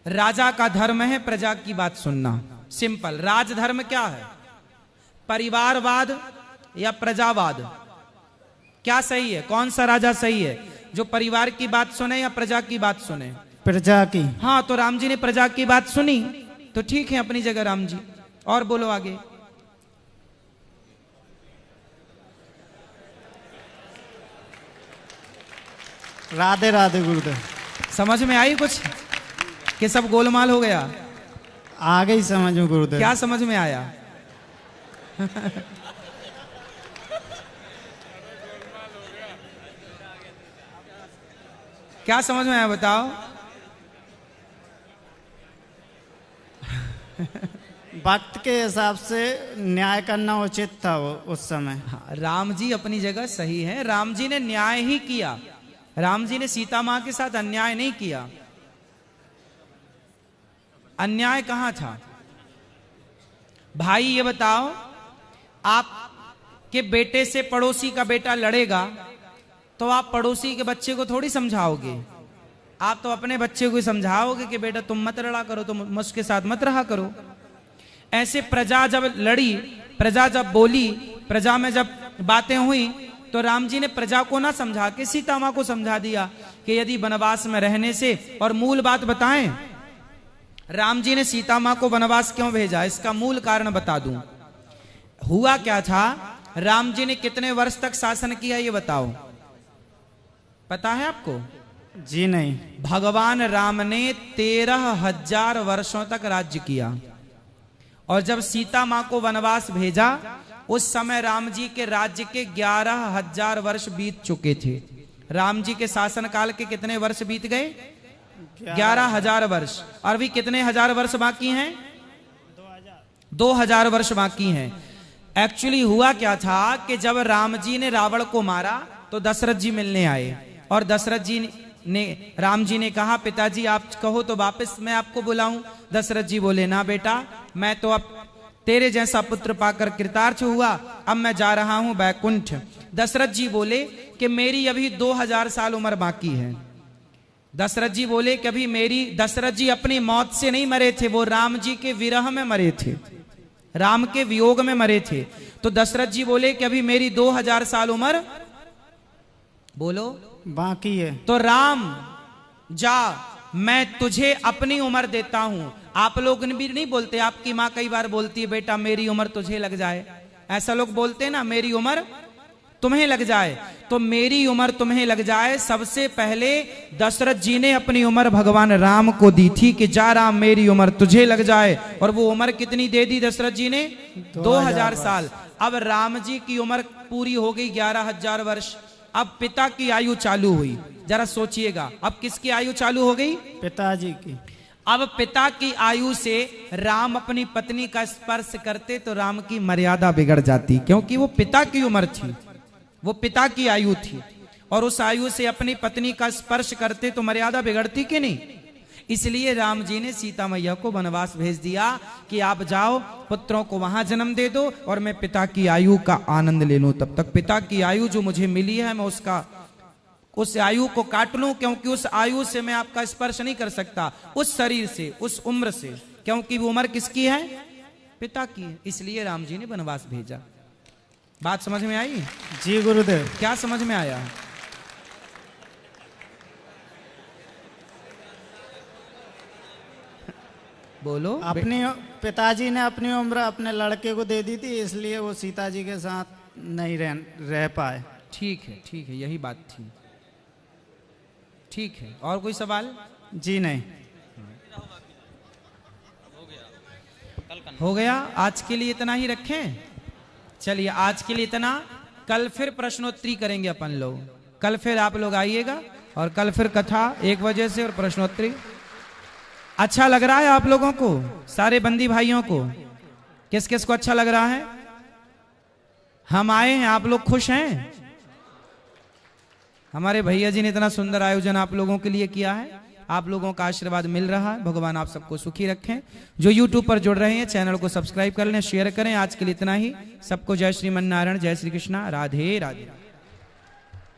Speaker 1: राजा का धर्म है प्रजा की बात सुनना, सिंपल। राजधर्म क्या है? परिवारवाद या प्रजावाद? क्या सही है? कौन सा राजा सही है, जो परिवार की बात सुने या प्रजा की बात सुने?
Speaker 3: प्रजा की।
Speaker 1: हाँ, तो राम जी ने प्रजा की बात सुनी तो ठीक है अपनी जगह राम जी। और बोलो आगे।
Speaker 3: राधे राधे गुरुदेव।
Speaker 1: समझ में आई कुछ कि सब गोलमाल हो गया?
Speaker 3: आ गई समझ में गुरुदेव।
Speaker 1: क्या समझ में आया? क्या समझ में आया बताओ?
Speaker 3: वक्त के हिसाब से न्याय करना उचित था वो उस समय।
Speaker 1: हाँ, राम जी अपनी जगह सही है। राम जी ने न्याय ही किया। राम जी ने सीता मां के साथ अन्याय नहीं किया। अन्याय कहां था? भाई ये बताओ, आप के बेटे से पड़ोसी का बेटा लड़ेगा तो आप पड़ोसी के बच्चे को थोड़ी समझाओगे, आप तो अपने बच्चे को ही समझाओगे कि बेटा तुम मत लड़ा करो, तुम उसके साथ मत रहा करो। ऐसे प्रजा जब लड़ी, प्रजा जब बोली, प्रजा में जब बातें हुई तो राम जी ने प्रजा को ना समझा के सीता माँ को समझा दिया कि यदि वनवास में रहने से, और मूल बात बताएं, राम जी ने सीता माँ को वनवास क्यों भेजा, इसका मूल कारण बता दूं। हुआ क्या था, राम जी ने कितने वर्ष तक शासन किया ये बताओ, पता है आपको?
Speaker 3: जी नहीं।
Speaker 1: भगवान राम ने 13,000 वर्षों तक राज्य किया, और जब सीता माँ को वनवास भेजा उस समय राम जी के राज्य के 11,000 वर्ष बीत चुके थे। राम जी के शासन काल के कितने वर्ष बीत गए? 11,000 वर्ष। और अभी कितने हजार वर्ष बाकी हैं? 2,000 वर्ष बाकी हैं। एक्चुअली हुआ क्या था कि जब राम जी ने रावण को मारा तो दशरथ जी मिलने आए, और दशरथ जी ने, राम जी ने कहा पिताजी आप कहो तो वापस मैं आपको बुलाऊं। दशरथ जी बोले ना बेटा, मैं तो अब तेरे जैसा पुत्र पाकर कृतार्थ हुआ, अब मैं जा रहा हूं बैकुंठ। दशरथ जी बोले कि मेरी अभी 2,000 साल उम्र बाकी है। दशरथ जी बोले कि अभी मेरी, दशरथ जी अपनी मौत से नहीं मरे थे, वो राम जी के विरह में मरे थे, राम के वियोग में मरे थे। तो दशरथ जी बोले कि अभी मेरी 2,000 साल उम्र बोलो
Speaker 3: बाकी है।
Speaker 1: तो राम जा, मैं तुझे अपनी उम्र देता हूं। आप लोग भी नहीं बोलते, आपकी माँ कई बार बोलती है बेटा मेरी उम्र तुझे लग जाए, ऐसा लोग बोलते हैं ना, मेरी उम्र तुम्हें लग जाए। तो मेरी उम्र तुम्हें लग जाए, सबसे पहले दशरथ जी ने अपनी उम्र भगवान राम को दी थी कि जा राम मेरी उम्र तुझे लग जाए, और वो उम्र कितनी दे दी दशरथ जी ने? 2,000 साल। अब राम जी की उम्र पूरी हो गई 11,000 वर्ष। अब पिता की आयु चालू हुई, जरा सोचिएगा, अब किसकी आयु चालू हो गई?
Speaker 3: पिताजी की।
Speaker 1: अब पिता की आयु से राम अपनी पत्नी का स्पर्श करते तो राम की मर्यादा बिगड़ जाती, क्योंकि वो पिता की उम्र थी, वो पिता की आयु थी, और उस आयु से अपनी पत्नी का स्पर्श करते तो मर्यादा बिगड़ती कि नहीं। इसलिए राम जी ने सीता मैया को वनवास भेज दिया कि आप जाओ, पुत्रों को वहां जन्म दे दो, और मैं पिता की आयु का आनंद ले लूं। तब तक पिता की आयु जो मुझे मिली है मैं उसका, उस आयु को काट लूं, क्योंकि उस आयु से मैं आपका स्पर्श नहीं कर सकता, उस शरीर से, उस उम्र से, क्योंकि वो उम्र किसकी है? पिता की है। इसलिए राम जी ने वनवास भेजा। बात समझ में आई?
Speaker 3: जी गुरुदेव।
Speaker 1: क्या समझ में आया? बोलो।
Speaker 3: अपनी पिताजी ने अपनी उम्र अपने लड़के को दे दी थी, इसलिए वो सीता जी के साथ नहीं रह पाए।
Speaker 1: ठीक है, ठीक है, यही बात थी। ठीक है, और कोई सवाल?
Speaker 3: जी नहीं।
Speaker 1: हो गया, आज के लिए इतना ही रखें। चलिए आज के लिए इतना, कल फिर प्रश्नोत्तरी करेंगे अपन लोग। कल फिर आप लोग आइएगा, और कल फिर कथा 1 बजे से और प्रश्नोत्तरी। अच्छा लग रहा है आप लोगों को, सारे बंदी भाइयों को? किस किस को अच्छा लग रहा है? हम आए हैं, आप लोग खुश हैं? हमारे भैया जी ने इतना सुंदर आयोजन आप लोगों के लिए किया है, आप लोगों का आशीर्वाद मिल रहा है। भगवान आप सबको सुखी रखें। जो YouTube पर जुड़ रहे हैं चैनल को सब्सक्राइब कर लें, शेयर करें। आज के लिए इतना ही। सबको जय श्रीमन नारायण, जय श्री कृष्णा, राधे राधे।